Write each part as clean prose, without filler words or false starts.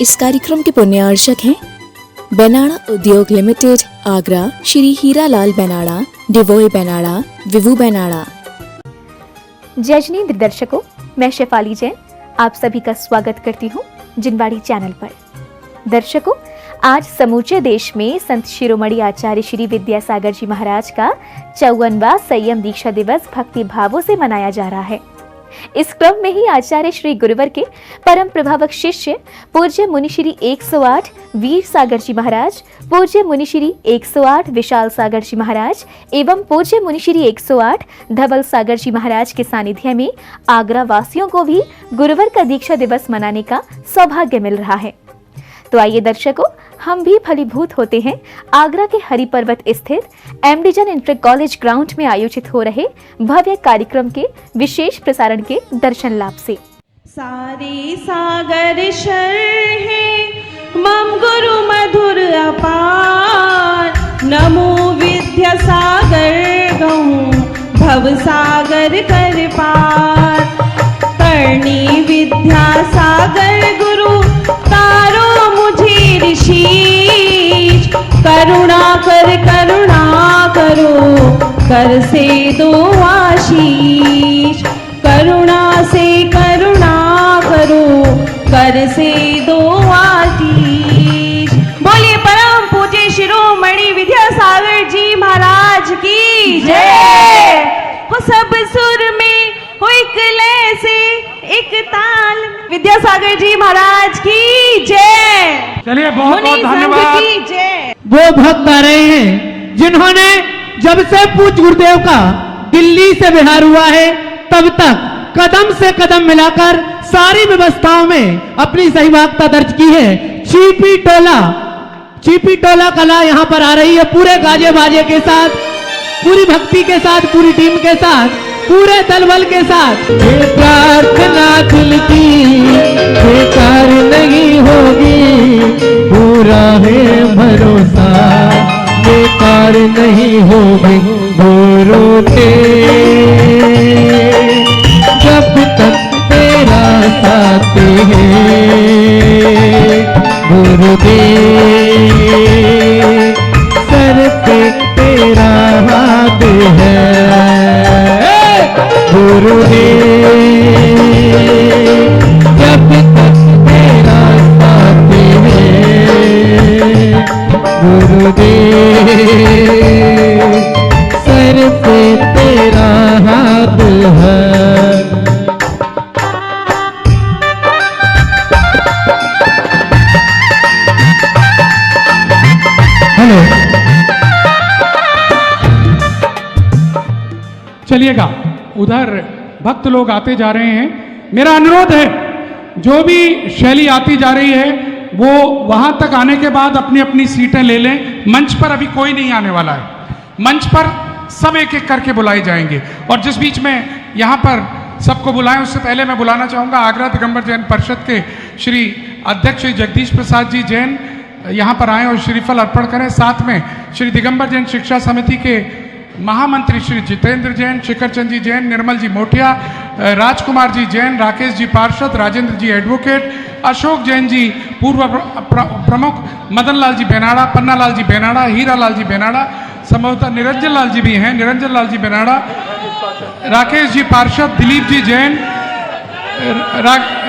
इस कार्यक्रम के पुण्यार्चक हैं बेनाड़ा उद्योग लिमिटेड, आगरा, श्री हीरालाल बेनाड़ा, डिवोय बेनाड़ा, विवू बेनाड़ा। जय जिनेंद्र दर्शकों, मैं शेफाली जैन आप सभी का स्वागत करती हूँ जिनवाड़ी चैनल पर। दर्शकों, आज समूचे देश में संत शिरोमणि आचार्य श्री विद्यासागर जी महाराज का 54वां संयम दीक्षा दिवस भक्ति भावों से मनाया जा रहा है। इस क्रम में ही आचार्य श्री गुरुवर के परम प्रभावक शिष्य पूज्य मुनि श्री 108 वीर सागर जी महाराज, पूज्य मुनि श्री 108 विशाल सागर जी महाराज एवं पूज्य मुनि श्री 108 धवल सागर जी महाराज के सानिध्य में आगरा वासियों को भी गुरुवर का दीक्षा दिवस मनाने का सौभाग्य मिल रहा है। तो आइए दर्शकों, हम भी फलीभूत होते हैं आगरा के हरि पर्वत स्थित एमडीजन इंटर कॉलेज ग्राउंड में आयोजित हो रहे भव्य कार्यक्रम के विशेष प्रसारण के दर्शन लाभ से। सारे सागर शर है मम गुरु मधुर अपार, नमो विद्यासागर गहूँ भव सागर कर पार। करणी विद्यासागर गुरु तारो मुझे ऋषि, करुणा करो कर से दो आशीष। करुणा करो कर से दो आशीष। बोलिए परम पूज्य शिरोमणि विद्यासागर जी महाराज की जय। हो सब सुर में हो एक लय से एक ताल, विद्यासागर जी महाराज की जय। चलिए बहुत बहुत धन्यवाद। वो भक्त आ रहे हैं जिन्होंने जब से पूज्य गुरुदेव का दिल्ली से बिहार हुआ है तब तक कदम से कदम मिलाकर सारी व्यवस्थाओं में अपनी सहभागिता दर्ज की है। चीपी टोला कला यहाँ पर आ रही है पूरे गाजे बाजे के साथ, पूरी भक्ति के साथ, पूरी टीम के साथ, पूरे दल बल के साथ। ये प्रार्थना दिल की बेकार नहीं होगी, पूरा है भरोसा बेकार नहीं होगी। गोरोते जब तक तेरा साथ है गुरुदेव, सर पे तेरा हाथ है गुरुदेव, जब तक तेरा साथ है गुरुदेव, सर पे तेरा हाथ है। हेलो, चलिएगा, उधर भक्त लोग आते जा रहे हैं। मेरा अनुरोध है जो भी शैली आती जा रही है वो वहां तक आने के बाद अपनी अपनी सीटें ले लें। मंच पर अभी कोई नहीं आने वाला है, मंच पर सब एक एक करके बुलाए जाएंगे। और जिस बीच में यहाँ पर सबको बुलाएं उससे पहले मैं बुलाना चाहूँगा आगरा दिगंबर जैन परिषद के श्री अध्यक्ष श्री जगदीश प्रसाद जी जैन यहाँ पर आएँ और श्रीफल अर्पण करें। साथ में श्री दिगंबर जैन शिक्षा समिति के महामंत्री श्री जितेंद्र जैन, शिखर चंद जी जैन, निर्मल जी मोटिया, राजकुमार जी जैन, राकेश जी पार्षद, राजेंद्र जी एडवोकेट, अशोक जैन जी पूर्व प्रमुख, मदन लाल जी बेनाड़ा, पन्ना लाल जी बेनाड़ा, हीरा लाल जी बेनाड़ा, संभवतः निरंजन लाल जी भी हैं, निरंजन लाल जी बेनाड़ा, राकेश जी पार्षद, दिलीप जी जैन,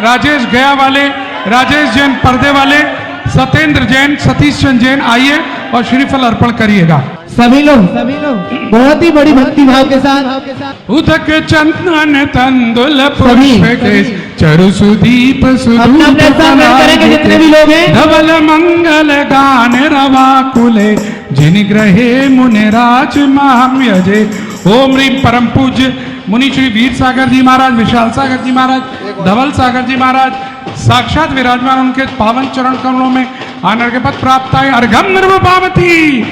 राजेश गया वाले, राजेश जैन पर्दे वाले, सत्येंद्र जैन, सतीश चंद जैन, आइए और श्रीफल अर्पण करिएगा। सभी लोग बहुत ही बड़ी भक्ति भाव के साथ। उदक चंदन तंदुल पुष्प के चरु सुदीप सुधूप करेंगे जितने भी लोग हैं। धवल मंगल गान रवा कुले जिन ग्रहे मुनिराज महाम्यजे। ओम ह्रीम परम पूज्य मुनि श्री वीर सागर जी महाराज, विशाल सागर जी महाराज, धवल सागर जी महाराज साक्षात विराजमान, उनके पावन चरण कमलों में आनर्घ्य पद प्राप्त आए। अर्घम निर्व पावती।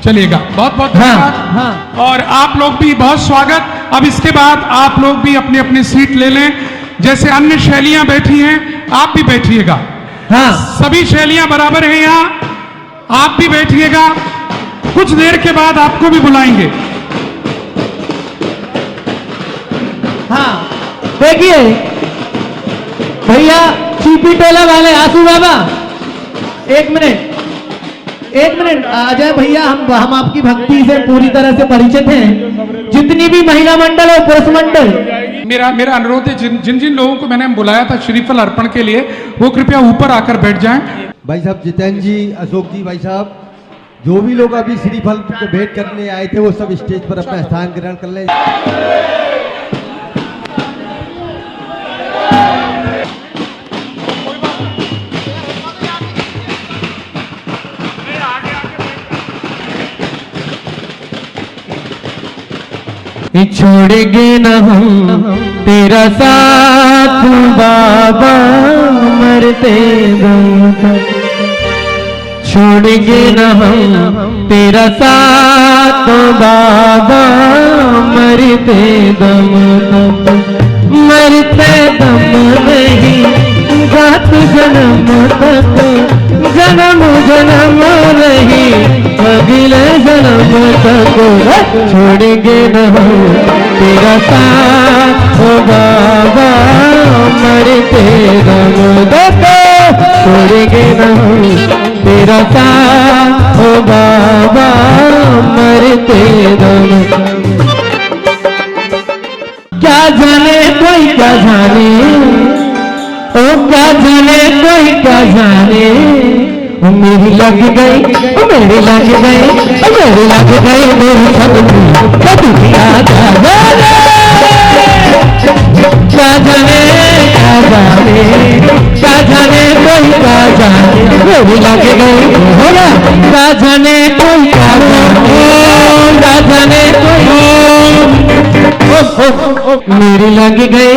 चलिएगा, बहुत बहुत धन्यवाद। और आप लोग भी बहुत स्वागत। अब इसके बाद आप लोग भी अपनी अपनी सीट ले लें। जैसे अन्य शैलियां बैठी हैं आप भी बैठिएगा। सभी शैलियां बराबर हैं यहाँ, आप भी बैठिएगा। कुछ देर के बाद आपको भी बुलाएंगे। देखिए भैया चीपी टोला वाले आसू बाबा, एक मिनट अजय भैया, हम आपकी भक्ति से पूरी तरह से परिचित हैं। जितनी भी महिला मंडल और पुरुष मंडल, मेरा अनुरोध है, जिन जिन लोगों को मैंने बुलाया था श्रीफल अर्पण के लिए, वो कृपया ऊपर आकर बैठ जाएं। भाई साहब जितेंद्र जी, अशोक जी, भाई साहब, जो भी लोग अभी श्रीफल को भेंट करने आए थे वो सब स्टेज पर अपना स्थान ग्रहण कर लें। छोड़ेंगे न हम तेरा साथ बाबा, मरते दम तक छोड़ेंगे न हम तेरा साथ बाबा, मरते दम तक, मरते दम नहीं जात जन्म तक, जन्म जन्म नहीं अगले जन्म तक छोड़ेंगे न हम तेरा साथ ओ बाबा, मरते दम तक छोड़ेंगे न हम तेरा साथ ओ बाबा, मरते दम। क्या जाने कोई क्या जाने, ओ क्या जाने कोई क्या जाने, मेरी लग गई, मेरी लग गई, मेरी लग गई मेरी सपनी दुनिया जाने, क्या जाने क्या जाने, क्या जाने कोई क्या जाने, मेरी लग गई होगा, क्या जाने कोई क्या जाने, क्या जाने कोई मेरी लग गई,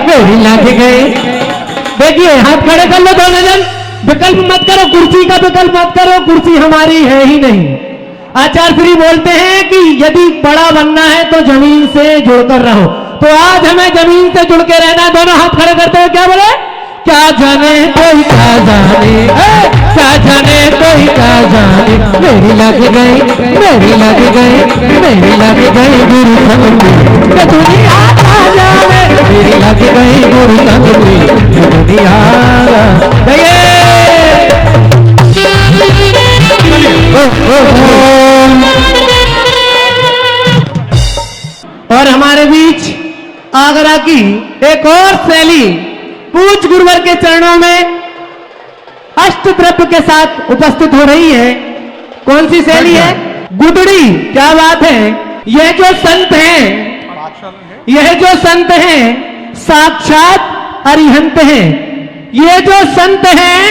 मेरी लग गई। देखिए हाथ खड़े कर लो दोनों जन, विकल्प मत करो, कुर्सी का विकल्प मत करो, कुर्सी हमारी है ही नहीं। आचार्य श्री बोलते हैं कि यदि बड़ा बनना है तो जमीन से जुड़कर रहो, तो आज हमें जमीन से जुड़ के रहना। दोनों हाथ खड़े करते हुए क्या बोले, क्या जाने कोई क्या जाने, क्या जाने कोई क्या जाने, मेरी लग गई, मेरी लग गई, मेरी लग गई गुरु संग में दुनिया जाने, मेरी लग गई गुरु संग में दुनिया गए। और हमारे बीच आगरा की एक और शैली पूज गुरुवर के चरणों में अष्टद्रव्य के साथ उपस्थित हो रही है। कौन सी शैली है? गुदड़ी। क्या बात है। यह जो संत हैं, यह जो संत हैं साक्षात अरिहंत हैं। ये जो संत हैं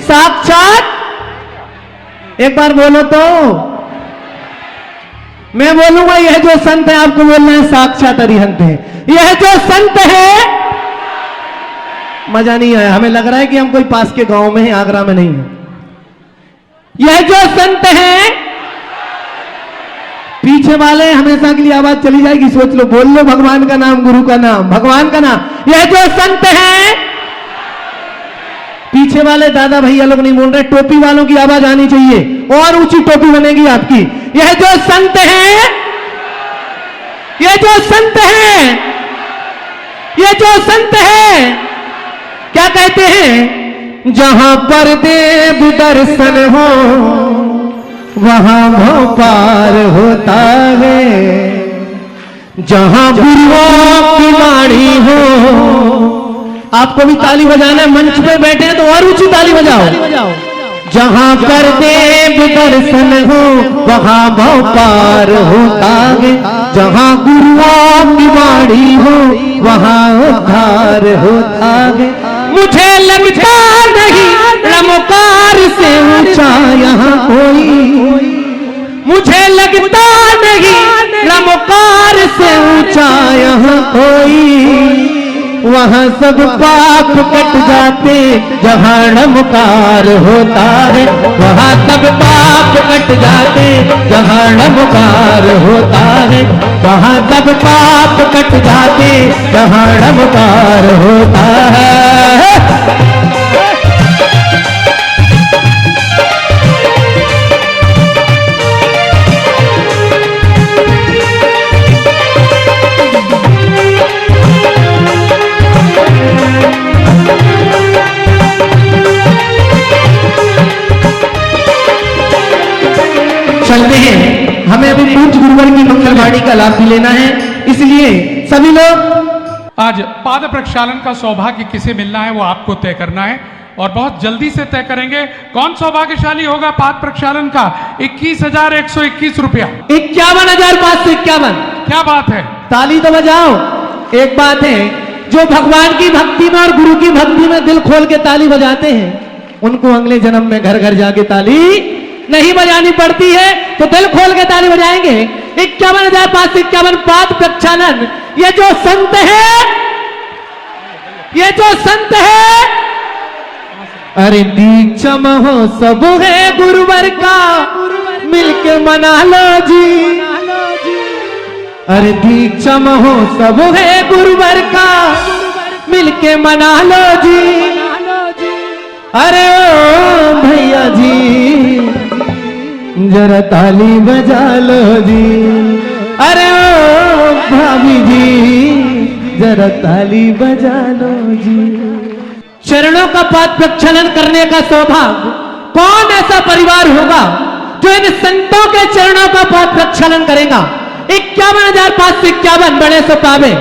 साक्षात, एक बार बोलो तो, मैं बोलूंगा यह जो संत है, आपको बोलना है साक्षात अरिहंत है। यह जो संत है, मजा नहीं आया, हमें लग रहा है कि हम कोई पास के गांव में हैं, आगरा में नहीं है। यह जो संत है, पीछे वाले हमेशा के लिए आवाज चली जाएगी, सोच लो, बोल लो भगवान का नाम, गुरु का नाम, भगवान का नाम। यह जो संत है, पीछे वाले दादा भैया लोग नहीं बोल रहे, टोपी वालों की आवाज आनी चाहिए, और ऊंची टोपी बनेगी आपकी। यह जो संत है, यह जो संत है, यह जो संत है, क्या कहते हैं? जहां पर देव दर्शन हो वहां भव पार होता है, जहां गुरुओं की वाणी हो। आपको भी ताली बजाना है, मंच पे बैठे हैं तो और ऊंची ताली बजाओ। जहां पर देव दर्शन हो वहां भव पार होता है, जहां गुरुओं की वाणी हो वहां उद्धार होता है। मुझे लगता नहीं रमकार से ऊंचा यहाँ कोई, मुझे लगता नहीं रमकार से ऊंचा यहाँ कोई। वहाँ सब पाप कट जाते जहाँ नमकार होता है, वहाँ सब पाप कट जाते जहाँ नमकार होता है, वहाँ सब पाप कट जाते जहाँ नमकार होता है। जाते हैं हमें अभी पूज्य गुरुवर की मंगलवाणी का लाभ भी लेना है, इसलिए सभी लोग आज पाद प्रक्षालन का सौभाग्य किसे मिलना है वो आपको तय करना है और बहुत जल्दी से तय करेंगे। कौन सौभाग्यशाली होगा पाद प्रक्षालन का? 21,121 रुपया। 51,551। क्या बात है, ताली तो बजाओ। एक बात है, जो भगवान की भक्ति में और गुरु की भक्ति में दिल खोल के ताली बजाते हैं उनको अगले जन्म में घर घर जाके ताली नहीं बजानी पड़ती है, तो दिल खोल के ताली बजाएंगे। 51,551 पाद प्रक्षालन। ये जो संत है अरे दीक्षा महोत्सव है गुरुवर का, मिलके मना लो जी। अरे दीक्षा महोत्सव है गुरुवर का, मिलके मना लो जी। अरे ओ भैया जी जरा ताली बजा लो जी। अरे ओ भाभी जी जरा ताली बजा लो जी। चरणों का पाद प्रक्षालन करने का सौभाग्य कौन ऐसा परिवार होगा जो इन संतों के चरणों का पाद प्रक्षालन करेगा? 51,551 बड़े सो पावे।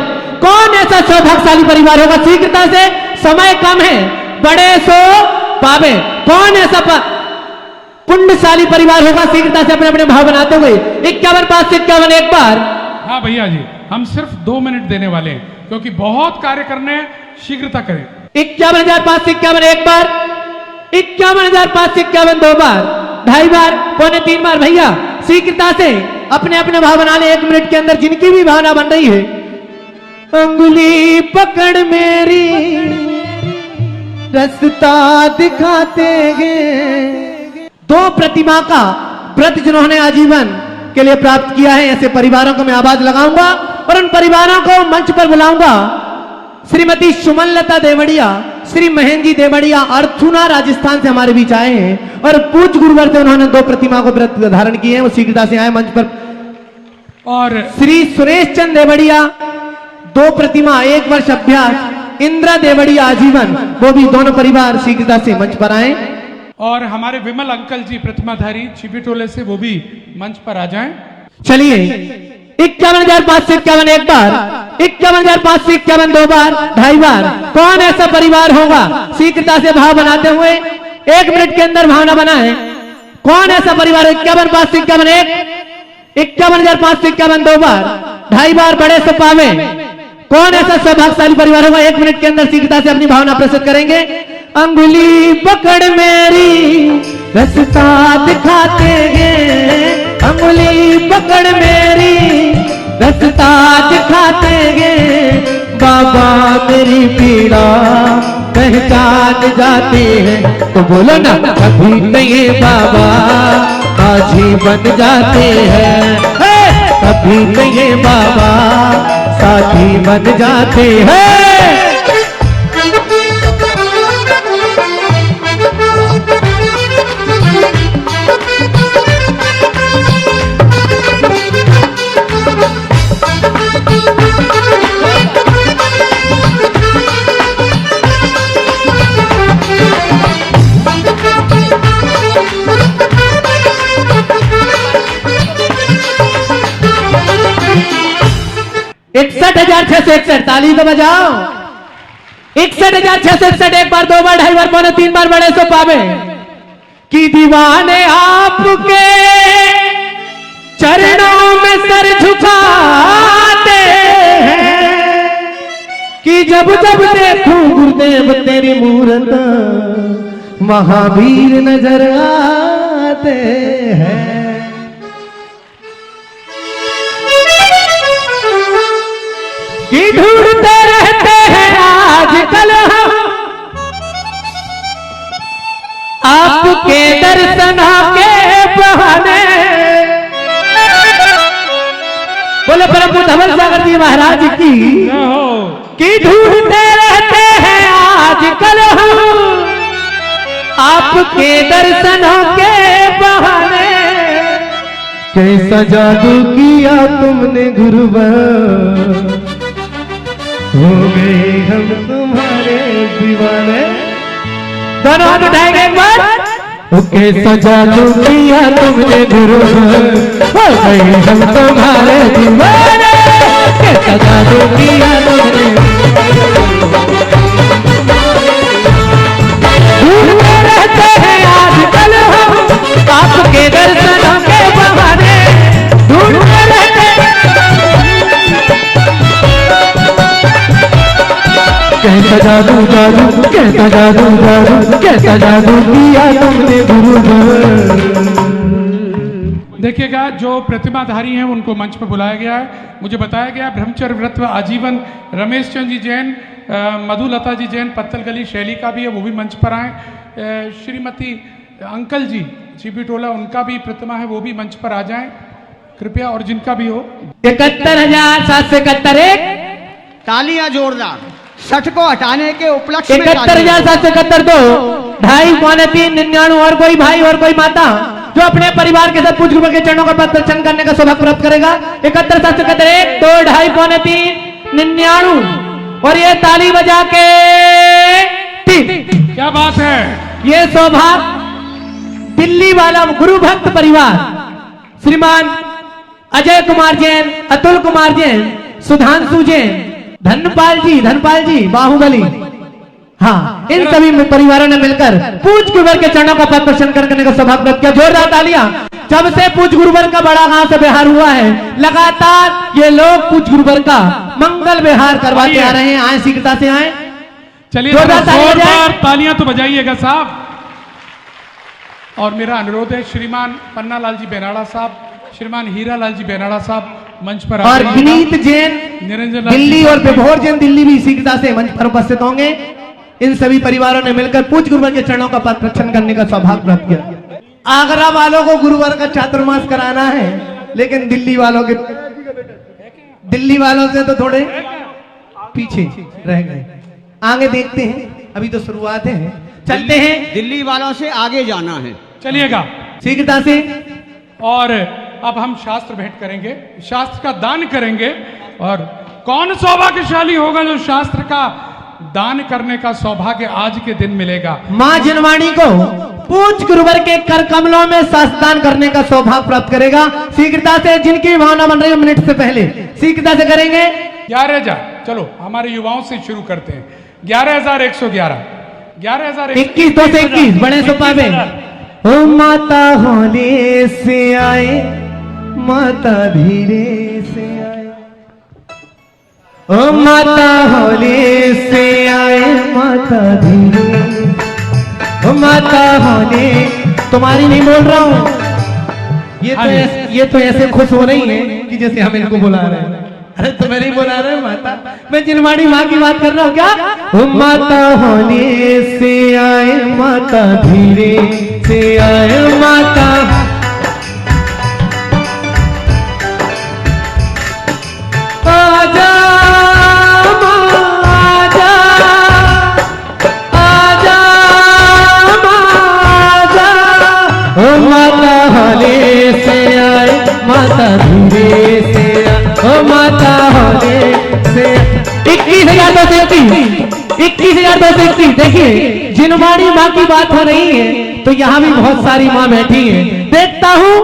कौन ऐसा सौभाग्यशाली परिवार होगा? शीघ्रता से, समय कम है, बड़े सो पावे। कौन ऐसा पुण्यशाली परिवार होगा? शीघ्रता से अपने अपने भाव बनाते हुए 51,551 एक बार। हाँ भैया जी, हम सिर्फ 2 मिनट देने वाले हैं क्योंकि बहुत कार्य करने हैं, शीघ्रता करें। 51,551 एक बार, 51,551 दो बार, 2.5 बार, 2.25 बार। भैया शीघ्रता से अपने अपने भाव बना ले 1 मिनट के अंदर, जिनकी भी भावना बन रही है। अंगुली पकड़ मेरी रास्ता दिखाते हैं। 2 प्रतिमा का व्रत जिन्होंने आजीवन के लिए प्राप्त किया है, ऐसे परिवारों को मैं आवाज लगाऊंगा और उन परिवारों को मंच पर बुलाऊंगा। श्रीमती सुमनलता देवड़िया, श्री महेंद्र जी देवड़िया अर्थुना राजस्थान से हमारे बीच आए हैं और पूज्य गुरुवर से उन्होंने 2 प्रतिमा को व्रत धारण किए हैं, वो शीघ्रता से आए मंच पर। और श्री सुरेश चंद देवड़िया 2 प्रतिमा 1 वर्ष अभ्यास, इंदिरा देवड़िया आजीवन, वो भी दोनों परिवार शीघ्रता से मंच पर आए। और हमारे विमल अंकल जी प्रतिमाधारी छिपीटोले से, वो भी मंच पर आ जाएं। चलिए 51,551 एक बार, 51,551 दो बार, 2.5 बार। कौन ऐसा परिवार होगा? शीघ्रता से भाव बनाते हुए 1 मिनट के अंदर भावना बनाए। कौन ऐसा परिवार? 51,551 एक, 51,551 दो बार, 2.5 बार बड़े से पावे। कौन ऐसा सौभाग्यशाली परिवार होगा? 1 मिनट के अंदर शीघ्रता से अपनी भावना प्रस्तुत करेंगे। अंगुली पकड़ मेरी रास्ता दिखाते हैं, अंगुली पकड़ मेरी रास्ता दिखाते हैं। बाबा मेरी पीड़ा पहचान जाते हैं, तो बोलो ना कभी नहीं बाबा माझी बन जाते हैं। कभी नहीं बाबा साथी बन जाते हैं। ताली तो बजाओ। 61,661 एक बार, 2 बार, 2.5 बार, 2.25 बार बड़े सो पावे। कि दीवाने आपके चरणों में सर झुकाते हैं, कि जब जब देखूं गुरुदेव तेरी मूरत महावीर नजर आते हैं। कि ढूंढते रहते हैं आजकल हम आपके दर्शनों के बहाने। बोले परम पूज्य धवल सागर जी महाराज की। कि ढूंढते रहते हैं आजकल हम आपके दर्शनों के बहाने। कैसा जादू किया तुमने गुरुवर, हो गए हम तुम्हारे दीवाने। दोनों हाथ उठाएंगे एक बार। कैसा जादू किया तुमने गुरुवर, हो गए हम तुम्हारे दीवाने। कैसा जादू किया तुमने, ढूंढते रहते हैं आजकल हम आपके दर्शनों के बहाने। ढूंढते रहते कैसा जादू जादू, कैसा जादू जादू, कैसा जादू किया तुमने गुरुवर। देखिएगा, जो प्रतिमाधारी हैं उनको मंच पर बुलाया गया है। मुझे बताया गया ब्रह्मचर्य व्रत व आजीवन रमेश चंद्र जी जैन, मधुलता जी जैन, पत्तल गली शैली का भी है, वो भी मंच पर आए। श्रीमती अंकल जी जीबी टोला, उनका भी प्रतिमा है, वो भी मंच पर आ जाएं कृपया, और जिनका भी हो। 71,771 तालियां जोरदार। 60 को हटाने के उपलक्ष्य में 71,771 2, 2.5, 3, 99 और कोई भाई और कोई माता जो अपने परिवार के साथ पूज्य गुरु के चरणों का पद दर्शन करने का सौभाग्य प्राप्त करेगा। 71,771 1, 2, 2.5, 3, 99 और ये ताली बजा के 3। क्या बात है। ये सौभाग्य दिल्ली वाला गुरु भक्त परिवार श्रीमान अजय कुमार जैन, अतुल कुमार जैन, सुधांशु जैन, धनपाल जी बाहुबली, हाँ, इन सभी परिवारों ने मिलकर पूज्य गुरुवर के चरणों का पद दर्शन करने का सौभाग्य प्राप्त किया। जोरदार तालियां। जब से पूज्य गुरुवर का बड़ा गांव से बिहार हुआ है, लगातार ये लोग पूज्य गुरुवर का मंगल विहार करवाते आ रहे हैं। आए शीघ्रता से आए, चलिए जोरदार तालियां तो बजाइएगा साहब। और मेरा अनुरोध है श्रीमान पन्ना लाल जी बेनाड़ा साहब, श्रीमान हीरा लाल जी बेनाड़ा साहब मंच पर और विनीत जैन निरंजन दिल्ली और विभोर जैन दिल्ली भी शीघ्रता से मंच पर उपस्थित होंगे। इन सभी परिवारों ने मिलकर पूज्य गुरुवर के चरणों का पद दर्शन करने का सौभाग्य प्राप्त किया। आगरा वालों को गुरुवर का चातुर्मास कराना है, लेकिन दिल्ली वालों से तो थोड़े पीछे रह गए। आगे देखते हैं, अभी तो शुरुआत है, चलते हैं। दिल्ली वालों से आगे जाना है, चलिएगा शीघ्रता से। और अब हम शास्त्र भेंट करेंगे, शास्त्र का दान करेंगे। और कौन सौभाग्यशाली होगा जो शास्त्र का दान करने का सौभाग्य आज के दिन मिलेगा। मां जिनवाणी को पूज्य गुरुवर के कर कमलों में शास्त्रदान करने का सौभाग्य प्राप्त करेगा। शीघ्रता से, जिनकी भावना बन रही है मिनट से पहले शीघ्रता से करेंगे। 11,000, चलो हमारे युवाओं से शुरू करते हैं। 11,111, 21, 2 से 21 बड़े सुपावे। ओ माता होले से आए, माता धीरे से आए, ओ माता होले से आए, माता धीरे, ओ माता होले। तुम्हारी नहीं बोल रहा हूं, ये तो ऐसे खुश हो रही है कि जैसे हम इनको बुला रहे हैं। अरे तुम्हें नहीं बुला रहे हो माता, मैं जिनवाणी माँ की बात कर रहा हूँ। क्या ओ माता होले से आए, माता धीरे से आए, माता आजा, आजा, आजा, आजा, ओ माता होले से आए, माता धीरे से आए, ओ माता होले से। 21,231, 21,231। देखिए, जिनवाणी माँ की बात हो रही है तो यहाँ भी बहुत सारी माँ बैठी है। देखता हूँ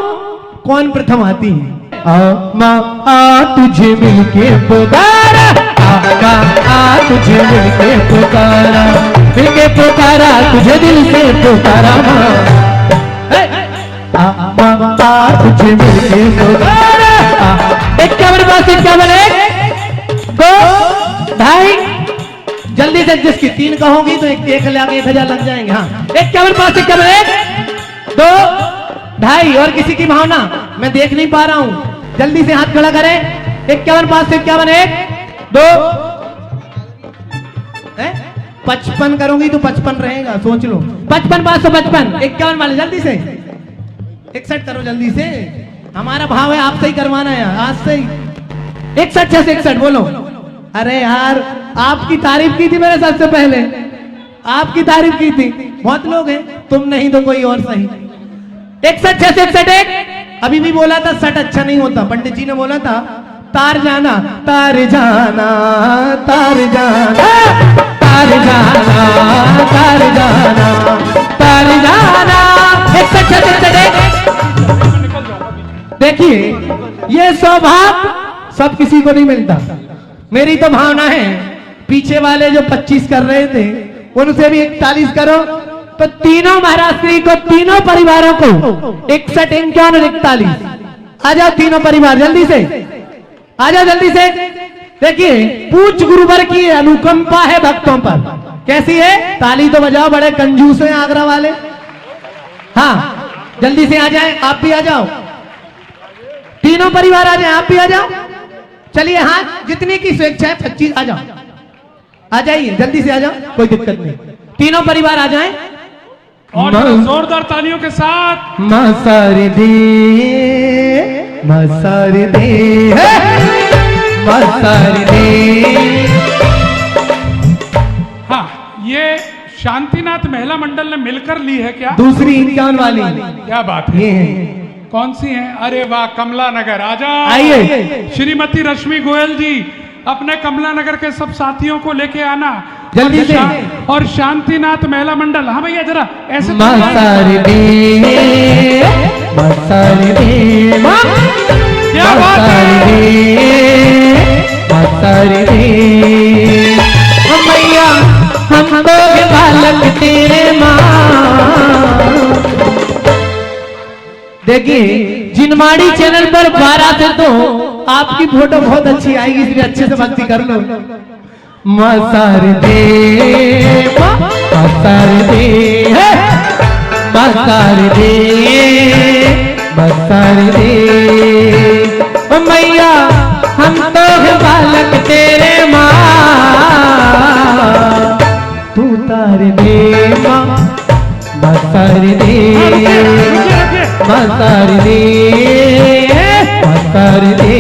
कौन प्रथम आती है। आ माँ आ तुझे मिलके पुकारा, आ तुझे मिलके पुकारा, मिलके पुकारा, तुझे दिल से पुकारा माँ। माँ आ तुझे मिलके पुकारा। 51 पास 51, 2, 2.5, जल्दी से जिसकी 3 कहोगी तो 1,000 लग जाएंगे। हाँ, 51 पास 51, 1, 2, 2.5 और किसी की भावना मैं देख नहीं पा रहा हूं, जल्दी से हाथ खड़ा करें। 51 पास 51, 1, 2, 55 करूंगी तो 55 रहेगा, सोच लो। 55 पास 55, 51 वाले जल्दी से 61 करो जल्दी से। हमारा भाव है आपसे ही करवाना है आज से ही। 61 से 61 बोलो। अरे यार, आपकी तारीफ की थी मैंने सबसे पहले, आपकी तारीफ की थी। बहुत लोग हैं, तुम नहीं तो कोई और सही। 61 से 61, 1। अभी भी बोला था 60 अच्छा नहीं होता, पंडित जी ने बोला था तार जाना, तार जाना, तार जाना, तार जाना, तार जाना, तार जाना, देखिए ये सौभाग्य सब किसी को नहीं मिलता। मेरी तो भावना है पीछे वाले जो 25 कर रहे थे उनसे भी 41 करो तो तीनों महाराष्ट्री को, तीनों परिवारों को 61, 51 और 41। आ जाओ तीनों परिवार जल्दी से, आ जाओ जल्दी से। देखिए पूज्य गुरुवर की अनुकंपा है भक्तों पर, कैसी है? ताली तो बजाओ, बड़े कंजूस हैं आगरा वाले। हाँ जल्दी से आ जाए, आप भी आ जाओ, तीनों परिवार आ जाए, आप भी आ जाओ। चलिए हाँ, जितनी की स्वेच्छा है 25 आ जाओ, आ जाइए जल्दी से आ जाओ, कोई दिक्कत नहीं, तीनों परिवार आ जाएं। और जोरदार तालियों के साथ मसारी दे, मसारी दे, मसारी दे। हाँ, ये शांतिनाथ महिला मंडल ने मिलकर ली है क्या? दूसरी 51 वाली। क्या बात है? ये है। कौन सी है? अरे वाह, कमला नगर। आ जाओ, आइए। श्रीमती रश्मि गोयल जी, अपने कमला नगर के सब साथियों को लेके आना जल्दी से। और शांतिनाथ महिला मंडल। हाँ भैया जरा ऐसे मसारी दे, मसारी दे, क्या बात है? मसारी दे मैया, हम तो बालक तेरे माँ। देखिए जिनमाड़ी चैनल पर 12 से तो आपकी फोटो बहुत अच्छी आएगी, इसलिए अच्छे से भक्ति कर लो। मसार दे, मसार दे, मसार दे, मसार दे ओ मैया, हम तो है बालक तेरे माँ। तू तार दे माँ, मसार दे, मसार दे, मसार दे।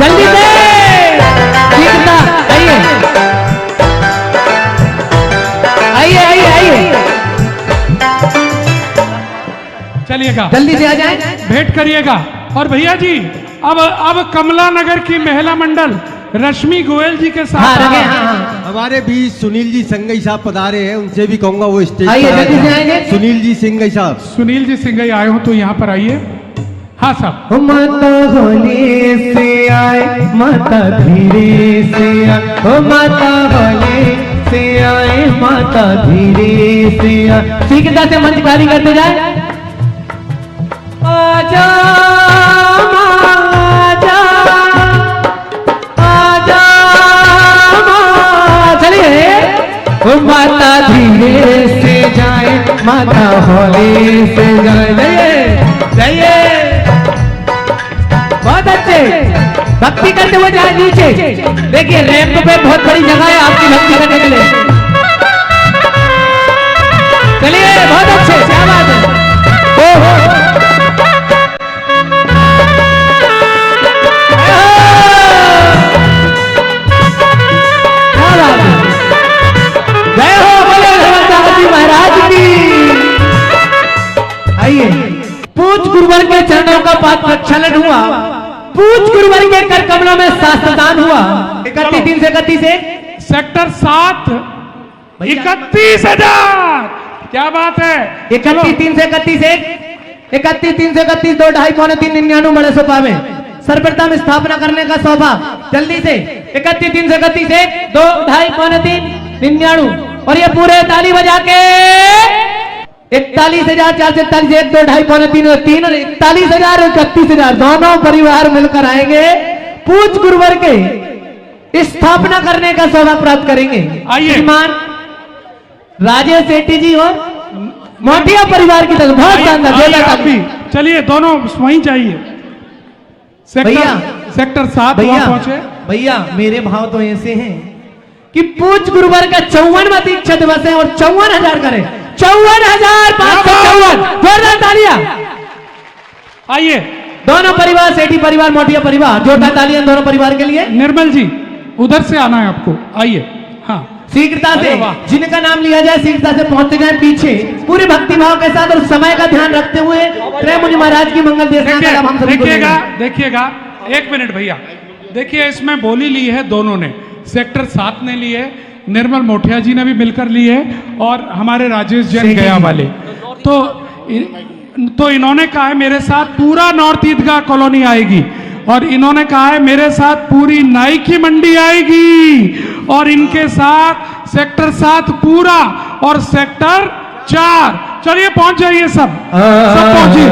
जल्दी से सीखता, आइए आइए आइए आइए, चलिएगा जल्दी से आ जाए, भेंट करिएगा। और भैया जी अब कमला नगर की महिला मंडल रश्मि गोयल जी के साथ हमारे बीच सुनील जी सिंघई साहब पधारे हैं, उनसे भी कहूंगा वो स्टेज आइए, पर आ जल्दी से जाएं। आएंगे। सुनील जी सिंघई साहब। सुनील जी सिंघई आए हो तो यहाँ पर आइए। हाँ साहब। माता होले से आए, माता धीरे से आए, ओ माता होले से आए, माता धीरे से आए। सीखता से मंच खाली करते जाए। आजा आजा आजा, चलिए। ओ माता धीरे से जाए, माता होले से जाए। जाइए, बहुत अच्छे भक्ति करते हुए जाए नीचे। देखिए रैंप पे बहुत बड़ी जगह है आपकी भक्ति करने के लिए। चलिए बहुत अच्छे, क्या बात है। ओहो क्या बात है। जय हो बोले भगवती महाराज की। आइए, पूज्य गुरुवर के चरणों का पाद प्रक्षालन हुआ, पूज्य गुरुवर के कर कमलों में शास्त्रदान हुआ। 31 से 31 सेक्टर 7 31,000। क्या बात है। 31 से 31 31 से 31 2 2.5 पौने 3 99 बड़े सोपा में सर्वप्रथम स्थापना करने का सौभाग्य। जल्दी से 31 से 31 2 2.5 पौने 3 99। और ये पूरे ताली बजा के 41,441 1 2 2.5 पौने 3 और 3 और 41,000 और 31,000 दोनों परिवार मिलकर आएंगे, पूज्य गुरुवर के स्थापना करने का सौभाग्य प्राप्त करेंगे। श्रीमान राजेश सेठी जी और मोटिया परिवार की तरफ बहुत शानदार। चलिए दोनों वहीं जाइए। सेक्टर 7 पहुंचे। भैया मेरे भाव तो ऐसे हैं कि पूज्य गुरुवर का 54वां दीक्षा दिवस है और 54,000 करें। 54,554 जोरदार तालियां। आइए दोनों परिवार, सेठी परिवार, मोटिया परिवार, जोरदार तालियां दोनों परिवार के लिए। निर्मल जी उधर से आना है आपको, आइए। हाँ शीघ्रता से जिनका नाम लिया जाए शीघ्रता से पहुंचते जाए पीछे, पूरे भक्ति भाव के साथ और समय का ध्यान रखते हुए प्रेम मुनि महाराज की मंगल देशना का हम सभी को देखिएगा 1 मिनट भैया। देखिए इसमें बोली ली है दोनों ने, सेक्टर 7 ने ली है निर्मल मोठिया जी ने भी मिलकर ली है और हमारे राजेश जैन गया वाले। तो इन्होंने कहा है मेरे साथ पूरा नॉर्थ ईदगाह कॉलोनी आएगी और इन्होंने कहा है मेरे साथ पूरी नाई की मंडी आएगी और इनके साथ सेक्टर 7 पूरा और सेक्टर 4। चलिए पहुंच जाइए सब पहुंचिए।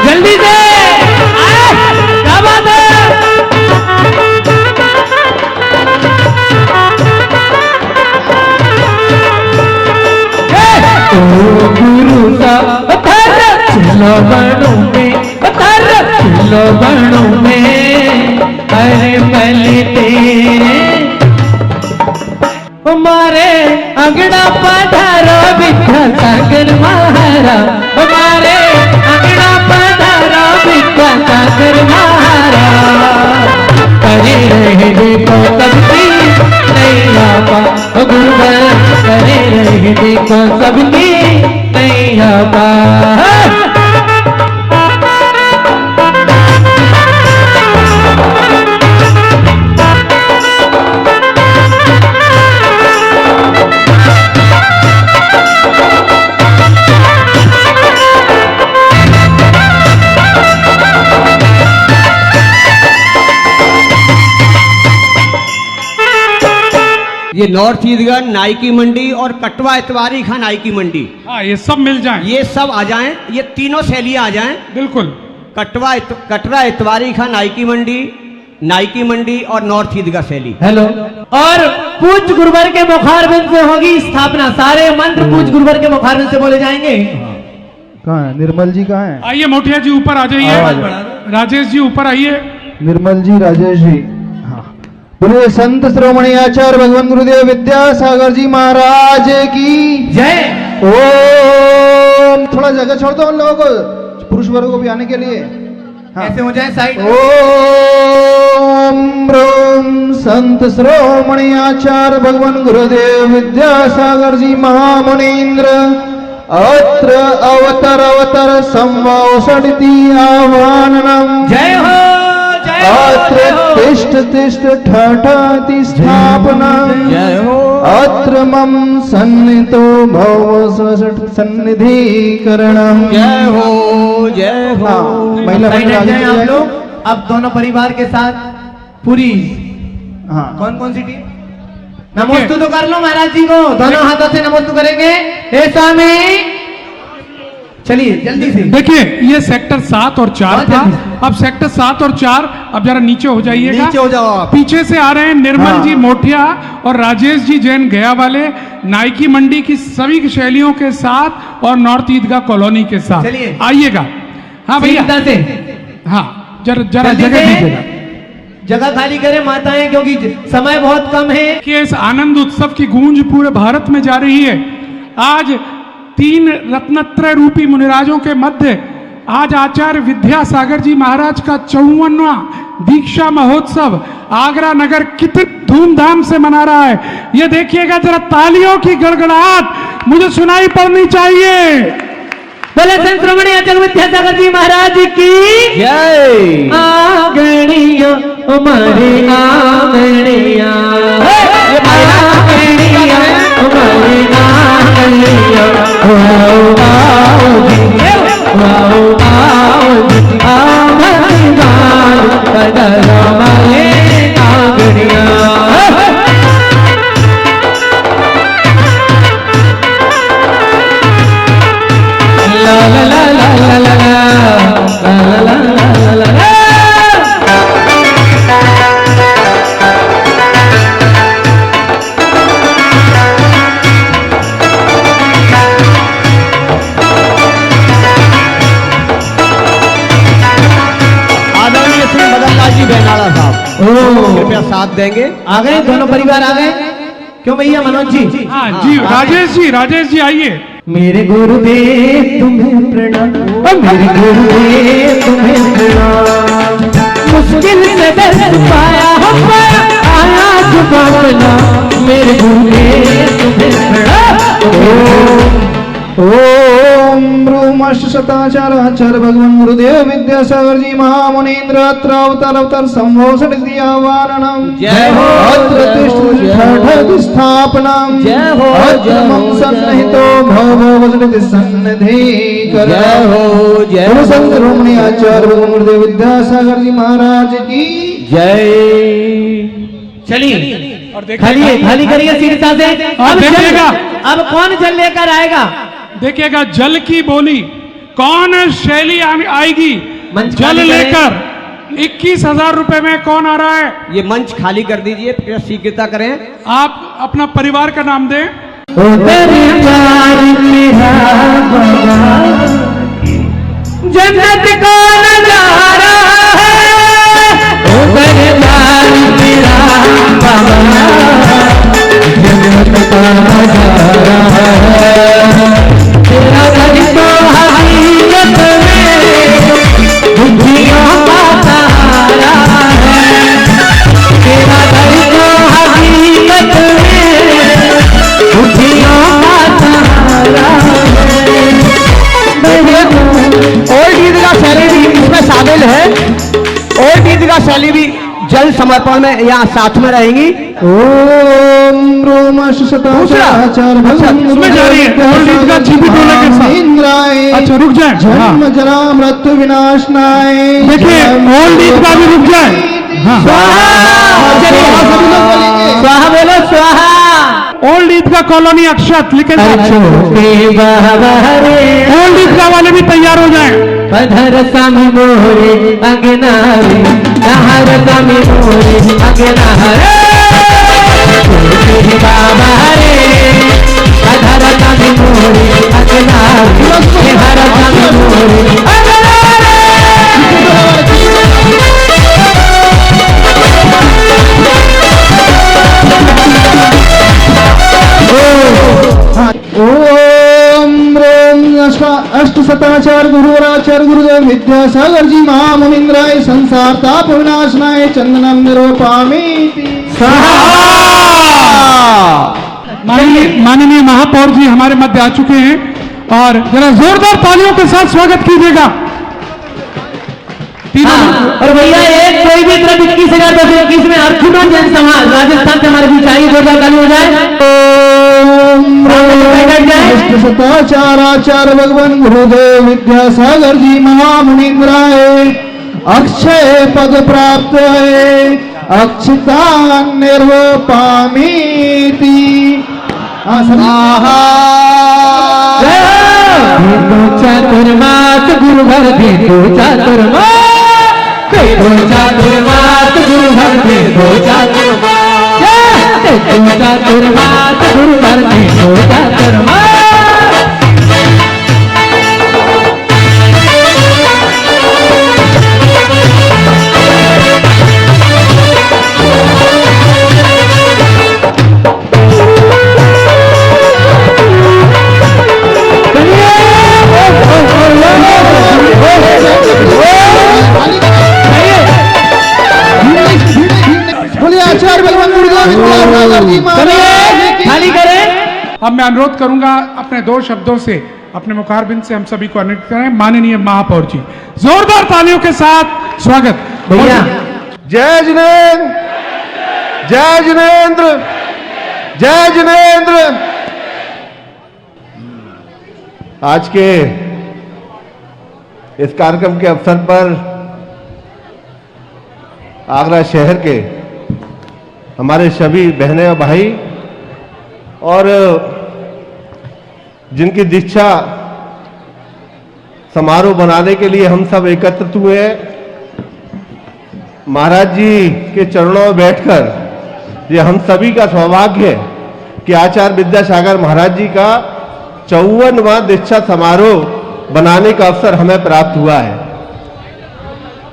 जल्दी से क्या बात है। ओ गुरु का चलो बनो में चलो बनो में अरे पलते हमारे अंगड़ा पधारो बिठा सागर महारा हमारे अंगड़ा पधारो बिठा सागर महारा करे रहे देखो सबकी नहीं आपा गुरुवर करे रहे देखो सबकी नहीं आपा। ये नॉर्थ ईदगाह नाई की मंडी और कटवा इतवारी खां नाई की मंडी, हाँ ये सब मिल जाएं, ये सब आ जाएं, ये तीनों शैलियां आ जाएं। बिल्कुल। कटरा इतवारी खां नाई की मंडी और नॉर्थ ईदगाह शैली। हेलो। और पूज गुरुवर के मुखारबिंद से होगी स्थापना। सारे मंत्र पूज गुरुवर के मुखारबिंद से बोले जाएंगे। कहाँ है निर्मल जी? कहाँ है? आइए मोठिया जी ऊपर आ जाइए, राजेश जी ऊपर आइए। निर्मल जी, राजेश जी, हाँ। बोले संत श्रोमणी आचार्य भगवान गुरुदेव विद्यासागर जी महाराज की जय। ओम। थोड़ा जगह छोड़ दो उन लोगों को, पुरुष वर्ग को भी आने के लिए। हाँ। कैसे हो जाए साइड। ओम ब्रह्म संत श्रोमणी आचार्य भगवान गुरुदेव विद्यासागर जी महामुनीन्द्र अत्र अवतर संवासडिति आह्वानम। जय हो अत्र तिष्ठ ठठाति स्थापना। जय हो। अत्र मम सन्नितो भव सन्निधिकरणम। जय हो जय हो। महिला साइड हट जाएं आप लोग। अब दोनों परिवार के साथ पूरी हाँ कौन कौन सी टीम नमोस्तु तो कर लो महाराज जी को, दोनों हाथों से नमोस्तु करेंगे। हे स्वामी। चलिए जल्दी से। देखिए ये सेक्टर 7 और 4 था, अब सेक्टर 7 और 4 अब जरा नीचे हो जाइएगा। नीचे हो जाओ आप। पीछे से आ रहे हैं निर्मल जी मोठिया और राजेश जी जैन गया वाले नाई की मंडी की सभी शैलियों के साथ और नॉर्थ ईदगाह कॉलोनी के साथ। चलिए आइएगा। हाँ भैया से। हाँ जरा जल्दी जगह से। दीजिएगा, जगह खाली करें माताएं, क्योंकि समय बहुत कम है। कि इस आनंद उत्सव की गूंज पूरे भारत में जा रही है। आज 3 रत्नत्रय रूपी मुनिराजों के मध्य आज आचार्य विद्यासागर जी महाराज का 54वां दीक्षा महोत्सव आगरा नगर कितने धूमधाम से मना रहा है। ये देखिएगा जरा, तालियों की गड़गड़ाहट मुझे सुनाई पड़नी चाहिए। बोले संत श्रोमणी आचार्य विद्यासागर जी महाराज की जय। आंगनिया हमारे आंगनिया आंगनिया हमारे आंगनिया आओ आओ आओ आओ भगवान कदर हमारे आंगनिया। ला ला ला ला ला ला ला ला ला ला ला। आदरणीय श्री मदनलाल जी बेनाला साहब कृपया साथ देंगे। आ गए दोनों परिवार आ गए। क्यों भैया मनोज जी? हाँ जी राजेश जी आइए। मेरे गुरुदेव तुम्हें प्रणाम, मेरे गुरुदेव तुम्हें प्रणाम। मुश्किल से दर्द पाया हम आया छुपाना, मेरे गुरुदेव तुम्हें प्रणाम। ओम ब्रूमश्च शताचार आचार्य भगवान गुरुदेव विद्यासागर जी महामुनीन्द्र अत्र अवतार संभोषण दियावारणम जय हो, अत्र तिष्ठ स्थापनम जय हो, अत्र मम सन्निहितो भव वसति सन्निधि कर जय हो, जय हो। गुरु संत रोमणी आचार्य भगवान गुरुदेव विद्यासागर जी महाराज की जय। चलिए और खाली खाली करिए सीरता से। और देखिएगा अब कौन जल लेकर आएगा? देखिएगा जल की बोली कौन शैली आएगी मंच जल खाली करें। लेकर 21,000 रुपए में कौन आ रहा है? ये मंच खाली कर दीजिए, फिर शीघ्रता करें। आप अपना परिवार का नाम दें। ओ तेरे प्यार मेरा बाबा जन्नत का नजारा है। ओ तेरे प्यार मेरा बाबा जन्नत का नजारा है। तेरा घर तो हकीकत में बुद्धियों का सहारा है। तेरा घर तो हकीकत में बुद्धियों का सहारा है। और गीत का शैली भी इसमें शामिल है। और गीत का शैली भी जल समर्पण में यहाँ साथ में रहेंगी। ओम रोमश शताचार भगवान उसमें जा रही है और गीत का जीवित होने के साथ। इंद्राय अच्छा रुक जाए। हाँ जन्म जरा मृत्यु विनाशनाय। देखिए ओल्ड गीत का भी रुक जाए। हाँ चलिए सभी लोग बोलेंगे स्वाहा बोलो स्वाहा। ओल्ड ईद का कॉलोनी अक्षत लिखे ओल्ड ईद का वाले भी तैयार हो जाएं। पधर सामी मोरे अगनारे नहर सामी मोरे अगनारे बाबा रे पधर सामी मोरे अगनारे नहर सामी मोरे ओम रोम अष्ट शताचार गुरुवराचार्य गुरुदेव विद्यासागर जी महामुनीन्द्राय संसार ताप विनाशनाय चंदनम निरूपामि। माननीय महापौर जी हमारे मध्य आ चुके हैं और जरा जोरदार तालियों के साथ स्वागत कीजिएगा। और भैया एक कोई भी तरफ 21,221 में अर्जुना जैन समाज राजस्थान से हमारे बीच आई। जोरदार ताली हो जाए। शताचार आचार्य भगवान गुरुदेव विद्यासागर जी महामुनीन्द्राय अक्षय पद प्राप्त है अक्षता निर्वपामीति। चातुर्मास गुरु घर दे दो चातुर्मास गुरु घर दे दो चातुर्मास गुरु घर दे दो चातुर्मास। आचार्य भगवान गुरुदेव विद्यासागर जी महाराज खाली करें। अब मैं अनुरोध करूंगा अपने दो शब्दों से अपने मुखारबिंद से हम सभी को अनुरोध करें। माननीय महापौर जी जोरदार तालियों के साथ स्वागत। भैया जय जिनेन्द्र जय जिनेन्द्र जय जिनेन्द्र। आज के इस कार्यक्रम के अवसर पर आगरा शहर के हमारे सभी बहनें और भाई और जिनकी दीक्षा समारोह बनाने के लिए हम सब एकत्रित हुए हैं, महाराज जी के चरणों में बैठकर ये हम सभी का सौभाग्य है कि आचार्य विद्यासागर महाराज जी का 54वां दीक्षा समारोह बनाने का अवसर हमें प्राप्त हुआ है।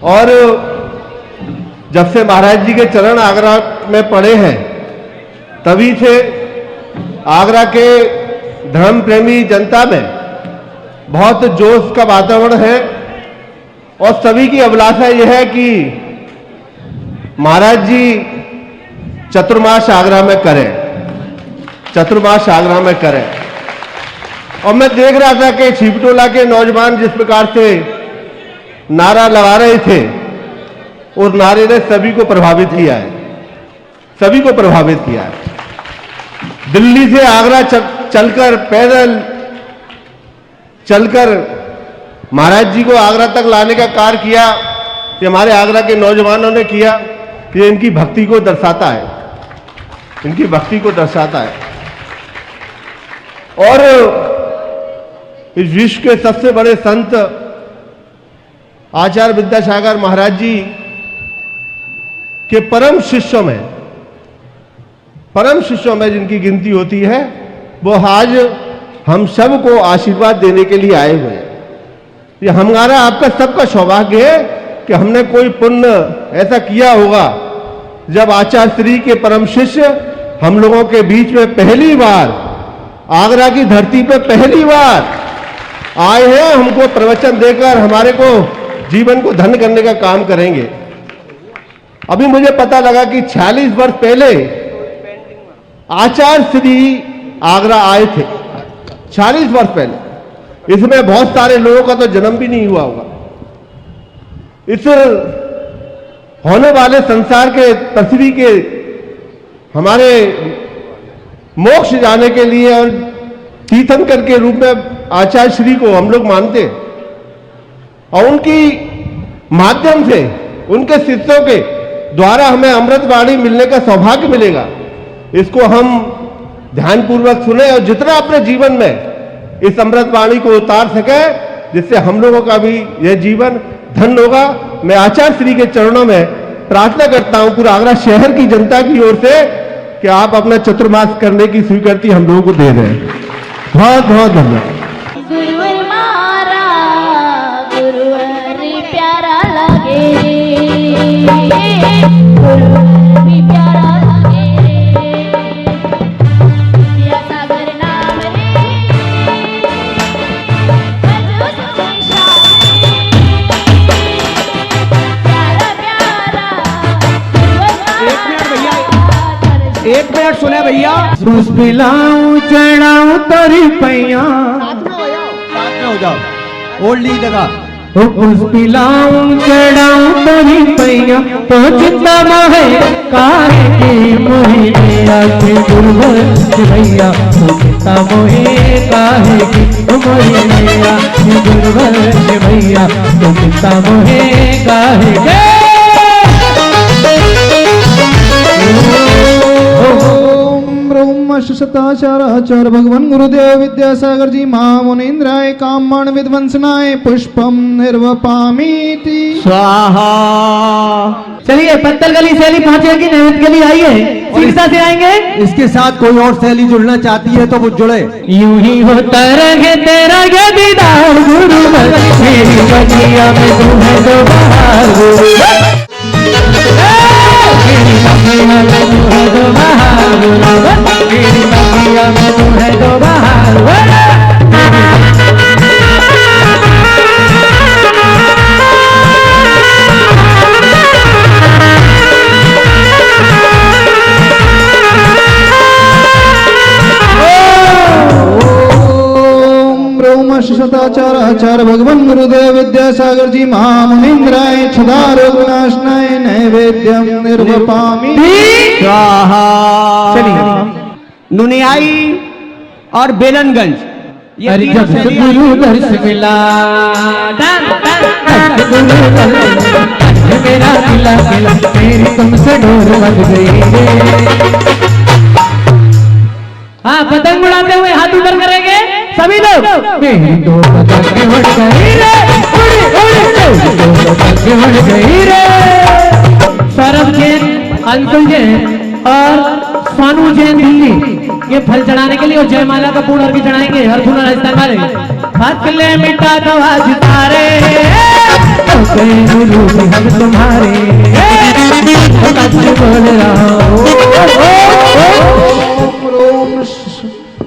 और जब से महाराज जी के चरण आगरा में पड़े हैं तभी से आगरा के धर्म प्रेमी जनता में बहुत जोश का वातावरण है और सभी की अभिलाषा यह है कि महाराज जी चतुर्मास आगरा में करें, चतुर्मास आगरा में करें। और मैं देख रहा था कि छिपटोला के नौजवान जिस प्रकार से नारा लगा रहे थे, उस नारे ने सभी को प्रभावित किया है, सभी को प्रभावित किया है। दिल्ली से आगरा चलकर, पैदल चलकर महाराज जी को आगरा तक लाने का कार्य किया, ये हमारे आगरा के नौजवानों ने किया। ये इनकी भक्ति को दर्शाता है, इनकी भक्ति को दर्शाता है। और इस विश्व के सबसे बड़े संत आचार्य विद्यासागर महाराज जी के परम शिष्यों में जिनकी गिनती होती है, वो आज हम सबको आशीर्वाद देने के लिए आए हुए हैं। ये हमारा आपका सबका सौभाग्य है कि हमने कोई पुण्य ऐसा किया होगा जब आचार्य श्री के परम शिष्य हम लोगों के बीच में पहली बार, आगरा की धरती पर पहली बार आए हैं, हमको प्रवचन देकर हमारे को जीवन को धन्य करने का काम करेंगे। अभी मुझे पता लगा कि 46 वर्ष पहले आचार्य श्री आगरा आए थे, 46 वर्ष पहले। इसमें बहुत सारे लोगों का तो जन्म भी नहीं हुआ होगा। इस होने वाले संसार के, पृथ्वी के, हमारे मोक्ष जाने के लिए और तीर्थंकर के रूप में आचार्य श्री को हम लोग मानते हैं, और उनकी माध्यम से, उनके शिष्यों के द्वारा हमें अमृतवाणी मिलने का सौभाग्य मिलेगा। इसको हम ध्यानपूर्वक सुने और जितना अपने जीवन में इस अमृतवाणी को उतार सके, जिससे हम लोगों का भी यह जीवन धन्य होगा। मैं आचार्य श्री के चरणों में प्रार्थना करता हूं पूरा आगरा शहर की जनता की ओर से कि आप अपना चतुर्मास करने की स्वीकृति हम लोगों को दे दें। बहुत बहुत धन्यवाद। गुरुवर मारा गुरुवर प्यारा लगे, गुरुवर भी प्यारा लगे, विद्यासागर नाम रे भजो सुनी श्याम, प्यारा प्यारा गुरुवर मारा। एक मिनट सुने भैया। पिलाऊं चढ़ाऊं तोरी पैया, साथ में हो जाओ, ओल्ड ली जगह। पिलाऊं चढ़ाऊं तोरी पैया, तो चिंता मोहे काहे की मोही मेरा के गुरुवर भैया, तो चिंता मोहे काहे की मोही मेरा के गुरुवर भैया, तो चिंता मोहे काहे के। शताचार्य भगवान गुरुदेव विद्यासागर जी महामुनीन्द्राय कामण विध्वंसनाय पुष्पम निर्वपामीति स्वाहा। चलिए पत्तल गली शैली पहुंचेगी, नैवेद्य के लिए आइए, शीर्षा से आएंगे। इसके साथ कोई और शैली जुड़ना चाहती है तो वो जुड़े। यूं ही होता रहे तेरा ये दीदार गुरुवर, मेरी बगिया में तू है तो बहार गुरुवर, मेरी बगिया में तू है तो बहार गुरुवर, मेरी बगिया में तू है तो बहार गुरुवर। शताचार्य भगवान गुरुदेव विद्यासागर जी महामुनीन्द्राय क्षुधा रोग विनाशनाय नैवेद्यम निर्वपामि स्वाहा। नुनियाई और बेलनगंज, ये अरे तीनों जब शैलियां गुरु दर्श मिला मेरा मिला मिला, मेरी तुमसे डोर लग गई रे। हाँ, पतंग उड़ाते हुए हाथ ऊपर करेंगे सभी लोग। मेरी दो पतंग उड़ गई रे, उड़ी उड़ी दो पतंग उड़ गई रे। सौरभ जैन, अंकुल जैन और सोनू जैन दिल्ली, ये फल चढ़ाने के लिए और जयमाला का फूल और भी चढ़ाएंगे। हर फूल राजस्थान वाले फसले मिटा दो आज तारे, गुरु भी हम तुम्हारे, बोल रहा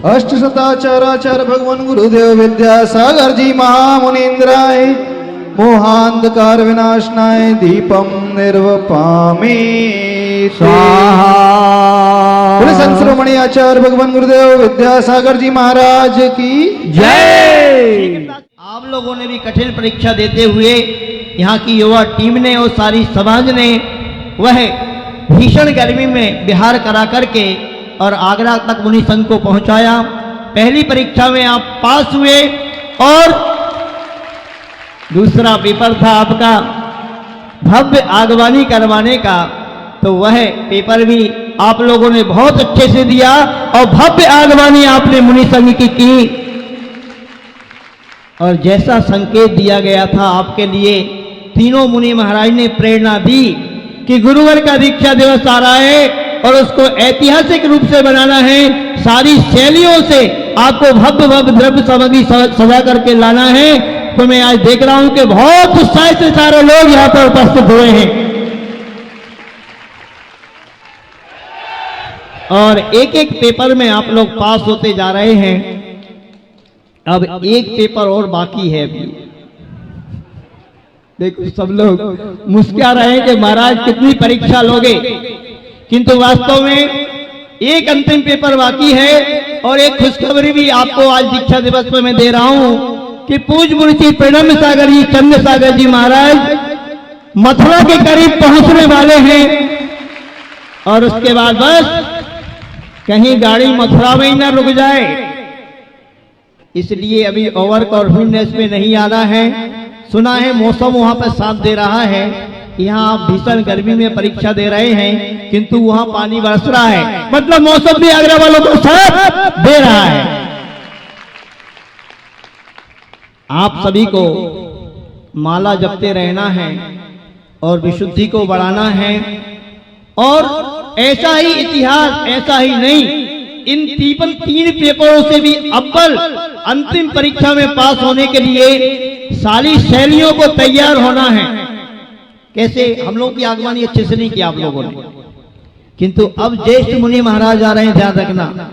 अष्ट शताचार्य भगवान गुरुदेव विद्यासागर जी महामुनीन्द्राय मोहांधकार विनाशनाय दीपम निर्वपामि स्वाहा। बोले संत शिरोमणि आचार्य भगवान गुरुदेव विद्यासागर जी महाराज की जय। आप लोगों ने भी कठिन परीक्षा देते हुए यहाँ की युवा टीम ने और सारी समाज ने वह भीषण गर्मी में बिहार करा करके और आगरा तक मुनि संघ को पहुंचाया। पहली परीक्षा में आप पास हुए और दूसरा पेपर था आपका भव्य आगवानी करवाने का, तो वह पेपर भी आप लोगों ने बहुत अच्छे से दिया और भव्य आगवानी आपने मुनि संघ की और जैसा संकेत दिया गया था आपके लिए तीनों मुनि महाराज ने प्रेरणा दी कि गुरुवर का दीक्षा दिवस आ रहा है और उसको ऐतिहासिक रूप से बनाना है, सारी शैलियों से आपको भव्य भव्य द्रव्य सामग्री सजा करके लाना है। तो मैं आज देख रहा हूं कि बहुत उत्साह से सारे लोग यहां पर उपस्थित हुए हैं और एक एक पेपर में आप लोग पास होते जा रहे हैं। अब एक पेपर और बाकी है अभी। देखो सब लोग मुस्कुरा रहे हैं कि महाराज कितनी परीक्षा लोगे, किंतु वास्तव में एक अंतिम पेपर बाकी है और एक खुशखबरी भी आपको आज दीक्षा दिवस पर मैं दे रहा हूं कि पूज्य मुंशी प्रणम सागर जी चंद्र सागर जी महाराज मथुरा के करीब पहुंचने वाले हैं और उसके बाद बस कहीं गाड़ी मथुरा में ही ना रुक जाए, इसलिए अभी ओवर कॉन्फिडेंस में नहीं आना है। सुना है मौसम वहां पर साथ दे रहा है, यहाँ आप भीषण गर्मी में परीक्षा दे रहे हैं किंतु वहां पानी बरस रहा है, मतलब मौसम भी आगरा वालों को साथ दे रहा है। आप सभी को माला जपते रहना है और विशुद्धि को बढ़ाना है और ऐसा ही इतिहास, ऐसा ही नहीं, इन तीन पेपरों से भी अव्वल अंतिम परीक्षा में पास होने के लिए सारी शैलियों को तैयार होना है। कैसे हम लोग की आगवानी अच्छे से नहीं किया आप लोगों ने, किंतु अब ज्येष्ठ मुनि महाराज आ रहे हैं, ध्यान रखना।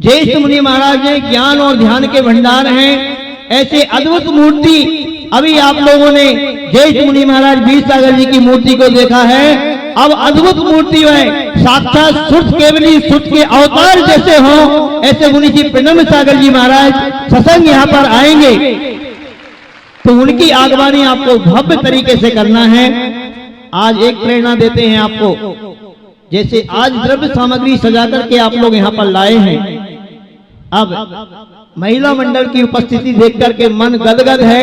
ज्येष्ठ मुनि महाराज ने ज्ञान और ध्यान के भंडार हैं, ऐसे अद्भुत मूर्ति अभी आप लोगों ने ज्येष्ठ मुनि महाराज वीर सागर जी की मूर्ति को देखा है। अब अद्भुत मूर्ति है, साक्षात सुत केवली सुत के अवतार जैसे हो ऐसे मुनि जी प्रणम सागर जी महाराज सत्संग यहाँ पर आएंगे, तो उनकी आगवानी आपको भव्य तरीके से करना है। आज एक प्रेरणा देते हैं आपको, जैसे आज द्रव्य सामग्री सजा करके आप लोग यहाँ पर लाए हैं। अब महिला मंडल की उपस्थिति देख करके मन गदगद है,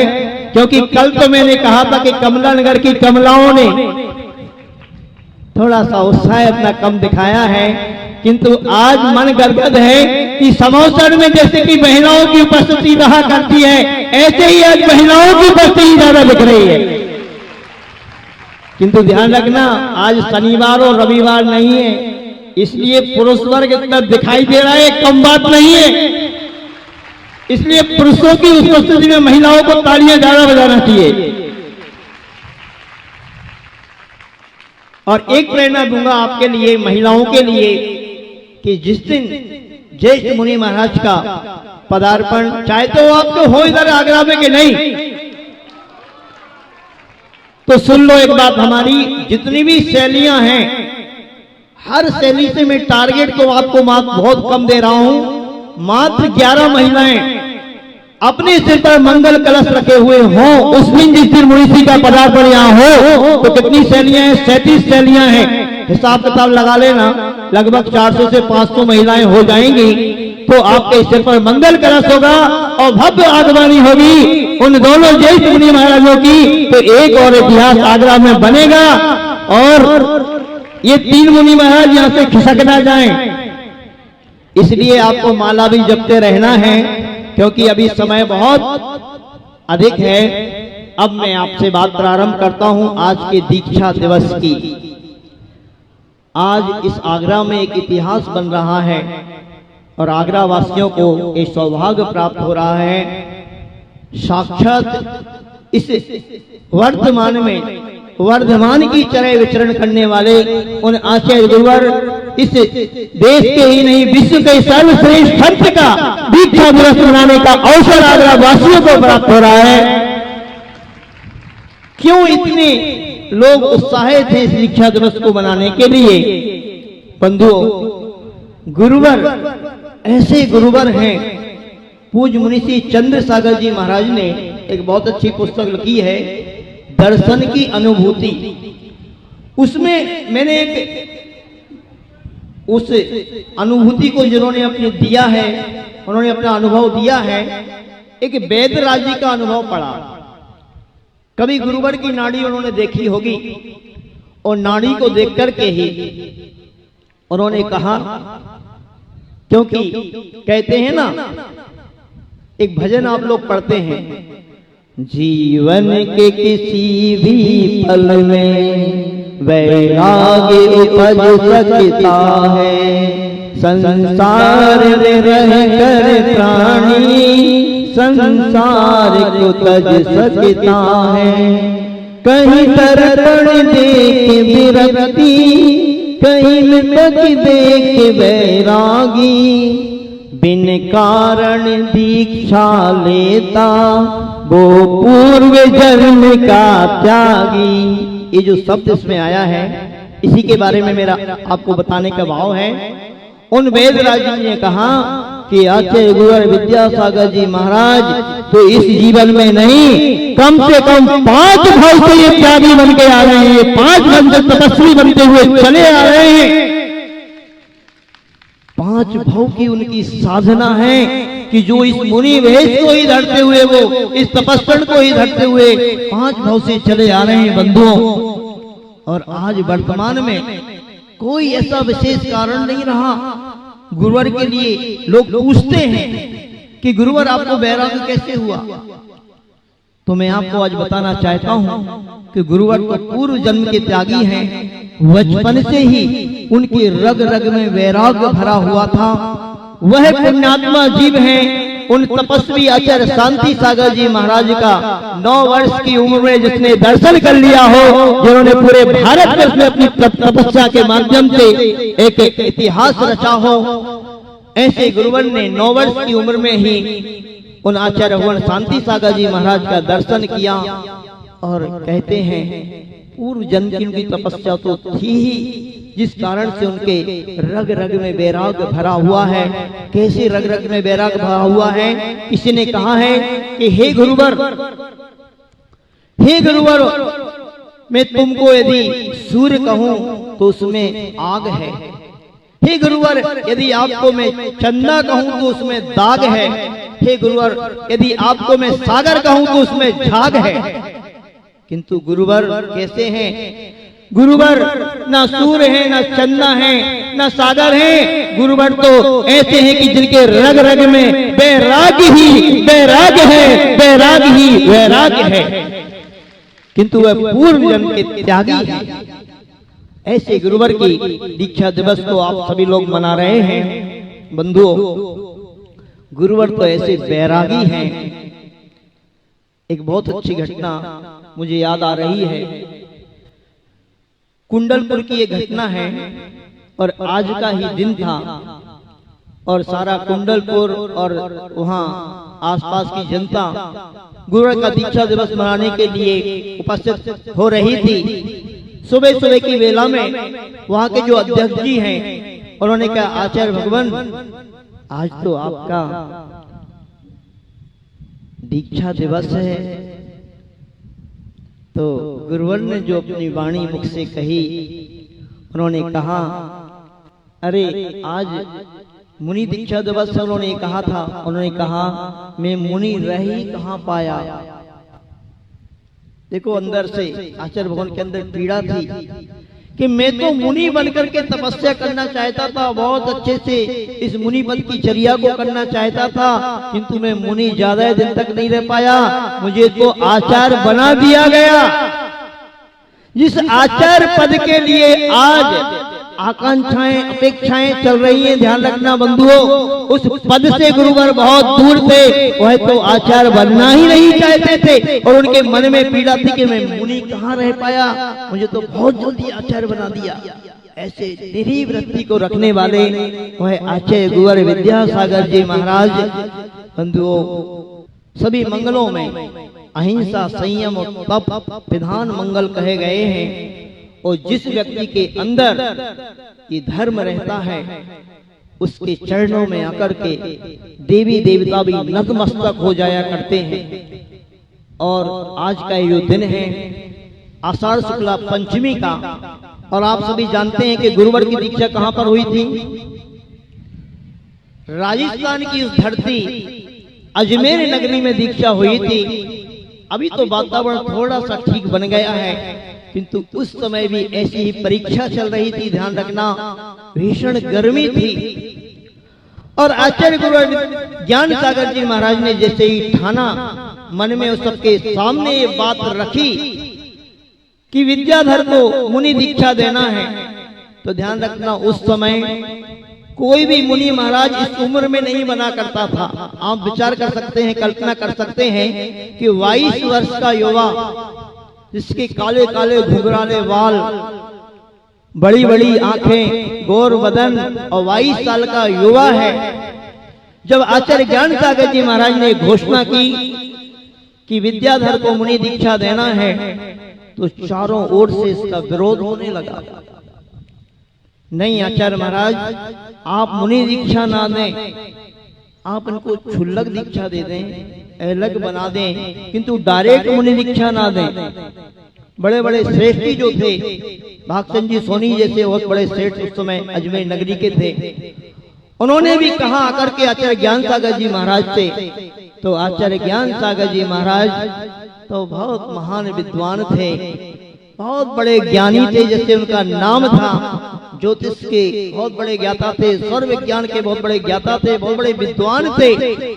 क्योंकि कल तो मैंने कहा था कि कमला नगर की कमलाओं ने थोड़ा सा उत्साह अपना कम दिखाया है, किंतु आज मन गदगद है कि समोसर में जैसे कि महिलाओं की उपस्थिति रहा करती है, ऐसे ही आज महिलाओं की उपस्थिति ज्यादा दिख रही है। किंतु ध्यान रखना, आज शनिवार और रविवार नहीं है, इसलिए पुरुष वर्ग इतना दिखाई दे रहा है, कम बात नहीं है। इसलिए पुरुषों की उपस्थिति में महिलाओं को तालियां ज्यादा बजाना चाहिए। और एक प्रेरणा दूंगा आपके लिए, महिलाओं के लिए, कि जिस दिन ज्येष्ठ मुनि महाराज का पदार्पण, चाहे तो आपको हो इधर आगरा में कि नहीं, तो सुन लो एक बात हमारी, जितनी भी शैलियां हैं हर शैली से मैं टारगेट को आपको बहुत कम दे रहा हूं। मात्र 11 महिलाएं अपने सिर पर मंगल कलश रखे हुए हों, उस दिन जिस दिन मुनि का पदार्पण यहाँ हो, तो कितनी शैलियां हैं? 37 शैलियां हैं। हिसाब किताब लगा लेना, लगभग 400 से 500 महिलाएं हो जाएंगी। तो आपके सिर पर मंगल कलश होगा और भव्य आगवानी होगी उन दोनों ज्येष्ठ मुनि महाराजों की। तो एक और इतिहास आगरा में बनेगा और ये 3 मुनि महाराज यहाँ से खिसक ना जाएं, इसलिए आपको माला भी जपते रहना है, क्योंकि अभी समय बहुत अधिक है। अब मैं आपसे बात प्रारंभ करता हूं आज के दीक्षा दिवस की। आज इस आगरा में एक इतिहास बन रहा है और आगरा वासियों को एक सौभाग्य प्राप्त हो रहा है। साक्षात इस वर्तमान में वर्धमान की तरह विचरण करने वाले उन आचार्य गुरुवर इस देश के ही नहीं विश्व के सर्वश्रेष्ठ संत का दीक्षा दिवस मनाने का अवसर आगरा वासियों को प्राप्त हो रहा है। क्यों इतने लोग उत्साहित थे इस दीक्षा दिवस को मनाने के लिए? बंधुओं, गुरुवर ऐसे गुरुवर हैं। पूज्य मुनि श्री चंद्र सागर जी महाराज ने एक बहुत अच्छी पुस्तक लिखी है, दर्शन की अनुभूति। उसमें मैंने एक उस अनुभूति को जिन्होंने अपने दिया है, उन्होंने अपना अनुभव दिया है, एक वैद्यराज जी का अनुभव पढ़ा। कभी गुरुवर की नाड़ी उन्होंने देखी होगी और नाड़ी को देख करके ही उन्होंने कहा, क्योंकि कहते हैं ना, एक भजन आप लोग पढ़ते हैं, जीवन के किसी भी पल में वैराग्य उपज सकता है, संसार में रह कर प्राणी संसार को तज सकता है। कहीं दर्पण देख विरक्ति, कहीं मृतक देख वैरागी, बिन कारण दीक्षा लेता वो पूर्व जन्म का त्यागी। ये जो शब्द इसमें आया है, इसी के बारे में मेरा आपको बताने का भाव है। उन वैद्यराज जी ने कहा कि आचार्य गुरुवर विद्यासागर जी महाराज तो इस जीवन में नहीं, कम से कम 5 भाव से ये त्यागी बन के आ रहे हैं, 5 भाव से तपस्वी बनते हुए चले आ रहे हैं। 5 भाव की उनकी साधना है कि जो इस मुनि वेश को ही धरते हुए, वो इस तपस्वन को ही धरते हुए 5 भाव से चले आ रहे हैं बंधुओं। और आज वर्तमान में कोई ऐसा विशेष कारण नहीं रहा गुरुवर के लिए। लोग पूछते हैं कि गुरुवर आपको वैराग्य कैसे हुआ, तो मैं आपको आज बताना चाहता हूं कि गुरुवर तो पूर्व जन्म के त्यागी हैं। बचपन से ही उनके रग रग में वैराग्य भरा हुआ था। वह पुण्यात्मा जीव हैं। उन तपस्वी आचार्य शांति सागर जी महाराज का 9 वर्ष की उम्र में जिसने दर्शन कर लिया हो, जिन्होंने पूरे भारत में उसमें अपनी तपस्या के माध्यम से एक इतिहास रचा हो, ऐसे गुरुवर ने 9 वर्ष की उम्र में ही उन आचार्य भगवान शांति सागर जी महाराज का दर्शन किया। और कहते हैं पूर्व जन्म की उनकी तपस्या तो थी ही, जिस कारण से उनके रग रग में वैराग्य भरा हुआ है। कैसे रग रग में वैराग्य भरा हुआ है? किसी ने कहा है कि हे गुरुवर, मैं तुमको यदि सूर्य कहूं तो उसमें आग है। हे गुरुवर, यदि आपको मैं चंदा कहूं तो उसमें दाग है। हे गुरुवर, यदि आपको मैं सागर कहूं तो उसमें झाग है। किंतु गुरुवर कैसे हैं? गुरुवर ना सूर्य है, ना चंदा है, ना सागर है। गुरुवर तो ऐसे हैं कि जिनके रग रग में वैराग्य ही वैराग्य है, वैराग्य ही वैराग्य है। किंतु वह पूर्व जन्म के त्यागी हैं। ऐसे गुरुवर की दीक्षा दिवस को आप सभी लोग मना रहे हैं। बंधुओं, गुरुवर तो ऐसे वैरागी हैं। एक बहुत अच्छी घटना मुझे याद आ रही है। कुंडलपुर की एक घटना है और आज का ही दिन था और सारा कुंडलपुर और वहां आसपास की जनता गुरुवर का दीक्षा दिवस मनाने के लिए उपस्थित हो रही थी। सुबह सुबह की वेला में वहां के जो अध्यक्ष जी हैं, उन्होंने कहा, आचार्य भगवान, आज तो आपका दीक्षा दिवस है। तो गुरुवर ने जो अपनी वाणी मुख से कही, उन्होंने कहा, अरे आज मुनि दीक्षा दिवस है। उन्होंने कहा था, उन्होंने कहा, मैं मुनि रह ही कहां पाया। देखो, अंदर से आचार्य भगवान के अंदर पीड़ा थी कि मैं तो मुनि बनकर के तपस्या करना चाहता था, बहुत अच्छे से इस मुनि पद की चर्या को करना चाहता था, किंतु मैं मुनि ज्यादा दिन तक नहीं रह पाया। मुझे तो आचार्य बना दिया गया। जिस आचार्य पद के लिए आज आकांक्षाएं अपेक्षाएं चल रही हैं, ध्यान रखना बंधुओं, उस पद से गुरुवर बहुत दूर थे। वह तो आचार्य बनना ही नहीं चाहते थे और उनके मन में पीड़ा थी कि मैं मुनि कहाँ रह पाया, मुझे तो बहुत जल्दी आचार्य बना दिया। ऐसे निरीह वृत्ति को रखने वाले वह आचार्य गुरुवर विद्यासागर जी महाराज। बंधुओं, सभी मंगलों में अहिंसा, संयम और तप विधान मंगल कहे गए हैं। और जिस व्यक्ति के अंदर ये धर्म रहता है, उसके चरणों में आकर के देवी देवता भी नतमस्तक हो जाया करते हैं। और आज का ये दिन है आषाढ़ शुक्ला पंचमी का, और आप सभी जानते हैं कि गुरुवर की दीक्षा कहां पर हुई थी? राजस्थान की इस धरती अजमेर नगरी में दीक्षा हुई थी। अभी तो वातावरण थोड़ा सा ठीक बन गया है, किंतु उस समय भी ऐसी ही परीक्षा चल रही थी, ध्यान रखना, भीषण गर्मी थी। और आचार्य गुरु ज्ञान सागर जी महाराज ने जैसे ही ठाना, मन में उस सबके सामने ये बात रखी कि विद्याधर को मुनि दीक्षा देना है, तो ध्यान रखना उस समय कोई भी मुनि महाराज इस उम्र में नहीं बना करता था। आप विचार कर सकते हैं, कल्पना कर सकते हैं कि 22 वर्ष का युवा जिसके काले काले घुंघराले बाल, बड़ी बड़ी आंखें, गोर बदन और 22 साल का युवा है। जब आचार्य ज्ञान सागर जी महाराज ने घोषणा की कि विद्याधर को मुनि दीक्षा देना है, तो चारों ओर से इसका विरोध होने लगा। नहीं आचार्य महाराज, आप मुनि दीक्षा ना दें, आप इनको क्षुल्लक दीक्षा दे दें, अलग बना दें, किंतु डायरेक्ट मुनि दीक्षा ना दें। बड़े बड़े श्रेष्ठी जो थे, भागचंद जी सोनी जैसे बहुत बड़े श्रेष्ठ उस समय अजमेर नगरी के थे, उन्होंने भी कहा आकर के आचार्य ज्ञान सागर जी महाराज से। तो आचार्य ज्ञान सागर जी महाराज तो बहुत महान विद्वान थे, बहुत बड़े ज्ञानी थे, जैसे उनका नाम था, ज्योतिष के बहुत बड़े ज्ञाता थे, स्वर विज्ञान के बहुत बड़े ज्ञाता थे, बहुत बड़े विद्वान थे।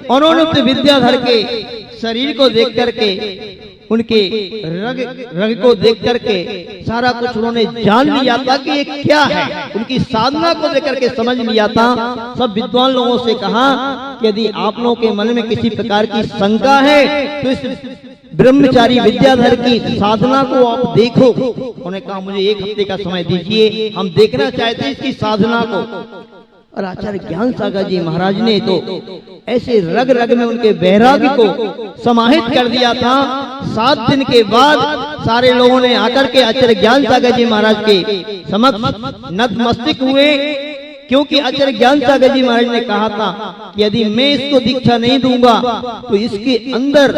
उन्होंने तो विद्याधर के शरीर को देख करके, उनके रग को देख करके सारा कुछ उन्होंने जान लिया था कि ये क्या है। उनकी साधना को देख करके समझ लिया था। सब विद्वान लोगों से कहा कि यदि आप लोगों के मन में किसी प्रकार की शंका है तो इस ब्रह्मचारी विद्याधर की साधना को आप देखो। उन्होंने कहा मुझे 1 हफ्ते का समय दीजिए, हम देखना चाहते हैं इसकी साधना को। और आचार्य ज्ञान सागर जी महाराज ने तो ऐसे रग रग में उनके वैराग्य को समाहित कर दिया था। 7 दिन के बाद सारे लोगों ने आकर के आचार्य ज्ञान सागर जी महाराज के समक्ष नतमस्तक हुए, क्योंकि आचार्य ज्ञान सागर जी महाराज ने कहा था कि यदि मैं इसको दीक्षा नहीं दूंगा तो इसके अंदर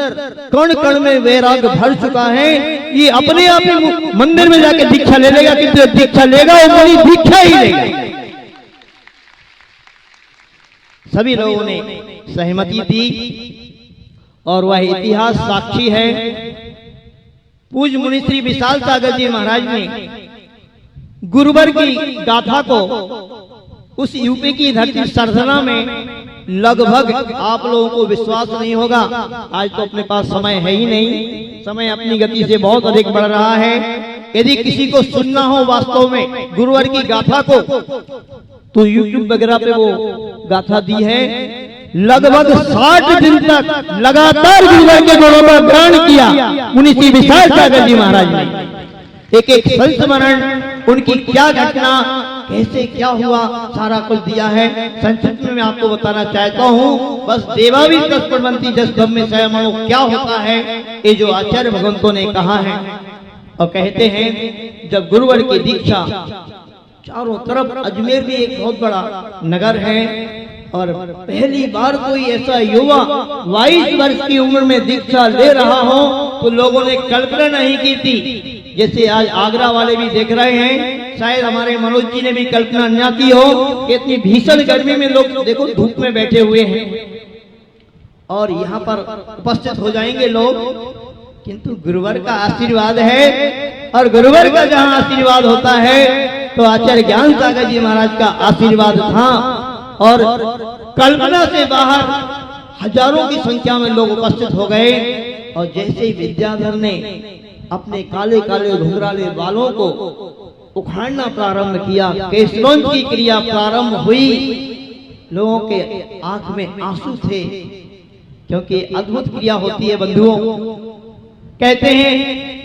कण कण में वैराग्य भर चुका है, ये अपने आप ही मंदिर में जाके दीक्षा ले लेगा, किंतु दीक्षा लेगा वो बड़ी दीक्षा ही लेगा। सभी लोगों ने सहमति दी और वह इतिहास साक्षी है। पूज्य मुनि श्री विशाल सागर जी महाराज ने गुरुवर की गाथा को उस यूपी की धरती सरसना में लगभग, आप लोगों को विश्वास नहीं होगा, आज तो अपने पास समय है ही नहीं, समय अपनी गति से बहुत अधिक बढ़ रहा है। यदि किसी को सुनना हो वास्तव में गुरुवर की गाथा को, तो यूट्यूब वगैरह पे वो गाथा दी है। लगभग 60 दिन तक लगातार गुरुवर के गुणों पर गान किया मुनि श्री विशाल सागर जी महाराज ने। एक एक संस्मरण, उनकी क्या घटना, कैसे क्या हुआ, सारा कुछ दिया है। संक्षिप्त में मैं आपको बताना चाहता हूँ, बस देवावी तस्परवंती जस धम में संयमो क्या होता है, ये जो आचार्य भगवंतों ने कहा है। और कहते हैं जब गुरुवर की दीक्षा, चारों तरफ अजमेर भी एक बहुत बड़ा नगर है, और पहली बार कोई ऐसा युवा 22 वर्ष की उम्र में दीक्षा ले रहा हो तो लोगों ने कल्पना नहीं की थी। जैसे आज आगरा वाले भी देख रहे हैं, शायद हमारे मनोज जी ने भी कल्पना न की हो कि इतनी भीषण गर्मी में लोग देखो धूप में बैठे हुए हैं और यहाँ पर उपस्थित हो जाएंगे लोग, किंतु गुरुवर का आशीर्वाद है। और गुरुवर का जहाँ आशीर्वाद होता है तो आचार्य ज्ञान सागर जी महाराज का आशीर्वाद था, और कल्पना से बाहर हजारों की संख्या में लोग उपस्थित हो गए। और जैसे ही विद्याधर ने अपने काले काले घुंघराले बालों को उखाड़ना प्रारंभ किया, केशलोंज की क्रिया प्रारंभ हुई, लोगों के आंख में आंसू थे, क्योंकि अद्भुत क्रिया होती है बंधुओं। कहते हैं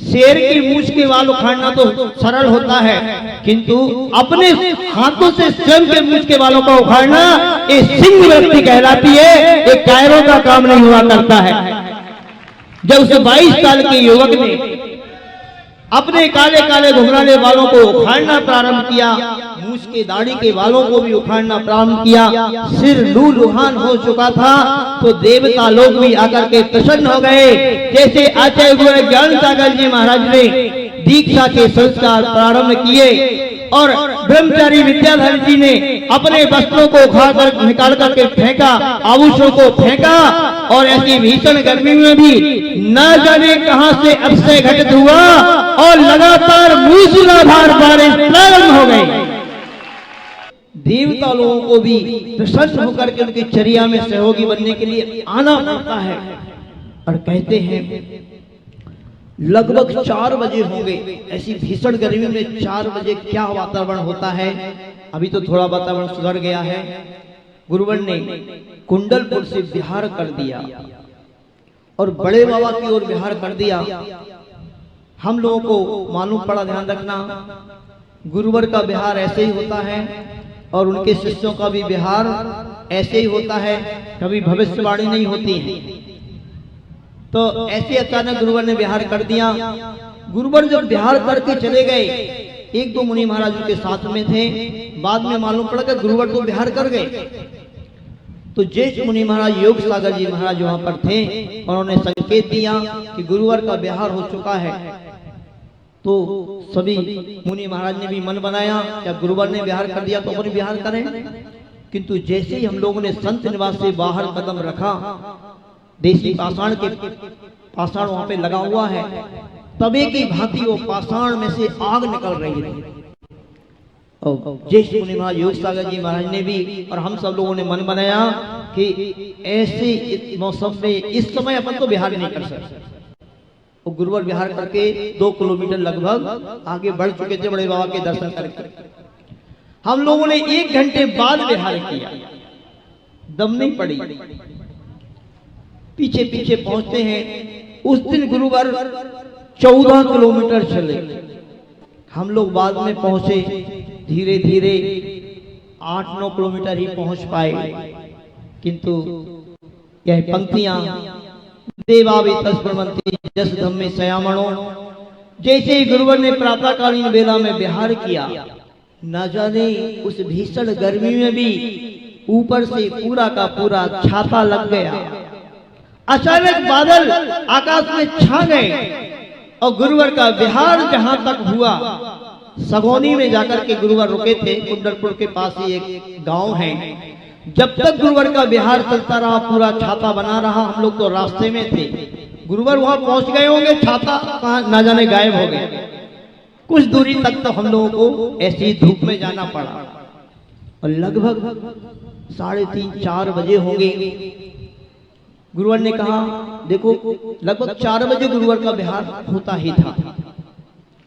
शेर की मूंछ के बाल उखाड़ना तो सरल होता है, किंतु अपने हाथों से स्वयं के मूंछ के बालों को उखाड़ना ये सिंह वृत्ति कहलाती है, ये कायरों का काम नहीं हुआ करता है। जब उस 22 साल के युवक ने अपने काले काले घुंघराले बालों को उखाड़ना प्रारंभ किया, मूछ के दाढ़ी के बालों को भी उखाड़ना प्रारंभ किया। सिर लूलुहान हो चुका था तो देवता लोग भी आकर के प्रसन्न हो गए। जैसे आचार्य गुरु ज्ञान सागर जी महाराज ने दीक्षा के संस्कार प्रारंभ किए और ब्रह्मचारी विद्याधर जी ने अपने वस्त्रों को उखाड़ निकाल करके फेंका, आभूषणों को फेंका और ऐसी भीषण गर्मी में भी न जाने कहां से अक्षय घटित हुआ और लगातार मूसलाधार बारिश प्रारंभ हो गई। देवता लोगों को भी प्रसन्न होकर के उनकी चर्या में सहयोगी बनने के लिए आना पड़ता है। और कहते हैं लगभग 4 बजे होंगे, ऐसी भीषण गर्मी में 4 बजे क्या वातावरण होता है। अभी तो थोड़ा वातावरण सुधर गया है। गुरुवर ने कुंडलपुर से बिहार कर दिया और बड़े बाबा की ओर बिहार कर दिया। हम लोगों को मालूम पड़ा, ध्यान रखना, गुरुवर का बिहार ऐसे ही होता है और उनके शिष्यों का भी बिहार ऐसे ही होता है, कभी भविष्यवाणी नहीं होती है। तो ऐसे अचानक गुरुवर ने बिहार कर दिया। गुरुवर जब बिहार करके चले गए, 1-2 मुनि महाराज के साथ में थे। बाद में मालूम पड़ा कि गुरुवर तो बिहार कर गए। तो ज्येष्ठ मुनि महाराज योग सागर जी महाराज वहां पर थे, उन्होंने संकेत दिया कि गुरुवर का बिहार हो चुका है। तो सभी मुनि महाराज ने भी मन बनाया, जब गुरुवर ने बिहार कर दिया तो अपन बिहार करें। किंतु जैसे ही हम लोगों ने संत निवास से बाहर कदम रखा, देसी पाषाण वहां पे लगा हुआ है, तबे की भांति वो पाषाण में से आग निकल रही थी। और ज्येष्ठ मुनि महाराज योग सागर जी महाराज ने भी और हम सब लोगों ने मन बनाया कि ऐसे मौसम में इस समय अपन तो बिहार नहीं कर सकते। वो गुरुवर बिहार करके 2 किलोमीटर लगभग आगे बढ़ चुके थे बड़े बाबा के दर्शन करके। हम लोगों ने 1 घंटे बाद बिहार किया, दम नहीं पड़ी। पीछे पीछे पहुंचते हैं। उस दिन गुरुवार 14 किलोमीटर चले, हम लोग बाद में पहुंचे, धीरे धीरे 8-9 किलोमीटर ही पहुंच पाए। किंतु यह पंक्तियां देवावी तस्मन्ति जस धम्मे सयामणो, जैसे ही गुरुवर ने प्रातःकालीन वेला में बिहार किया, न जाने उस भीषण गर्मी में भी ऊपर से पूरा का पूरा छाता लग गया। अचानक बादल आकाश में छा गए और गुरुवर का बिहार जहां तक हुआ, सगोनी में जाकर के गुरुवर रुके थे। कुंडलपुर के पास ही एक गांव है। जब तक गुरुवर का बिहार चलता रहा, पूरा छाता बना रहा, हम लोग तो रास्ते में थे। गुरुवर वहां पहुंच गए होंगे, छाता कहां ना जाने गायब हो गए। कुछ दूरी तक तो हम लोगों को ऐसी धूप में जाना पड़ा और लगभग 3:30-4 बजे होंगे। गुरुवर ने कहा, देखो लगभग 4 बजे गुरुवर का बिहार होता ही था।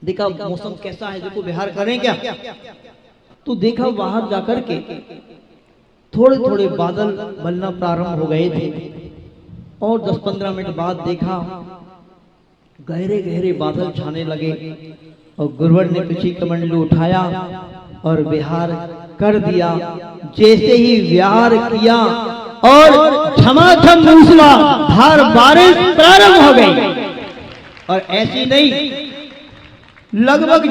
देखा मौसम कैसा है, देखो बिहार करें क्या। तो देखा बाहर जाकर के थोड़े थोड़े बादल बनना प्रारंभ हो गए थे और 10-15 मिनट बाद देखा गहरे गहरे बादल छाने लगे और गुरुवर ने पीछे कमंडलू उठाया और बिहार कर दिया। जैसे ही बिहार किया और झमाझम मूसलाधार बारिश प्रारंभ हो गई। और ऐसी नहीं, लगभग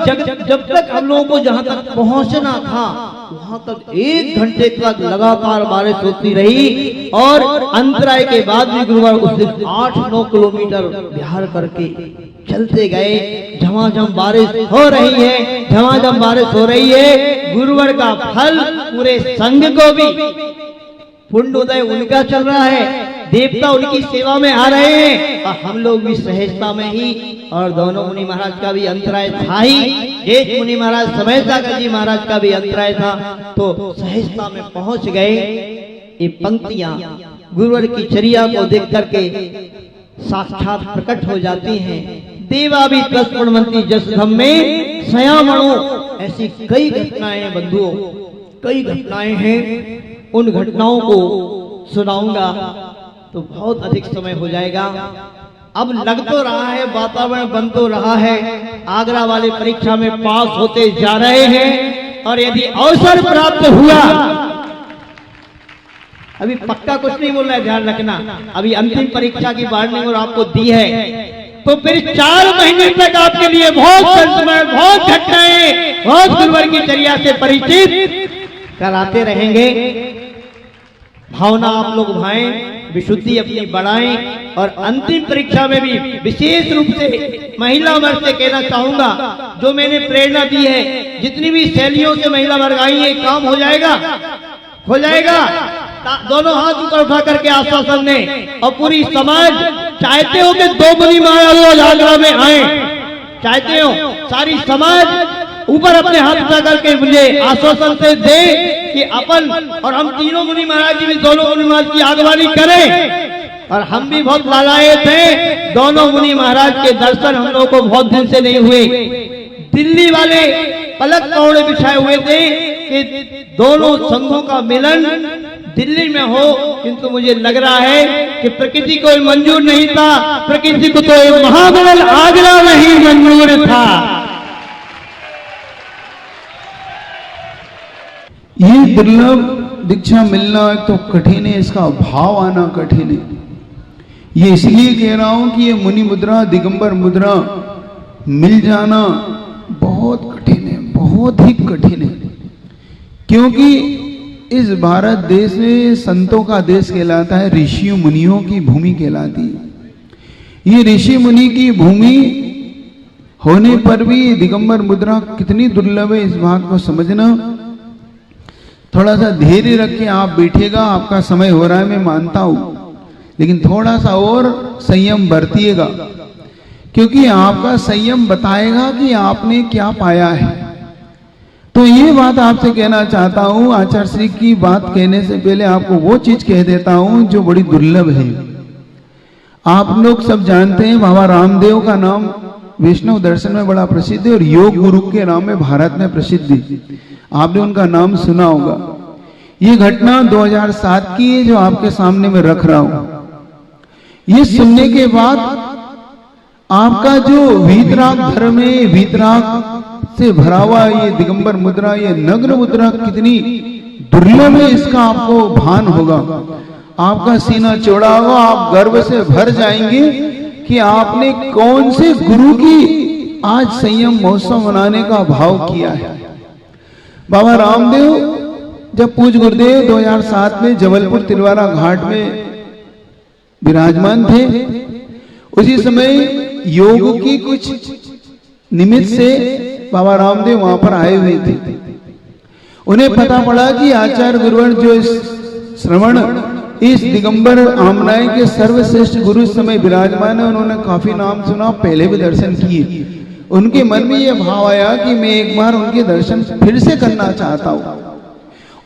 जब तक हम लोगों को जहां तक पहुंचना था वहां तक 1 घंटे तक लगातार बारिश होती रही। और अंतराय के बाद भी गुरुवार उस दिन 8-9 किलोमीटर बिहार करके चलते गए। झमाझम बारिश हो रही है, झमाझम बारिश हो रही है। गुरुवार का फल पूरे संघ को भी, पुण्योदय उनका चल रहा है, देवता उनकी सेवा में आ रहे हैं और हम लोग भी सहजता में ही। और दोनों मुनि महाराज का भी अंतराय था ही, ज्येष्ठ मुनि महाराज समय सागर जी महाराज का भी अंतराय था, तो सहजता में पहुंच गए। ये पंक्तियां गुरुवर की चर्या को देख करके साक्षात प्रकट हो जाती हैं। देवा भी तस्मन्ति जस धम्मे सयामणो, ऐसी कई घटनाएं बंधुओं, कई घटनाएं हैं। उन घटनाओं को सुनाऊंगा तो बहुत अधिक समय हो जाएगा। अब लग तो रहा है, वातावरण बन तो रहा है, आगरा वाले परीक्षा में पास होते जा रहे हैं। और यदि अवसर प्राप्त हुआ, अभी पक्का कुछ नहीं बोल रहा है, ध्यान रखना, अभी अंतिम परीक्षा की वार्निंग और आपको दी है, तो फिर 4 महीने तक आपके लिए बहुत संस्मरण, बहुत घटनाएं रोज गुरुवर की चर्या से परिचित कराते रहेंगे। भावना आप लोग भाएं, विशुद्धि अपनी बढ़ाएं और अंतिम परीक्षा में भी विशेष रूप से महिला वर्ग से कहना चाहूंगा, जो मैंने प्रेरणा दी है, जितनी भी शैलियों से महिला वर्ग आई है, काम हो जाएगा, हो जाएगा। दोनों हाथ ऊपर उठा करके आश्वासन दें। और पूरी समाज चाहते हो कि 2 मुनि महाराज आगरा में आए, चाहते हो सारी समाज ऊपर अपने हाथ उठा करके मुझे आश्वासन से दे कि अपन और हम तीनों मुनि महाराज जी भी दोनों मुनि महाराज की आगवानी करें। और हम भी बहुत लालाए थे, दोनों मुनि महाराज के दर्शन हम लोगों को बहुत दिन से नहीं हुए। दिल्ली वाले पलक कौड़े बिछाए हुए थे कि दोनों संघों का मिलन दिल्ली में हो, किंतु मुझे लग रहा है कि प्रकृति को मंजूर नहीं था, प्रकृति को तो एक महामहल आगरा में ही मंजूर था। ये दुर्लभ दीक्षा मिलना एक तो कठिन है, इसका भाव आना कठिन है। ये इसलिए कह रहा हूं कि ये मुनि मुद्रा, दिगंबर मुद्रा मिल जाना बहुत कठिन है, बहुत ही कठिन है। क्योंकि इस भारत देश में संतों का देश कहलाता है, ऋषियों मुनियों की भूमि कहलाती है। ये ऋषि मुनि की भूमि होने पर भी दिगंबर मुद्रा कितनी दुर्लभ है, इस बात को समझना। थोड़ा सा धैर्य रख के आप बैठिएगा, आपका समय हो रहा है मैं मानता हूं, लेकिन थोड़ा सा और संयम बरतिएगा, क्योंकि आपका संयम बताएगा कि आपने क्या पाया है। तो ये बात आपसे कहना चाहता हूं, आचार्य श्री की बात कहने से पहले आपको वो चीज कह देता हूं जो बड़ी दुर्लभ है। आप लोग सब जानते हैं बाबा रामदेव का नाम वैष्णव दर्शन में बड़ा प्रसिद्ध है और योग गुरु के नाम में भारत में प्रसिद्ध है। आपने उनका नाम सुना होगा। ये घटना 2007 की है जो आपके सामने मैं रख रहा हूं। ये सुनने के बाद आपका जो वीतराग धर्म है, वीतराग से भरा हुआ ये दिगंबर मुद्रा, ये नग्न मुद्रा कितनी दुर्लभ है, इसका आपको भान होगा। आपका सीना चौड़ा होगा, आप गर्व से भर जाएंगे कि आपने कौन से गुरु की आज संयम महोत्सव मनाने का भाव किया है। बाबा रामदेव जब पूज्य गुरुदेव 2007 में जबलपुर तिलवारा घाट में विराजमान थे, उसी समय योग की कुछ निमित्त से बाबा रामदेव वहां पर आए हुए थे। उन्हें पता पड़ा कि आचार्य गुरुवर जो श्रवण इस दिगंबर आमनाय के सर्वश्रेष्ठ गुरु समय विराजमान है, उन्होंने काफी नाम सुना, पहले भी दर्शन किए। उनके मन में यह भाव आया कि मैं एक बार उनके दर्शन फिर से करना चाहता हूं,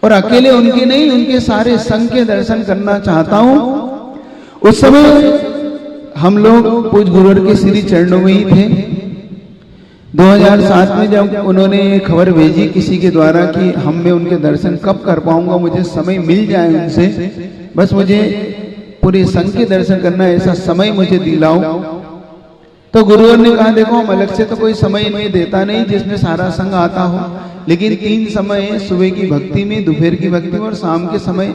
और अकेले उनके नहीं, उनके सारे संघ के दर्शन करना चाहता हूं। उस समय हम लोग पूज्य गुरुवर के श्री चरणों में ही थे। 2007 में जब उन्होंने खबर भेजी किसी के द्वारा कि मैं उनके दर्शन कब कर पाऊंगा, मुझे समय मिल जाए उनसे, बस मुझे पूरे संघ के दर्शन करना है, ऐसा समय मुझे दिलाओ। तो गुरुवर ने कहा देखो हम अलग से तो कोई समय नहीं देता नहीं जिसमें सारा संघ आता हो, लेकिन 3 समय है, सुबह की भक्ति में, दोपहर की भक्ति में और शाम के समय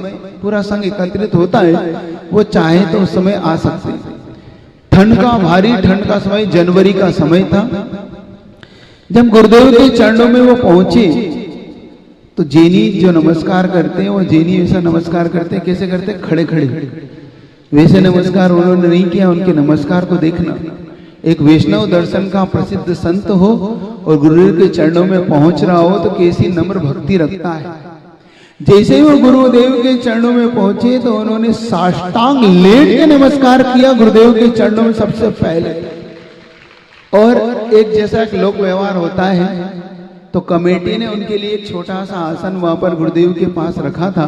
पूरा संघ एकत्रित होता है। वो चाहे तो उस समय आ सकते। ठंड का, भारी ठंड का समय, जनवरी का समय था। जब गुरुदेव के चरणों में वो पहुंचे तो जैनी जो नमस्कार करते हैं वो जैनी ऐसा नमस्कार करते हैं, कैसे करते हैं, खड़े खड़े। वैसे नमस्कार उन्होंने नहीं किया, उनके नमस्कार को देखना। एक वैष्णव दर्शन का प्रसिद्ध संत हो और गुरुदेव के चरणों में पहुंच रहा हो तो कैसी नम्र भक्ति रखता है। जैसे ही वो गुरुदेव के चरणों में पहुंचे तो उन्होंने साष्टांग लेट के नमस्कार किया गुरुदेव के चरणों में सबसे पहले। और एक जैसा एक लोक व्यवहार होता है तो कमेटी ने उनके लिए एक छोटा सा आसन वहां पर गुरुदेव के पास रखा था,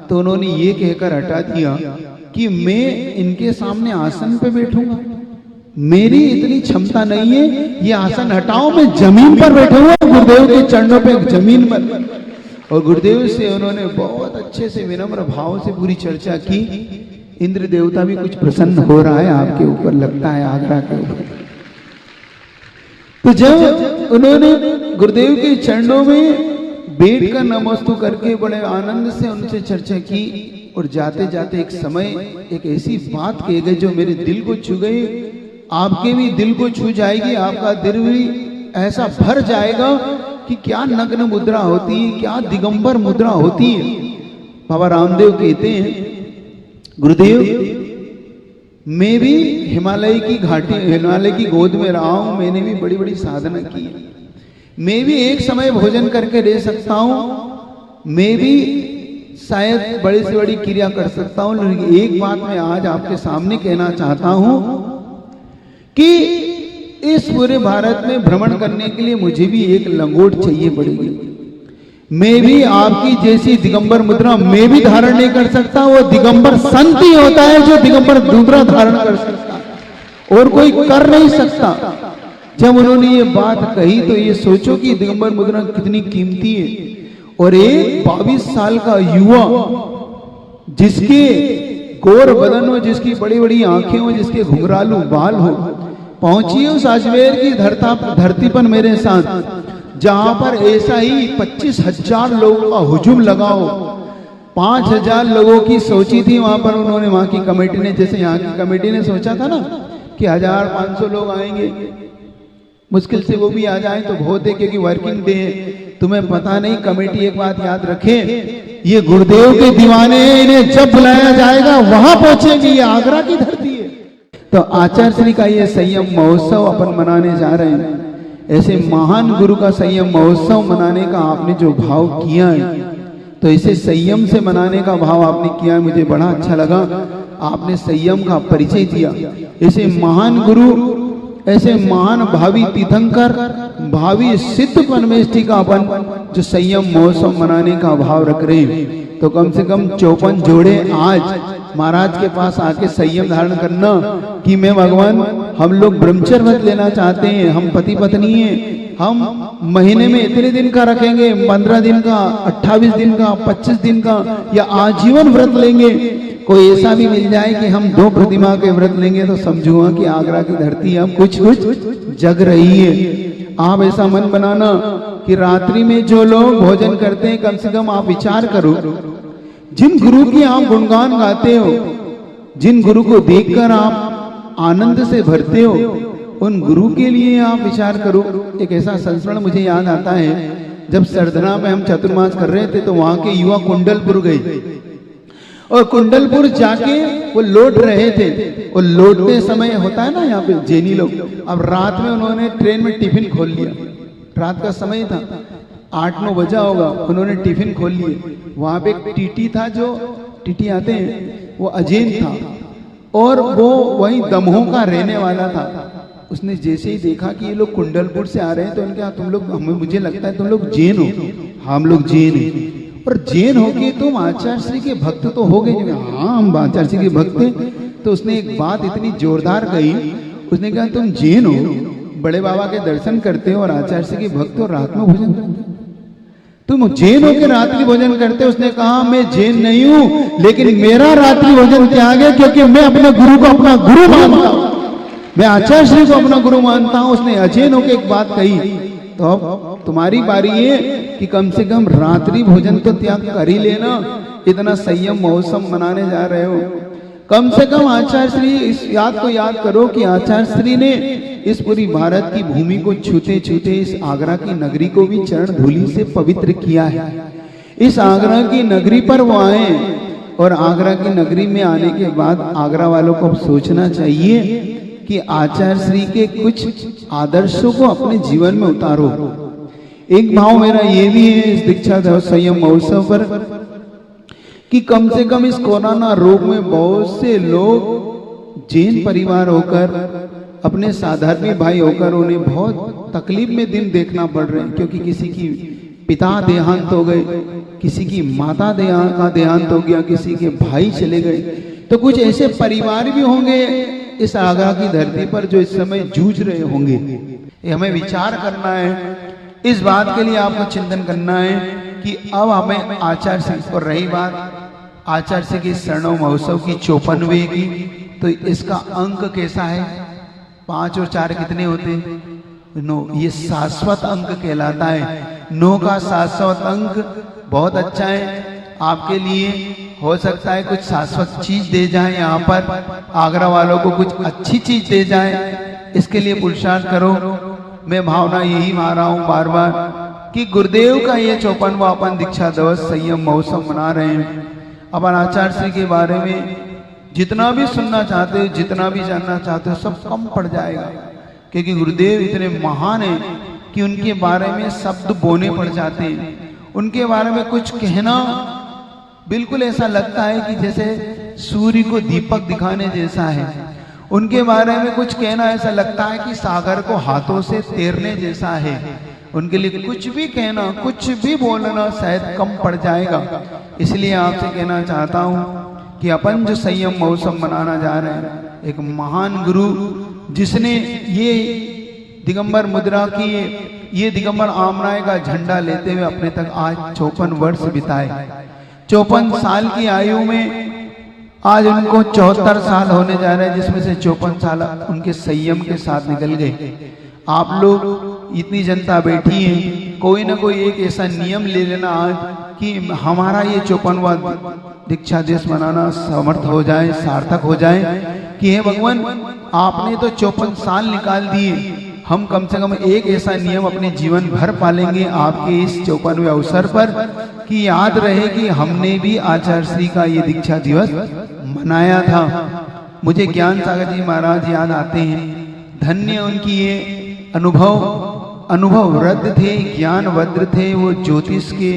तो उन्होंने ये कहकर हटा दिया कि मैं इनके सामने आसन पे बैठूंगा, मेरी इतनी क्षमता नहीं है, ये आसन हटाओ, मैं जमीन पर बैठूंगा गुरुदेव के चरणों पे, जमीन पर। और गुरुदेव से उन्होंने बहुत अच्छे से विनम्र भाव से पूरी चर्चा की। इंद्र देवता भी कुछ प्रसन्न हो रहा है आपके ऊपर, लगता है आगरा के ऊपर। तो जब उन्होंने गुरुदेव के चरणों में बैठ कर नमस्तु करके बड़े आनंद से उनसे चर्चा की, और जाते जाते एक समय एक ऐसी बात कह गई जो मेरे दिल को छू गई, आपके भी दिल को छू जाएगी, आपका दिल भी ऐसा भर जाएगा कि क्या नग्न मुद्रा होती है, क्या दिगंबर मुद्रा होती है। बाबा रामदेव कहते हैं, गुरुदेव मैं भी हिमालय की घाटी, हिमालय की गोद में रहा हूं, मैंने भी बड़ी बड़ी साधना की, मैं भी एक समय भोजन करके रह सकता हूं, मैं भी शायद बड़ी से बड़ी क्रिया कर सकता हूं, लेकिन एक बात मैं आज आपके सामने कहना चाहता हूं कि इस पूरे भारत में भ्रमण करने के लिए मुझे भी एक लंगोट चाहिए पड़ेगी। मैं भी आपकी जैसी दिगंबर मुद्रा मैं भी धारण नहीं कर सकता, वो दिगंबर संत ही होता है जो दिगंबर मुद्रा धारण कर सकता है, और कोई कर नहीं सकता। जब उन्होंने ये बात कही तो ये सोचो कि दिगंबर मुद्रा कितनी कीमती है। और एक 22 साल का युवा जिसके गोर बदन हो, जिसकी बड़ी बड़ी आंखें हो, जिसके घुंघरालू बाल हो, पहुंची उस अजमेर की धरती पर मेरे साथ, जहां पर ऐसा ही 25,000 लोगों का हुजूम लगा हो। 5,000 लोगों की सोची थी वहां पर उन्होंने, वहां की कमेटी ने, जैसे यहाँ की कमेटी ने सोचा था ना कि 1,500 लोग आएंगे, मुश्किल से वो भी आ जाए तो बहुत है, क्योंकि वर्किंग डे है। तुम्हें पता नहीं, कमेटी एक बात याद रखे, ये गुरुदेव के दीवाने हैं, इन्हें जब बुलाया जाएगा वहां पहुंचेंगे, ये आगरा की धरती है। तो आचार्य श्री का ये संयम महोत्सव अपन मनाने जा रहे हैं। ऐसे महान गुरु का संयम महोत्सव मनाने का आपने जो भाव किया है, तो इसे संयम से मनाने का भाव आपने किया है, मुझे बड़ा अच्छा लगा। आपने संयम का परिचय दिया। ऐसे महान गुरु, ऐसे महान भावी तीर्थंकर, भावी सिद्ध परमेष्ठी का अपन जो संयम महोत्सव मनाने का भाव रख रहे हैं, तो कम से कम 54 जोड़े आज महाराज के पास आके संयम धारण करना कि मैं भगवान, हम लोग ब्रह्मचर्य व्रत लेना चाहते हैं, हम पति पत्नी हैं, हम महीने में इतने दिन का रखेंगे, 15 दिन का, 28 दिन का, 25 दिन का, या आजीवन व्रत लेंगे। कोई ऐसा भी मिल जाए कि हम 2 प्रतिमा के व्रत लेंगे, तो समझूंगा कि आगरा की धरती हम कुछ जग रही है। आप ऐसा मन बनाना कि रात्रि में जो लोग भोजन करते हैं, कम से कम आप विचार करो, जिन गुरु की आप गुणगान गाते हो, जिन गुरु को देखकर आप आनंद से भरते हो, उन गुरु के लिए आप विचार करो। एक ऐसा संस्मरण मुझे याद आता है, जब सरदना में हम चतुर्मास कर रहे थे, तो वहां के युवा कुंडलपुर गए, और कुंडलपुर जाके वो लौट रहे थे। वो लौटते समय होता है ना यहाँ पे जैनी लोग, अब रात में उन्होंने ट्रेन में टिफिन खोल लिया, रात का समय था, 8-9 बजा होगा, उन्होंने टिफिन खोल लिए। वहां पे एक टीटी था, जो टीटी आते हैं, वो अजैन था, और वो वही दमोह का रहने वाला था। उसने जैसे ही देखा कि ये लोग कुंडलपुर से आ रहे हैं, तो उनके तुम लोग, हमें मुझे लगता है तुम लोग जैन हो। हम लोग जैन हैं, और जैन हो के तुम आचार्य श्री के भक्त तो हो गए। हाँ, हम आचार्य श्री के भक्त हैं। तो उसने एक बात इतनी जोरदार कही, उसने कहा तुम जैन हो, बड़े बाबा के दर्शन करते हो और आचार्य श्री के भक्त हो, रात में भोजन करते हो, तुम जैन हो के रात्रि भोजन करते हो। उसने कहा मैं जैन नहीं हूं, लेकिन मेरा रात्रि भोजन त्याग है, क्योंकि मैं अपने गुरु को अपना गुरु मानता हूं, मैं आचार्य श्री को अपना गुरु मानता हूं। उसने अजैन होकर एक बात कही। तो अब तुम्हारी बारी है कि कम से कम रात्रि भोजन तो त्याग कर ही लेना। इतना संयम महोत्सव मनाने जा रहे हो, कम से कम आचार्य श्री इस याद को याद करो कि आचार्य श्री ने इस पूरी भारत की भूमि को छूते छूते इस आगरा की नगरी को भी चरण धूलि से पवित्र किया है। इस आगरा की नगरी पर वो आए, और आगरा की नगरी में आने के बाद आगरा वालों को अब सोचना चाहिए कि आचार्य श्री के कुछ आदर्शों को अपने जीवन में उतारो। एक भाव मेरा ये भी है इस दीक्षा संयम महोत्सव पर कि कम से कम इस कोरोना रोग में बहुत से लोग जैन परिवार होकर, अपने साधारण भाई होकर, उन्हें बहुत तकलीफ में दिन देखना पड़ रहे हैं, क्योंकि किसी की पिता देहांत हो गए, किसी की माता का देहांत हो गया, किसी के भाई चले गए। तो कुछ ऐसे परिवार भी होंगे इस आगरा की धरती पर जो इस समय जूझ रहे होंगे। ये हमें विचार करना है, इस बात के लिए आपको चिंतन करना है कि अब हमें आचार्य श्री, और रही बात आचार्य श्री के शरणों महोत्सव की 54वें की, तो इसका अंक कैसा है? 5 और 4 कितने होते हैं? 9। ये शाश्वत अंक कहलाता है। 9 का शाश्वत अंक बहुत अच्छा है। आपके लिए हो सकता है कुछ शाश्वत चीज दे जाए, यहाँ पर आगरा वालों को कुछ अच्छी चीज दे जाए, इसके लिए पुरुषार्थ करो। मैं भावना यही मा रहा हूँ बार बार कि गुरुदेव का ये 54वां अपन दीक्षा दिवस संयम महोत्सव मना रहे हैं। अपन आचार्य श्री के बारे में जितना भी सुनना चाहते हो, जितना भी जानना चाहते हो, सब कम पड़ जाएगा, क्योंकि गुरुदेव इतने महान हैं कि उनके बारे में शब्द बोने पड़ जाते हैं। उनके बारे में कुछ कहना बिल्कुल ऐसा लगता है कि जैसे सूर्य को दीपक दिखाने जैसा है। उनके बारे में कुछ कहना ऐसा लगता है कि सागर को हाथों से तैरने जैसा है। उनके लिए कुछ भी कहना, कुछ भी बोलना शायद कम पड़ जाएगा। इसलिए आपसे कहना चाहता हूँ कि अपन जो संयम महोत्सव मनाना जा रहे हैं, एक महान गुरु जिसने ये दिगंबर मुद्रा की ये दिगंबर आमराय का झंडा लेते हुए अपने तक आज 54 वर्ष बिताए। 54 साल की आयु में आज उनको 74 साल होने जा रहे हैं, जिसमें से 54 साल उनके संयम के साथ निकल गए। आप लोग इतनी जनता बैठी है, कोई ना कोई एक ऐसा नियम ले लेना आज कि हमारा ये 54वां दीक्षा दिवस मनाना समर्थ हो जाए, सार्थक हो जाए कि हे भगवान, आपने तो 54 साल निकाल दिए, हम कम से कम एक ऐसा नियम अपने जीवन भर पालेंगे आपके इस 54वें अवसर पर कि याद रहे कि हमने भी आचार्य श्री का ये दीक्षा दिवस मनाया था। मुझे ज्ञान सागर जी महाराज याद आते हैं। धन्य उनकी ये अनुभव वृद्ध थे, ज्ञान वज्र थे, वो ज्योतिष के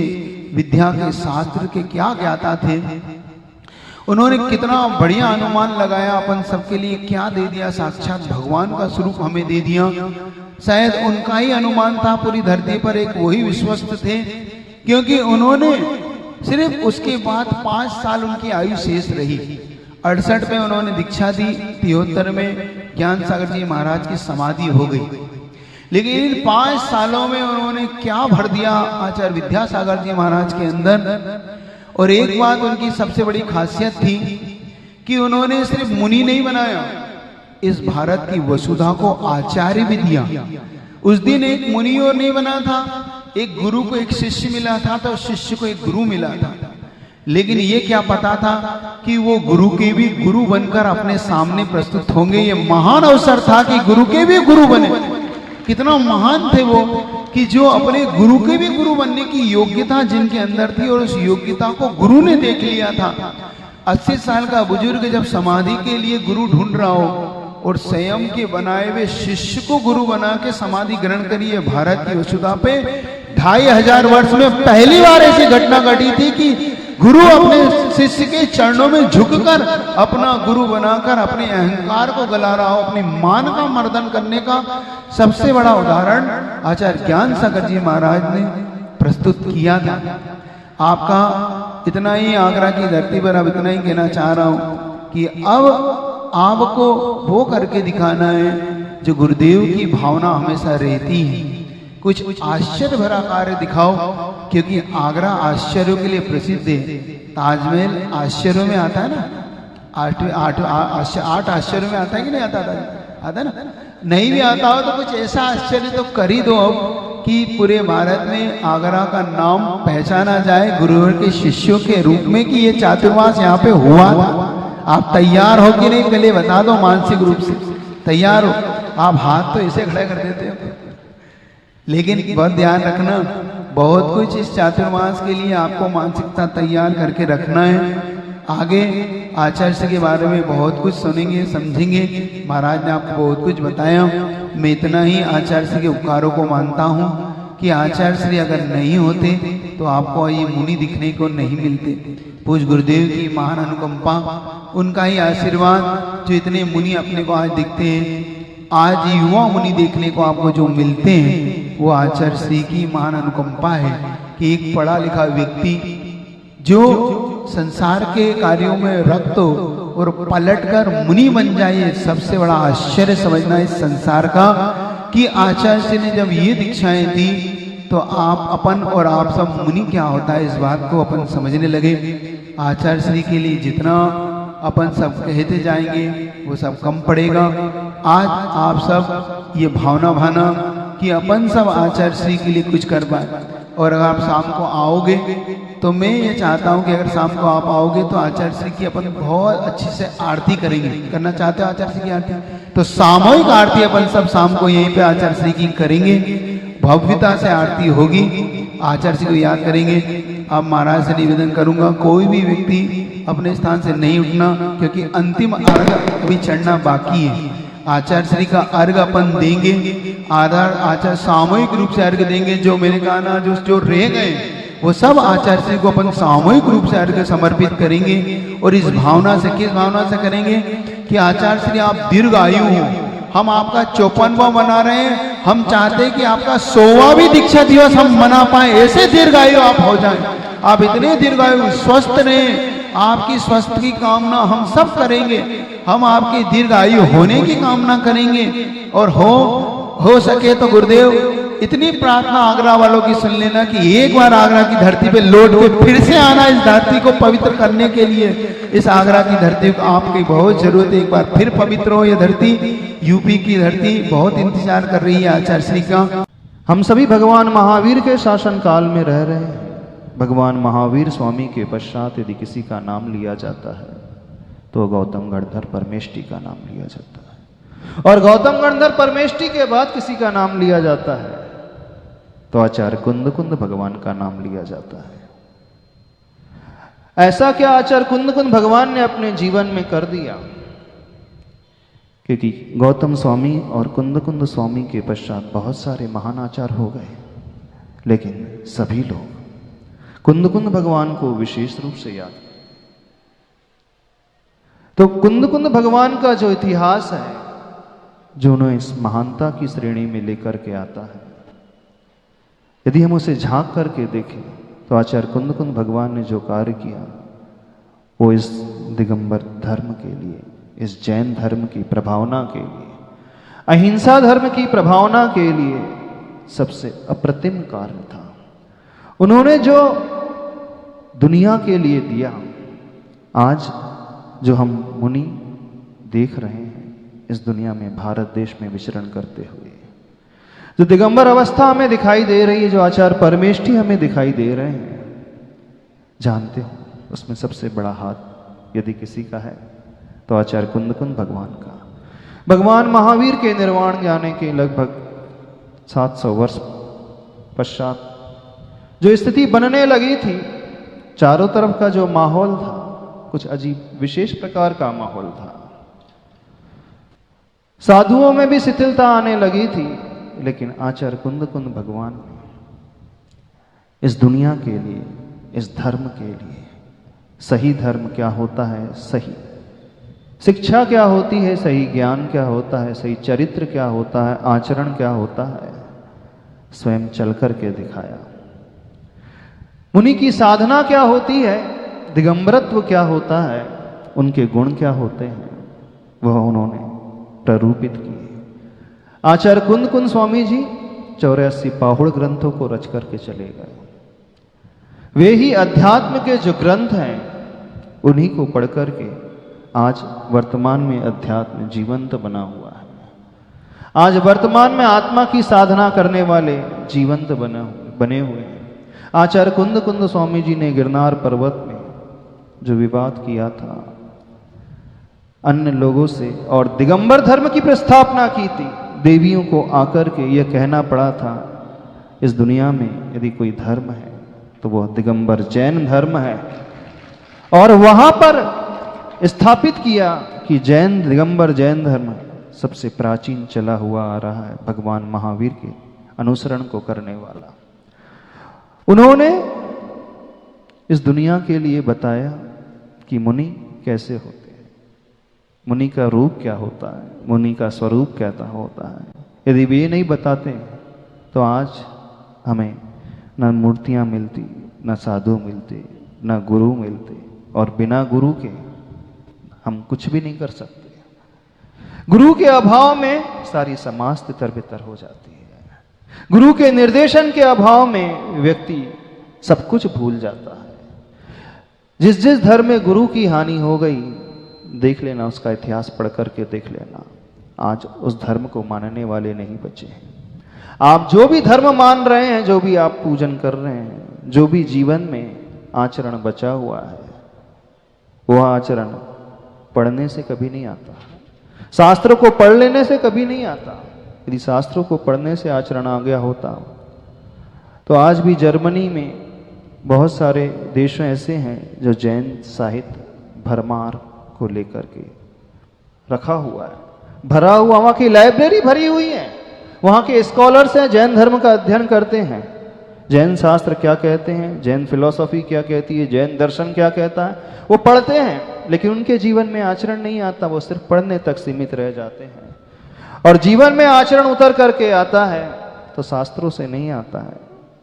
विद्या के शास्त्र के क्या ज्ञाता थे। उन्होंने कितना बढ़िया अनुमान लगाया, अपन सबके लिए क्या दे दिया, साक्षात भगवान का स्वरूप हमें दे दिया। शायद उनका ही अनुमान था पूरी धरती पर, एक वही विश्वस्त थे, क्योंकि उन्होंने सिर्फ उसके बाद 5 साल उनकी आयु शेष रही। 68 में उन्होंने दीक्षा दी, 73 में ज्ञान सागर जी महाराज की समाधि हो गई। लेकिन इन 5 सालों में उन्होंने क्या भर दिया आचार्य विद्यासागर जी महाराज के अंदर। और एक बात उनकी सबसे बड़ी खासियत थी कि उन्होंने सिर्फ मुनि नहीं बनाया, इस भारत की वसुधा को आचार्य भी दिया। उस दिन एक मुनि और नहीं बना था, एक गुरु को एक शिष्य मिला था, तो शिष्य को एक गुरु मिला था। लेकिन ये क्या पता था कि वो गुरु के भी गुरु बनकर अपने सामने प्रस्तुत होंगे। ये महान अवसर था कि गुरु के भी गुरु बने। कितना महान थे वो कि जो अपने गुरु के भी गुरु बनने की योग्यता जिनके अंदर थी, और उस योग्यता को गुरु ने देख लिया था। 80 साल का बुजुर्ग जब समाधि के लिए गुरु ढूंढ रहा हो और स्वयं के बनाए हुए शिष्य को गुरु बना के समाधि ग्रहण करिए, भारत की वसुधा पे 2500 वर्ष में पहली बार ऐसी घटना घटी थी कि गुरु अपने शिष्य के चरणों में झुककर अपना गुरु बनाकर अपने अहंकार को गला रहा हो, अपनी मान का मर्दन करने का सबसे बड़ा उदाहरण आचार्य ज्ञान सागर जी महाराज ने प्रस्तुत किया था। आपका इतना ही आगरा की धरती पर अब इतना ही कहना चाह रहा हूं कि अब आपको वो करके दिखाना है जो गुरुदेव की भावना हमेशा रहती है। कुछ आश्चर्य भरा कार्य दिखाओ, क्योंकि आगरा आश्चर्यों के लिए प्रसिद्ध है। ताजमहल आश्चर्यों में आता है ना, 8 आश्चर्यों में आता है कि नहीं आता? आता ना? नहीं भी आता हो तो कुछ ऐसा आश्चर्य तो कर ही दो अब कि पूरे भारत में आगरा का नाम पहचाना जाए गुरुवर के शिष्यों के रूप में कि ये चातुर्मास यहाँ पे हुआ था। आप तैयार हो कि नहीं, पहले बता दो मानसिक रूप से तैयार हो। आप हाथ तो ऐसे खड़े कर देते हो, लेकिन बहुत ध्यान रखना, बहुत कुछ इस चातुर्मास के लिए आपको मानसिकता तैयार करके रखना है। आगे आचार्य के बारे में बहुत कुछ सुनेंगे, समझेंगे। महाराज ने आपको बहुत कुछ बताया। मैं इतना ही आचार्य के उपकारों को मानता हूँ कि आचार्य श्री अगर नहीं होते तो आपको ये मुनि दिखने को नहीं मिलते। पूज्य गुरुदेव की महान अनुकंपा, उनका ही आशीर्वाद, जो इतने मुनि अपने को आज दिखते हैं, आज युवा मुनि देखने को आपको जो मिलते हैं, वो आचार्य श्री की महान अनुकंपा है कि एक पढ़ा लिखा व्यक्ति जो संसार के कार्यों में रक्त और पलटकर मुनि बन जाए, सबसे बड़ा आश्चर्य समझना इस संसार का कि आचार्य श्री ने जब ये दीक्षाएं दी तो आप अपन और आप सब मुनि क्या होता है, इस बात को अपन समझने लगे। आचार्य श्री के लिए जितना अपन सब कहते जाएंगे वो सब कम पड़ेगा। आज आप सब ये भावना भाना कि अपन सब आचार्य श्री के लिए कुछ कर पाए। और अगर आप शाम को आओगे तो मैं ये चाहता हूँ कि अगर शाम को आप आओगे तो आचार्य श्री की अपन बहुत अच्छी से आरती करेंगे। करना चाहते हो आचार्य श्री की आरती? तो सामूहिक आरती अपन सब शाम को यहीं पे आचार्य श्री की करेंगे। भव्यता से आरती होगी। आचार्य जी को याद करेंगे। अब महाराज से निवेदन करूंगा, कोई भी व्यक्ति अपने स्थान से नहीं उठना, क्योंकि अंतिम अर्घ अभी चढ़ना बाकी है। आचार्य श्री का अर्घ अपन देंगे, आचार्य सामूहिक रूप से अर्घ देंगे। जो मेरे कहा ना, जो रह गए वो सब आचार्य श्री को अपन सामूहिक रूप से अर्घ समर्पित करेंगे। और इस भावना से, किस भावना से करेंगे कि आचार्य श्री आप दीर्घायु हो। हम आपका 54वां मना रहे हैं, हम चाहते हैं कि आपका 100वां भी दीक्षा दिवस हम मना पाए, ऐसे दीर्घायु आप हो जाएं। आप इतने दीर्घायु, स्वस्थ रहें, आपकी स्वस्थ की कामना हम सब करेंगे। हम आपकी दीर्घायु होने की कामना करेंगे। और हो सके तो गुरुदेव इतनी प्रार्थना आगरा वालों की सुन लेना कि एक बार आगरा की धरती पे लौट के फिर से आना, इस धरती को पवित्र करने के लिए। इस आगरा की धरती को आपकी बहुत जरूरत है, एक बार फिर पवित्र हो। यह धरती, यूपी की धरती बहुत इंतजार कर रही है आचार्य श्री का। हम सभी भगवान महावीर के शासन काल में रह रहे हैं। भगवान महावीर स्वामी के पश्चात यदि किसी का नाम लिया जाता है तो गौतम गणधर परमेष्ठी का नाम लिया जाता है, और गौतम गणधर परमेष्ठी के बाद किसी का नाम लिया जाता है तो आचार्य कुंद कुंद भगवान का नाम लिया जाता है। ऐसा क्या आचार्य कुंद कुंद भगवान ने अपने जीवन में कर दिया, क्योंकि गौतम स्वामी और कुंद कुंद स्वामी के पश्चात बहुत सारे महान आचार्य हो गए, लेकिन सभी लोग कुंद कुंद भगवान को विशेष रूप से याद। तो कुंद कुंद भगवान का जो इतिहास है, जो उन्हें इस महानता की श्रेणी में लेकर के आता है, यदि हम उसे झांक करके देखें तो आचार्य कुंद कुंद भगवान ने जो कार्य किया वो इस दिगंबर धर्म के लिए, इस जैन धर्म की प्रभावना के लिए, अहिंसा धर्म की प्रभावना के लिए सबसे अप्रतिम कार्य था। उन्होंने जो दुनिया के लिए दिया, आज जो हम मुनि देख रहे हैं इस दुनिया में, भारत देश में विचरण करते हुए, जो दिगंबर अवस्था हमें दिखाई दे रही है, जो आचार्य परमेष्ठी हमें दिखाई दे रहे हैं, जानते हो उसमें सबसे बड़ा हाथ यदि किसी का है तो आचार्य कुंद कुंद भगवान का। भगवान महावीर के निर्वाण जाने के लगभग 700 वर्ष पश्चात जो स्थिति बनने लगी थी, चारों तरफ का जो माहौल था कुछ अजीब विशेष प्रकार का माहौल था। साधुओं में भी शिथिलता आने लगी थी, लेकिन आचार्य कुंद कुंद भगवान ने इस दुनिया के लिए, इस धर्म के लिए, सही धर्म क्या होता है, सही शिक्षा क्या होती है, सही ज्ञान क्या होता है, सही चरित्र क्या होता है, आचरण क्या होता है, स्वयं चल कर के दिखाया। मुनि की साधना क्या होती है, दिगंबरत्व क्या होता है, उनके गुण क्या होते हैं, वह उन्होंने प्ररूपित किए। आचार्य कुंद कुंद स्वामी जी 84 पाहुड़ ग्रंथों को रच करके चले गए। वे ही अध्यात्म के जो ग्रंथ हैं उन्हीं को पढ़ करके आज वर्तमान में अध्यात्म जीवंत बना हुआ है। आज वर्तमान में आत्मा की साधना करने वाले जीवंत बने हुए हैं। आचार्य कुंद कुंद स्वामी जी ने गिरनार पर्वत में जो विवाद किया था अन्य लोगों से और दिगंबर धर्म की प्रस्थापना की थी, देवियों को आकर के यह कहना पड़ा था इस दुनिया में यदि कोई धर्म है तो वह दिगंबर जैन धर्म है, और वहां पर स्थापित किया कि जैन दिगंबर जैन धर्म सबसे प्राचीन चला हुआ आ रहा है, भगवान महावीर के अनुसरण को करने वाला। उन्होंने इस दुनिया के लिए बताया कि मुनि कैसे होते हैं, मुनि का रूप क्या होता है, मुनि का स्वरूप क्या होता है। यदि वे ये नहीं बताते तो आज हमें न मूर्तियां मिलती, न साधु मिलते, न गुरु मिलते, और बिना गुरु के हम कुछ भी नहीं कर सकते। गुरु के अभाव में सारी समाज तितर-बितर हो जाती है। गुरु के निर्देशन के अभाव में व्यक्ति सब कुछ भूल जाता है। जिस जिस धर्म में गुरु की हानि हो गई, देख लेना, उसका इतिहास पढ़ करके देख लेना, आज उस धर्म को मानने वाले नहीं बचे हैं। आप जो भी धर्म मान रहे हैं, जो भी आप पूजन कर रहे हैं, जो भी जीवन में आचरण बचा हुआ है, वह आचरण पढ़ने से कभी नहीं आता, शास्त्र को पढ़ लेने से कभी नहीं आता। यदि शास्त्रों को पढ़ने से आचरण आ गया होता तो आज भी जर्मनी में बहुत सारे देश ऐसे हैं जो जैन साहित्य भरमार को लेकर के रखा हुआ है, भरा हुआ, वहाँ की लाइब्रेरी भरी हुई है, वहाँ के स्कॉलर्स हैं, जैन धर्म का अध्ययन करते हैं, जैन शास्त्र क्या कहते हैं, जैन फिलॉसफी क्या कहती है, जैन दर्शन क्या कहता है, वो पढ़ते हैं, लेकिन उनके जीवन में आचरण नहीं आता, वो सिर्फ पढ़ने तक सीमित रह जाते हैं। और जीवन में आचरण उतर करके आता है तो शास्त्रों से नहीं आता है,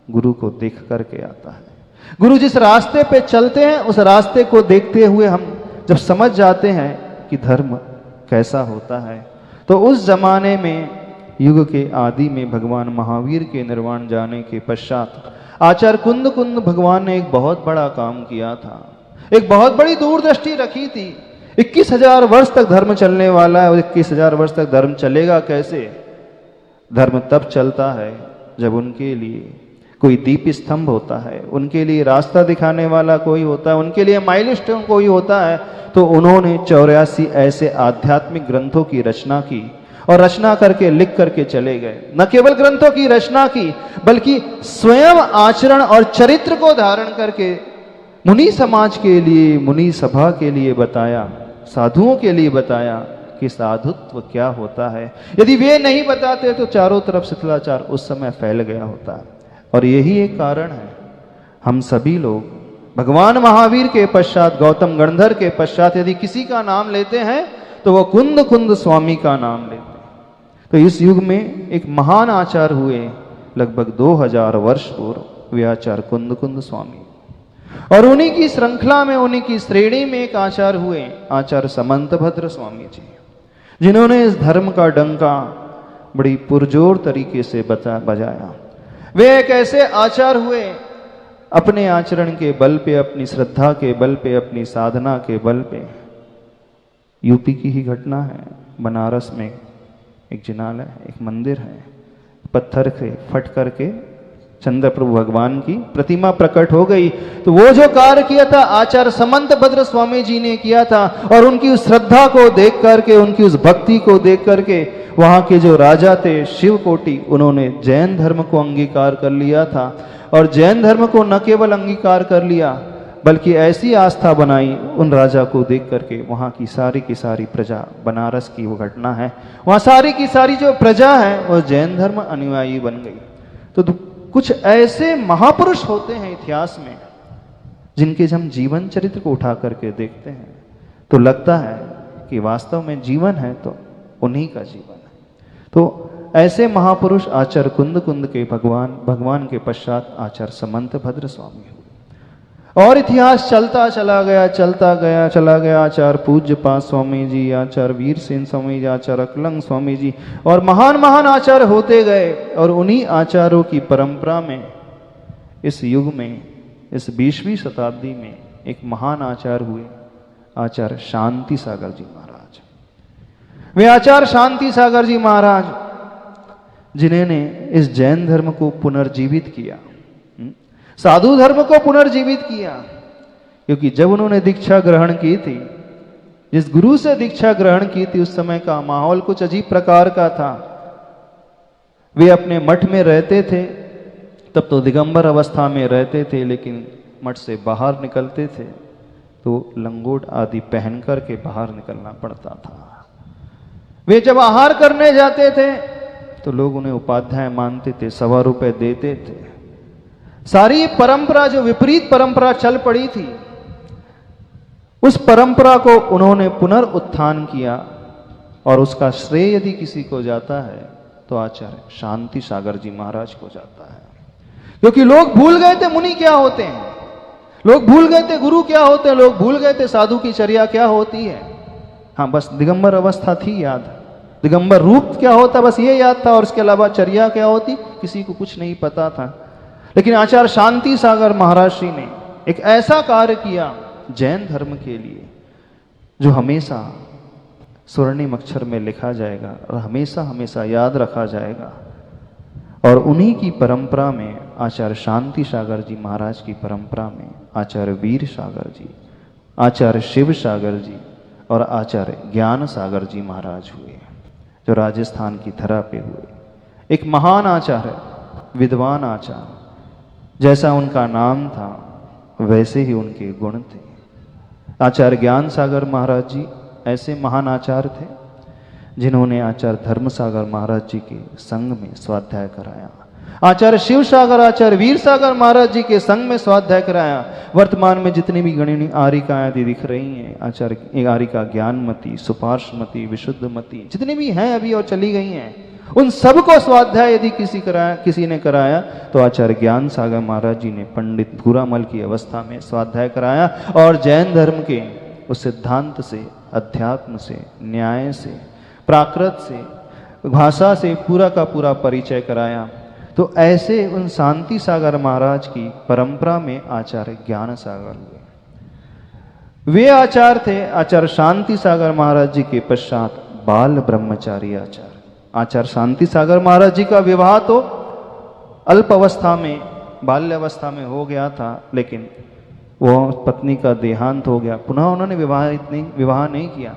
गुरु को देख करके आता है। गुरु जिस रास्ते पे चलते हैं उस रास्ते को देखते हुए हम जब समझ जाते हैं कि धर्म कैसा होता है, तो उस जमाने में युग के आदि में भगवान महावीर के निर्वाण जाने के पश्चात आचार्य कुंद कुंद भगवान ने एक बहुत बड़ा काम किया था, एक बहुत बड़ी दूरदृष्टि रखी थी। 21,000 वर्ष तक धर्म चलने वाला है और 21,000 वर्ष तक धर्म चलेगा कैसे? धर्म तब चलता है जब उनके लिए कोई दीप स्तंभ होता है, उनके लिए रास्ता दिखाने वाला कोई होता है, उनके लिए माइलस्टोन कोई होता है। तो उन्होंने 84 ऐसे आध्यात्मिक ग्रंथों की रचना की और रचना करके लिख करके चले गए। न केवल ग्रंथों की रचना की बल्कि स्वयं आचरण और चरित्र को धारण करके मुनि समाज के लिए, मुनि सभा के लिए बताया, साधुओं के लिए बताया कि साधुत्व क्या होता है। यदि वे नहीं बताते तो चारों तरफ शिथिलाचार उस समय फैल गया होता। और यही एक कारण है, हम सभी लोग भगवान महावीर के पश्चात, गौतम गणधर के पश्चात यदि किसी का नाम लेते हैं तो वो कुंद कुंद स्वामी का नाम लेते हैं। तो इस युग में एक महान आचार्य हुए लगभग 2000 वर्ष पूर्व, वे आचार्य कुंद कुंद स्वामी। और उन्हीं की श्रृंखला में, उन्हीं की श्रेणी में एक आचार्य हुए आचार्य समंतभद्र स्वामी जी, जिन्होंने इस धर्म का डंका बड़ी पुरजोर तरीके से बजाया। वे एक ऐसे आचार्य हुए, अपने आचरण के बल पे, अपनी श्रद्धा के बल पे, अपनी साधना के बल पे। यूपी की ही घटना है, बनारस में एक जिनालय, एक मंदिर है, पत्थर से फट करके चंद्र प्रभु भगवान की प्रतिमा प्रकट हो गई। तो वो जो कार्य किया था आचार्य समंतभद्र स्वामी जी ने किया था, और उनकी उस श्रद्धा को देख करके, उनकी उस भक्ति को देख करके वहाँ के जो राजा थे शिव कोटि, उन्होंने जैन धर्म को अंगीकार कर लिया था। और जैन धर्म को न केवल अंगीकार कर लिया बल्कि ऐसी आस्था बनाई उन राजा को देख करके, वहाँ की सारी प्रजा, बनारस की वो घटना है, वहाँ सारी की सारी जो प्रजा है वो जैन धर्म अनुयायी बन गई। तो कुछ ऐसे महापुरुष होते हैं इतिहास में जिनके हम जीवन चरित्र को उठा करके देखते हैं तो लगता है कि वास्तव में जीवन है तो उन्हीं का जीवन है। तो ऐसे महापुरुष आचार्य कुंद कुंद के भगवान के पश्चात आचार्य समंतभद्र स्वामी हुए। और इतिहास चलता चला गया। आचार्य पूज्यपाद स्वामी जी, आचार्य वीरसेन स्वामी जी, आचार्य अकलंग स्वामी जी, और महान आचार्य होते गए। और उन्हीं आचार्यों की परंपरा में इस युग में, इस 20वीं शताब्दी में एक महान आचार्य हुए आचार्य शांति सागर जी महाराज। वे आचार्य शांति सागर जी महाराज जिन्होंने इस जैन धर्म को पुनर्जीवित किया, साधु धर्म को पुनर्जीवित किया। क्योंकि जब उन्होंने दीक्षा ग्रहण की थी, जिस गुरु से दीक्षा ग्रहण की थी, उस समय का माहौल कुछ अजीब प्रकार का था। वे अपने मठ में रहते थे, तब तो दिगंबर अवस्था में रहते थे, लेकिन मठ से बाहर निकलते थे तो लंगोट आदि पहन करके बाहर निकलना पड़ता था। वे जब आहार करने जाते थे तो लोग उन्हें उपाध्याय मानते थे, 1.25 रुपए देते थे। सारी परंपरा, जो विपरीत परंपरा चल पड़ी थी, उस परंपरा को उन्होंने पुनरुत्थान किया। और उसका श्रेय यदि किसी को जाता है तो आचार्य शांति सागर जी महाराज को जाता है। क्योंकि लोग भूल गए थे मुनि क्या होते हैं, लोग भूल गए थे गुरु क्या होते हैं, लोग भूल गए थे साधु की चर्या क्या होती है। हाँ, बस दिगंबर अवस्था थी याद, दिगंबर रूप क्या होता बस ये याद था, और उसके अलावा चर्या क्या होती किसी को कुछ नहीं पता था। लेकिन आचार्य शांति सागर महाराज श्री ने एक ऐसा कार्य किया जैन धर्म के लिए जो हमेशा स्वर्णिम अक्षर में लिखा जाएगा और हमेशा हमेशा याद रखा जाएगा। और उन्हीं की परंपरा में, आचार्य शांति सागर जी महाराज की परंपरा में आचार्य वीर सागर जी, आचार्य शिव सागर जी और आचार्य ज्ञान सागर जी महाराज हुए, जो राजस्थान की धरा पे हुए। एक महान आचार्य, विद्वान आचार्य। जैसा उनका नाम था वैसे ही उनके गुण थे। आचार्य ज्ञान सागर महाराज जी ऐसे महान आचार्य थे जिन्होंने आचार्य धर्म सागर महाराज जी के संग में स्वाध्याय कराया। आचार्य शिव सागर, आचार्य वीर सागर महाराज जी के संग में स्वाध्याय कराया। वर्तमान में जितनी भी गणिनी आरिकाएं दिख रही हैं, आचार्य आरिका ज्ञानमती, सुपार्श्वमती, विशुद्धमती, जितनी भी हैं अभी और चली गई हैं, उन सबको स्वाध्याय यदि किसी ने कराया तो आचार्य ज्ञान सागर महाराज जी ने पंडित भूरामल की अवस्था में स्वाध्याय कराया और जैन धर्म के उस सिद्धांत से, अध्यात्म से, न्याय से, प्राकृत से, भाषा से पूरा का पूरा परिचय कराया। तो ऐसे उन शांति सागर महाराज की परंपरा में आचार्य ज्ञान सागर हुए। वे आचार्य थे। आचार्य शांति सागर महाराज जी के पश्चात बाल ब्रह्मचारी आचार्य। आचार्य शांति सागर महाराज जी का विवाह तो अल्प अवस्था में, बाल्यावस्था में हो गया था, लेकिन वो पत्नी का देहांत हो गया, पुनः उन्होंने विवाह नहीं किया।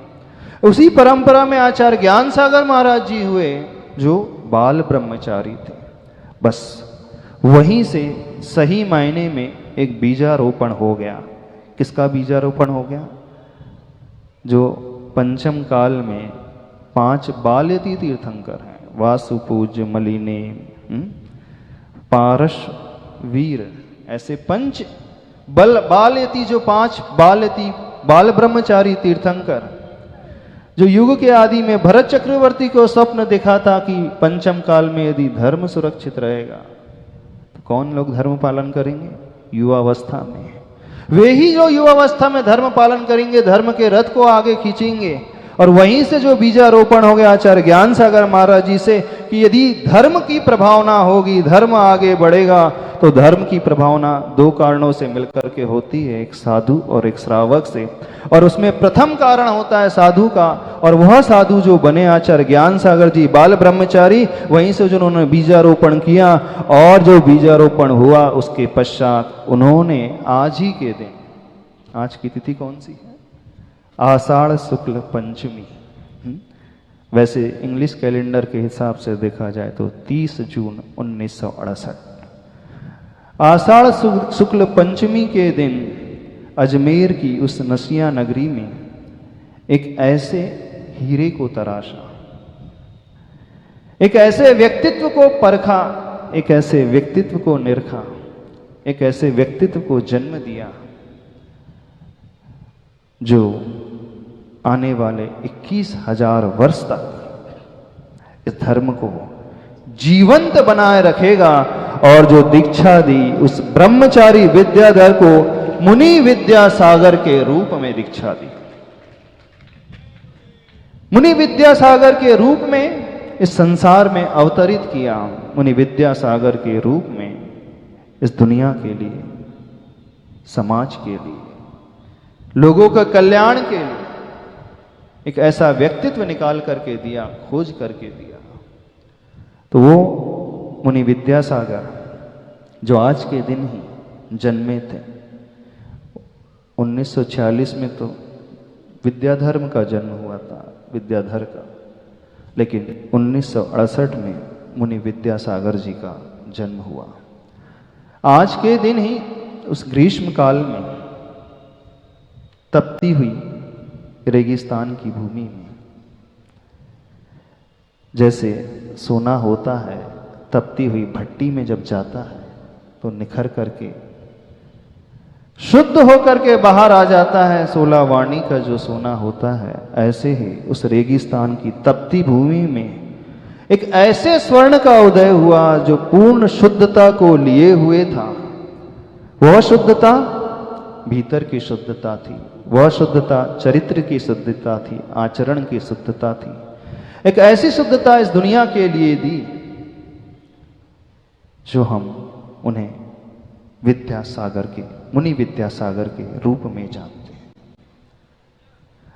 उसी परंपरा में आचार्य ज्ञान सागर महाराज जी हुए जो बाल ब्रह्मचारी थे। बस वहीं से सही मायने में एक बीजारोपण हो गया। किसका बीजारोपण हो गया? जो पंचम काल में 5 बाल्यती तीर्थंकर हैं, वासुपूज्य, मलिने, पारस, वीर, ऐसे पंच बाल्यती, जो 5 बाल्यती बाल ब्रह्मचारी तीर्थंकर, जो युग के आदि में भरत चक्रवर्ती को स्वप्न देखा था कि पंचम काल में यदि धर्म सुरक्षित रहेगा तो कौन लोग धर्म पालन करेंगे? युवावस्था में। वे ही जो युवावस्था में धर्म पालन करेंगे, धर्म के रथ को आगे खींचेंगे। और वहीं से जो बीजारोपण हो गया आचार्य ज्ञान सागर महाराज जी से कि यदि धर्म की प्रभावना होगी, धर्म आगे बढ़ेगा, तो धर्म की प्रभावना 2 कारणों से मिलकर के होती है, एक साधु और एक श्रावक से। और उसमें प्रथम कारण होता है साधु का, और वह साधु जो बने आचार्य ज्ञान सागर जी बाल ब्रह्मचारी, वहीं से जो उन्होंने बीजारोपण किया। और जो बीजारोपण हुआ उसके पश्चात उन्होंने आज ही के दिन, आज की तिथि कौन सी है? आषाढ़ शुक्ल पंचमी। वैसे इंग्लिश कैलेंडर के हिसाब से देखा जाए तो 30 जून 1968, आषाढ़ शुक्ल पंचमी के दिन अजमेर की उस नसिया नगरी में एक ऐसे हीरे को तराशा, एक ऐसे व्यक्तित्व को परखा, एक ऐसे व्यक्तित्व को निरखा, एक ऐसे व्यक्तित्व को जन्म दिया जो आने वाले 21,000 वर्ष तक इस धर्म को जीवंत बनाए रखेगा। और जो दीक्षा दी उस ब्रह्मचारी विद्याधर को मुनि विद्यासागर के रूप में दीक्षा दी। मुनि विद्यासागर के रूप में इस संसार में अवतरित किया। मुनि विद्यासागर के रूप में इस दुनिया के लिए, समाज के लिए, लोगों का कल्याण के लिए एक ऐसा व्यक्तित्व निकाल करके दिया, खोज करके दिया। तो वो मुनि विद्यासागर जो आज के दिन ही जन्मे थे। 1946 में तो विद्याधर्म का जन्म हुआ था, विद्याधर का, लेकिन 1968 में मुनि विद्यासागर जी का जन्म हुआ। आज के दिन ही उस ग्रीष्म काल में तपती हुई रेगिस्तान की भूमि में जैसे सोना होता है, तपती हुई भट्टी में जब जाता है तो निखर करके शुद्ध होकर के बाहर आ जाता है। 16 वाणी का जो सोना होता है, ऐसे ही उस रेगिस्तान की तपती भूमि में एक ऐसे स्वर्ण का उदय हुआ जो पूर्ण शुद्धता को लिए हुए था। वह शुद्धता भीतर की शुद्धता थी, वह शुद्धता चरित्र की शुद्धता थी, आचरण की शुद्धता थी। एक ऐसी शुद्धता इस दुनिया के लिए दी जो हम उन्हें विद्यासागर के, मुनि विद्यासागर के रूप में जानते हैं।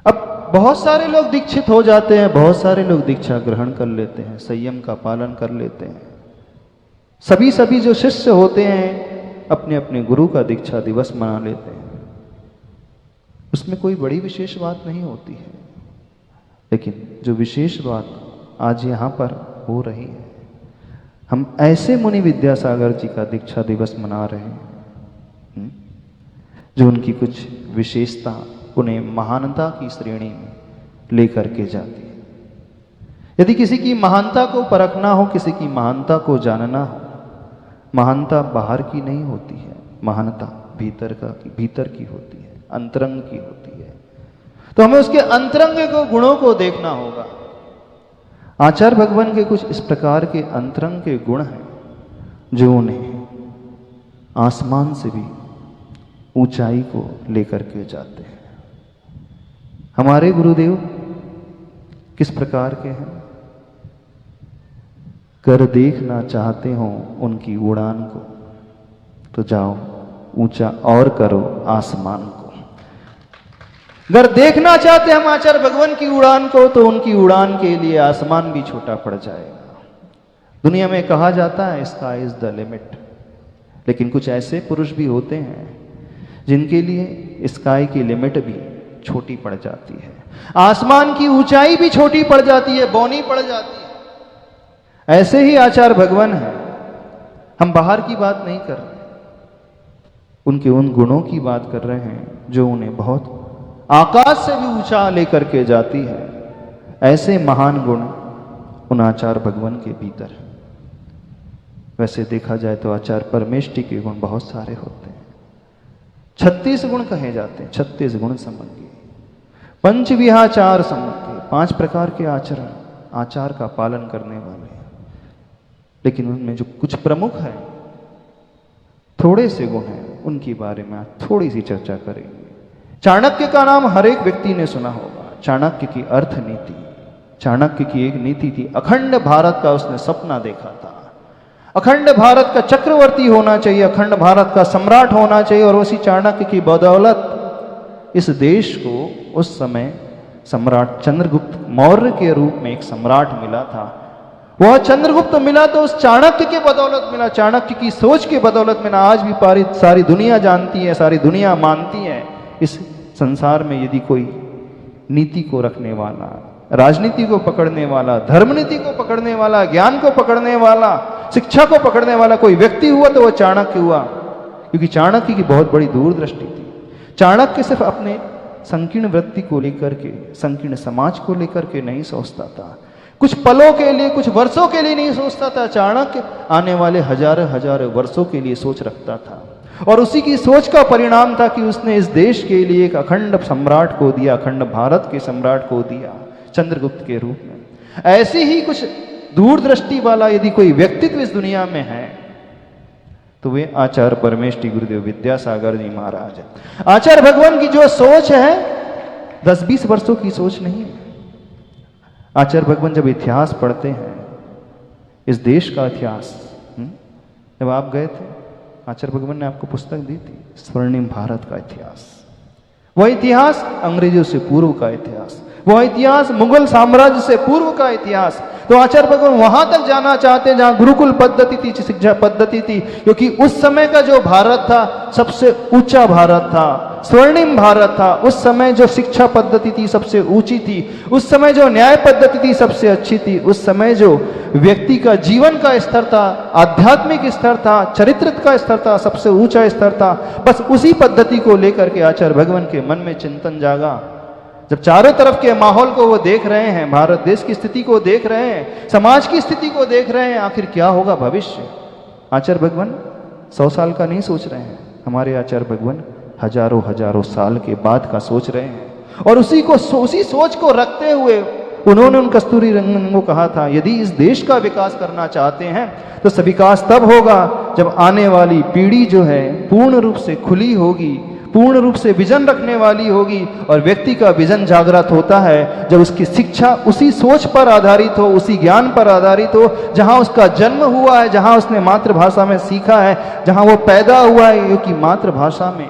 अब बहुत सारे लोग दीक्षित हो जाते हैं, बहुत सारे लोग दीक्षा ग्रहण कर लेते हैं, संयम का पालन कर लेते हैं। सभी जो शिष्य होते हैं अपने अपने गुरु का दीक्षा दिवस मना लेते हैं। उसमें कोई बड़ी विशेष बात नहीं होती है, लेकिन जो विशेष बात आज यहाँ पर हो रही है हम ऐसे मुनि विद्यासागर जी का दीक्षा दिवस मना रहे हैं जो उनकी कुछ विशेषता उन्हें महानता की श्रेणी में लेकर के जाती है। यदि किसी की महानता को परखना हो, किसी की महानता को जानना हो, महानता बाहर की नहीं होती है, महानता भीतर की होती है, अंतरंग की होती है। तो हमें उसके अंतरंग को गुणों को देखना होगा। आचार्य भगवान के कुछ इस प्रकार के अंतरंग के गुण हैं जो उन्हें आसमान से भी ऊंचाई को लेकर के जाते हैं। हमारे गुरुदेव किस प्रकार के हैं? कर देखना चाहते हो उनकी उड़ान को तो जाओ ऊंचा और करो आसमान को। अगर देखना चाहते हम आचार्य भगवान की उड़ान को तो उनकी उड़ान के लिए आसमान भी छोटा पड़ जाएगा। दुनिया में कहा जाता है स्काई इज द लिमिट, लेकिन कुछ ऐसे पुरुष भी होते हैं जिनके लिए स्काई की लिमिट भी छोटी पड़ जाती है, आसमान की ऊंचाई भी छोटी पड़ जाती है, बौनी पड़ जाती है। ऐसे ही आचार्य भगवान है। हम बाहर की बात नहीं कर रहे, उनके उन गुणों की बात कर रहे हैं जो उन्हें बहुत आकाश से भी ऊंचा लेकर के जाती है। ऐसे महान गुण उन आचार्य भगवान के भीतर है। वैसे देखा जाए तो आचार्य परमेष्टि के गुण बहुत सारे होते हैं। 36 गुण कहे जाते हैं, 36 गुण समग्र, पंचविहाचार समग्र, 5 प्रकार के आचरण, आचार का पालन करने वाले। लेकिन उनमें जो कुछ प्रमुख है, थोड़े से गुण हैं, उनके बारे में आज थोड़ी सी चर्चा करेंगे। चाणक्य का नाम हर एक व्यक्ति ने सुना होगा। चाणक्य की अर्थ नीति, चाणक्य की एक नीति थी, अखंड भारत का उसने सपना देखा था। अखंड भारत का चक्रवर्ती होना चाहिए, अखंड भारत का सम्राट होना चाहिए। और उसी चाणक्य की बदौलत इस देश को उस समय सम्राट चंद्रगुप्त मौर्य के रूप में एक सम्राट मिला था। वह चंद्रगुप्त मिला तो उस चाणक्य के बदौलत मिला, चाणक्य की सोच के बदौलत मिला। आज भी सारी दुनिया जानती है, सारी दुनिया मानती है। इस संसार में यदि कोई नीति को रखने वाला, राजनीति को पकड़ने वाला, धर्मनीति को पकड़ने वाला, ज्ञान को पकड़ने वाला, शिक्षा को पकड़ने वाला कोई व्यक्ति हुआ तो वह चाणक्य हुआ। क्योंकि चाणक्य की बहुत बड़ी दूरदृष्टि थी। चाणक्य सिर्फ अपने संकीर्ण वृत्ति को लेकर के, संकीर्ण समाज को लेकर के नहीं सोचता था, कुछ पलों के लिए, कुछ वर्षों के लिए नहीं सोचता था। चाणक्य आने वाले हजारों हजारों वर्षों के लिए सोच रखता था। और उसी की सोच का परिणाम था कि उसने इस देश के लिए एक अखंड सम्राट को दिया, अखंड भारत के सम्राट को दिया, चंद्रगुप्त के रूप में। ऐसे ही कुछ दूरदृष्टि वाला यदि कोई व्यक्तित्व इस दुनिया में है तो वे आचार्य परमेष्टि गुरुदेव विद्यासागर जी महाराज है। आचार्य भगवान की जो सोच है 10-20 वर्षों की सोच नहीं है। आचार्य भगवान जब इतिहास पढ़ते हैं, इस देश का इतिहास, जब आप गए थे आचार्य भगवान ने आपको पुस्तक दी थी, स्वर्णिम भारत का इतिहास। वह इतिहास अंग्रेजों से पूर्व का इतिहास, वह इतिहास मुगल साम्राज्य से पूर्व का इतिहास। तो आचार्य भगवान वहां तक जाना चाहते हैं जहां गुरुकुल पद्धति थी, शिक्षा पद्धति थी। क्योंकि उस समय का जो भारत था सबसे ऊंचा भारत था, स्वर्णिम भारत था। उस समय जो शिक्षा पद्धति थी सबसे ऊंची थी, उस समय जो न्याय पद्धति थी सबसे अच्छी थी, उस समय जो व्यक्ति का जीवन का स्तर था, आध्यात्मिक स्तर था, चरित्र का स्तर था, सबसे ऊंचा स्तर था। बस उसी पद्धति को लेकर के आचार्य भगवान के मन में चिंतन जागा। जब चारों तरफ के माहौल को वो देख रहे हैं, भारत देश की स्थिति को देख रहे हैं, समाज की स्थिति को देख रहे हैं, आखिर क्या होगा भविष्य। आचार्य भगवान 100 साल का नहीं सोच रहे हैं, हमारे आचार्य भगवान हजारों हजारों साल के बाद का सोच रहे हैं। और उसी सोच को रखते हुए उन्होंने उन कस्तूरी रंगन को कहा था, यदि इस देश का विकास करना चाहते हैं तो विकास तब होगा जब आने वाली पीढ़ी जो है पूर्ण रूप से खुली होगी, पूर्ण रूप से विजन रखने वाली होगी। और व्यक्ति का विजन जागृत होता है जब उसकी शिक्षा उसी सोच पर आधारित हो, उसी ज्ञान पर आधारित हो, जहां उसका जन्म हुआ है, जहां उसने मातृभाषा में सीखा है, जहां वो पैदा हुआ है। क्योंकि मातृभाषा में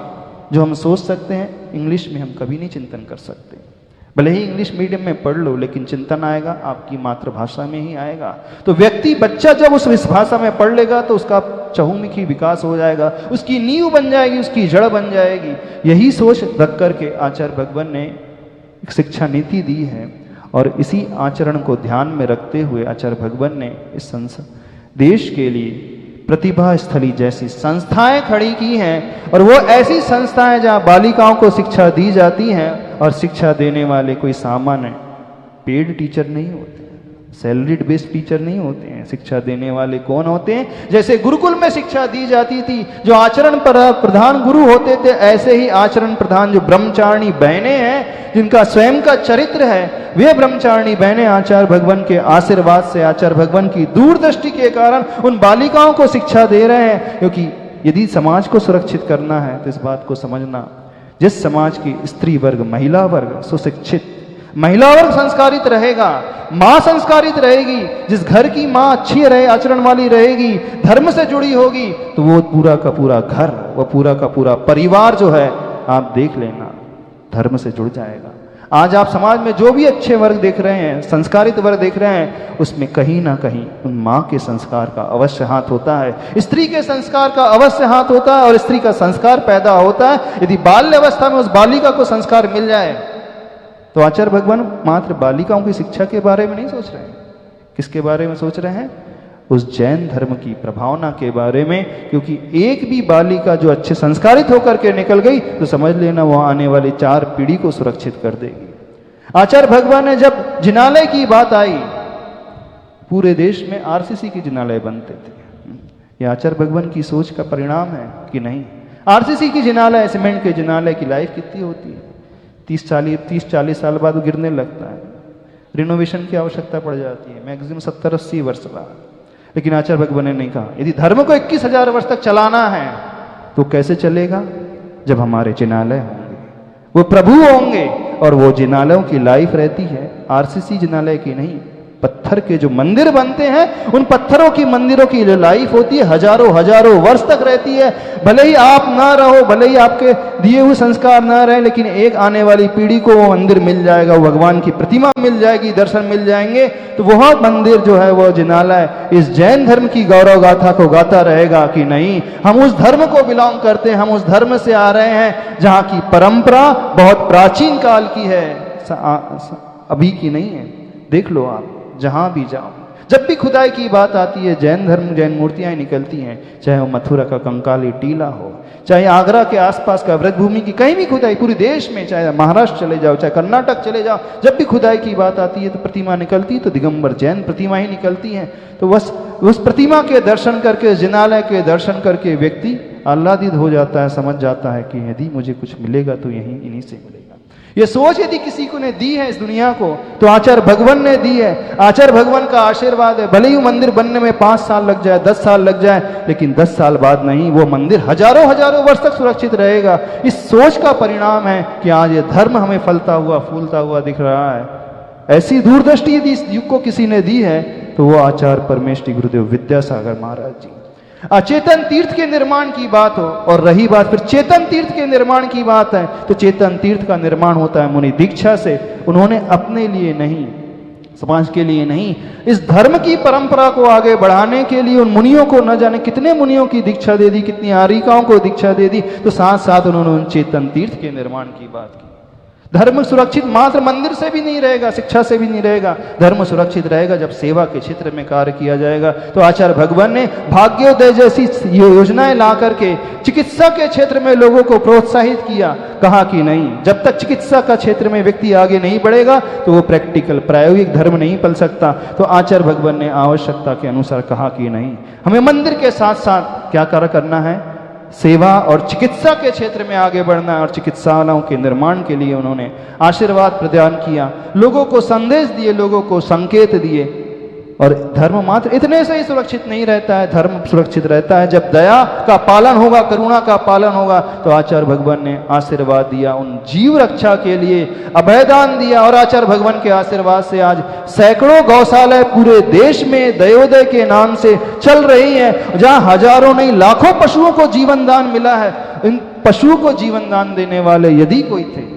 जो हम सोच सकते हैं, इंग्लिश में हम कभी नहीं चिंतन कर सकते। भले ही इंग्लिश मीडियम में पढ़ लो, लेकिन चिंतन आएगा आपकी मातृभाषा में ही आएगा। तो व्यक्ति, बच्चा जब उस भाषा में पढ़ लेगा तो उसका चहुमुखी विकास हो जाएगा, उसकी नींव बन जाएगी, उसकी जड़ बन जाएगी। यही सोच रख करके आचार्य भगवान ने एक शिक्षा नीति दी है। और इसी आचरण को ध्यान में रखते हुए आचार्य भगवान ने इस देश के लिए प्रतिभा स्थली जैसी संस्थाएं खड़ी की हैं, और वो ऐसी संस्थाएं जहां बालिकाओं को शिक्षा दी जाती हैं, और शिक्षा देने वाले कोई सामान्य पेड टीचर नहीं होते, सैलरीड बेस्ड टीचर नहीं होते हैं। शिक्षा देने वाले कौन होते हैं? जैसे गुरुकुल में शिक्षा दी जाती थी, जो आचरण प्रधान गुरु होते थे, ऐसे ही आचरण प्रधान जो ब्रह्मचारिणी बहनें हैं, जिनका स्वयं का चरित्र है, वे ब्रह्मचारिणी बहनें आचार्य भगवान के आशीर्वाद से, आचार्य भगवान की दूरदृष्टि के कारण उन बालिकाओं को शिक्षा दे रहे हैं। क्योंकि यदि समाज को सुरक्षित करना है तो इस बात को समझना, जिस समाज की स्त्री वर्ग, महिला वर्ग सुशिक्षित, महिला वर्ग संस्कारित रहेगा, मां संस्कारित रहेगी, जिस घर की मां अच्छी रहे, आचरण वाली रहेगी, धर्म से जुड़ी होगी, तो वो पूरा का पूरा घर, वो पूरा का पूरा परिवार जो है, आप देख लेना, धर्म से जुड़ जाएगा। आज आप समाज में जो भी अच्छे वर्ग देख रहे हैं, संस्कारित वर्ग देख रहे हैं, उसमें कहीं ना कहीं उन माँ के संस्कार का अवश्य हाथ होता है, स्त्री के संस्कार का अवश्य हाथ होता है, और स्त्री का संस्कार पैदा होता है यदि बाल्य अवस्था में उस बालिका को संस्कार मिल जाए। तो आचार्य भगवान मात्र बालिकाओं की शिक्षा के बारे में नहीं सोच रहे हैं, किसके बारे में सोच रहे हैं? उस जैन धर्म की प्रभावना के बारे में। क्योंकि एक भी बालिका जो अच्छे संस्कारित होकर के निकल गई तो समझ लेना वो आने वाली 4 पीढ़ी को सुरक्षित कर देगी। आचार्य भगवान ने जब जिनालय की बात आई, पूरे देश में आरसीसी के जिनालय बनते थे, ये आचार्य भगवान की सोच का परिणाम है कि नहीं? आरसीसी की जिनालय, सीमेंट के जिनालय की लाइफ कितनी होती है? 30-40 साल बाद वो गिरने लगता है, रिनोवेशन की आवश्यकता पड़ जाती है, मैक्सिमम 70-80 वर्ष बाद। लेकिन आचार्य भगवान ने नहीं कहा, यदि धर्म को 21,000 वर्ष तक चलाना है तो कैसे चलेगा? जब हमारे जिनालय होंगे, वो प्रभु होंगे, और वो जिनालयों की लाइफ रहती है आरसीसी जिनालय की नहीं, पत्थर के जो मंदिर बनते हैं, उन पत्थरों की मंदिरों की जो लाइफ होती है हजारों वर्ष तक रहती है। भले ही आप ना रहो, भले ही आपके दिए हुए संस्कार ना रहे, लेकिन एक आने वाली पीढ़ी को वो मंदिर मिल जाएगा, वो भगवान की प्रतिमा मिल जाएगी, दर्शन मिल जाएंगे, तो वह मंदिर जो है वो जिनालय इस जैन धर्म की गौरव गाथा को गाता रहेगा कि नहीं, हम उस धर्म को बिलोंग करते हैं, हम उस धर्म से आ रहे हैं जहाँ की परंपरा बहुत प्राचीन काल की है, अभी की नहीं है। देख लो आप जहां भी जाओ, जब भी खुदाई की बात आती है, जैन धर्म, जैन मूर्तियां निकलती हैं, चाहे वो मथुरा का कंकाली टीला हो, चाहे आगरा के आसपास का व्रजभूमि की कहीं भी खुदाई, पूरे देश में, चाहे महाराष्ट्र चले जाओ, चाहे कर्नाटक चले जाओ, जब भी खुदाई की बात आती है तो प्रतिमा निकलती, तो दिगंबर जैन प्रतिमा ही निकलती है। तो बस उस प्रतिमा के दर्शन करके, जिनालय के दर्शन करके व्यक्ति आह्लादित हो जाता है, समझ जाता है कि यदि मुझे कुछ मिलेगा तो यहीं इन्हीं से मिलेगा। ये सोच यदि किसी को ने दी है इस दुनिया को, तो आचार्य भगवान ने दी है। आचार्य भगवान का आशीर्वाद है। भले ही मंदिर बनने में 5 साल लग जाए, 10 साल लग जाए, लेकिन 10 साल बाद नहीं, वो मंदिर हजारों वर्ष तक सुरक्षित रहेगा। इस सोच का परिणाम है कि आज ये धर्म हमें फलता हुआ, फूलता हुआ दिख रहा है। ऐसी दूरदृष्टि यदि इस युग को किसी ने दी है तो वो आचार्य परमेष्ठी गुरुदेव विद्यासागर महाराज जी। चेतन तीर्थ के निर्माण की बात हो, और रही बात फिर चेतन तीर्थ के निर्माण की बात है, तो चेतन तीर्थ का निर्माण होता है मुनि दीक्षा से। उन्होंने अपने लिए नहीं, समाज के लिए नहीं, इस धर्म की परंपरा को आगे बढ़ाने के लिए उन मुनियों को न जाने कितने मुनियों की दीक्षा दे दी, कितनी आरिकाओं को दीक्षा दे दी, तो साथ साथ उन्होंने उन चेतन तीर्थ के निर्माण की बात की। धर्म सुरक्षित मात्र मंदिर से भी नहीं रहेगा, शिक्षा से भी नहीं रहेगा, धर्म सुरक्षित रहेगा जब सेवा के क्षेत्र में कार्य किया जाएगा। तो आचार्य भगवान ने भाग्योदय जैसी योजनाएं ला करके चिकित्सा के क्षेत्र में लोगों को प्रोत्साहित किया। कहा कि नहीं, जब तक चिकित्सा का क्षेत्र में व्यक्ति आगे नहीं बढ़ेगा तो वो प्रैक्टिकल प्रायोगिक धर्म नहीं पल सकता। तो आचार्य भगवान ने आवश्यकता के अनुसार कहा कि नहीं, हमें मंदिर के साथ साथ क्या कार्य करना है, सेवा और चिकित्सा के क्षेत्र में आगे बढ़ना है। और चिकित्सालयों के निर्माण के लिए उन्होंने आशीर्वाद प्रदान किया, लोगों को संदेश दिए, लोगों को संकेत दिए। और धर्म मात्र इतने से ही सुरक्षित नहीं रहता है, धर्म सुरक्षित रहता है जब दया का पालन होगा, करुणा का पालन होगा। तो आचार्य भगवान ने आशीर्वाद दिया, उन जीव रक्षा के लिए अभयदान दिया। और आचार्य भगवान के आशीर्वाद से आज सैकड़ों गौशालाएं पूरे देश में दयोदय के नाम से चल रही हैं, जहां हजारों नहीं लाखों पशुओं को जीवन दान मिला है। इन पशुओं को जीवन दान देने वाले यदि कोई थे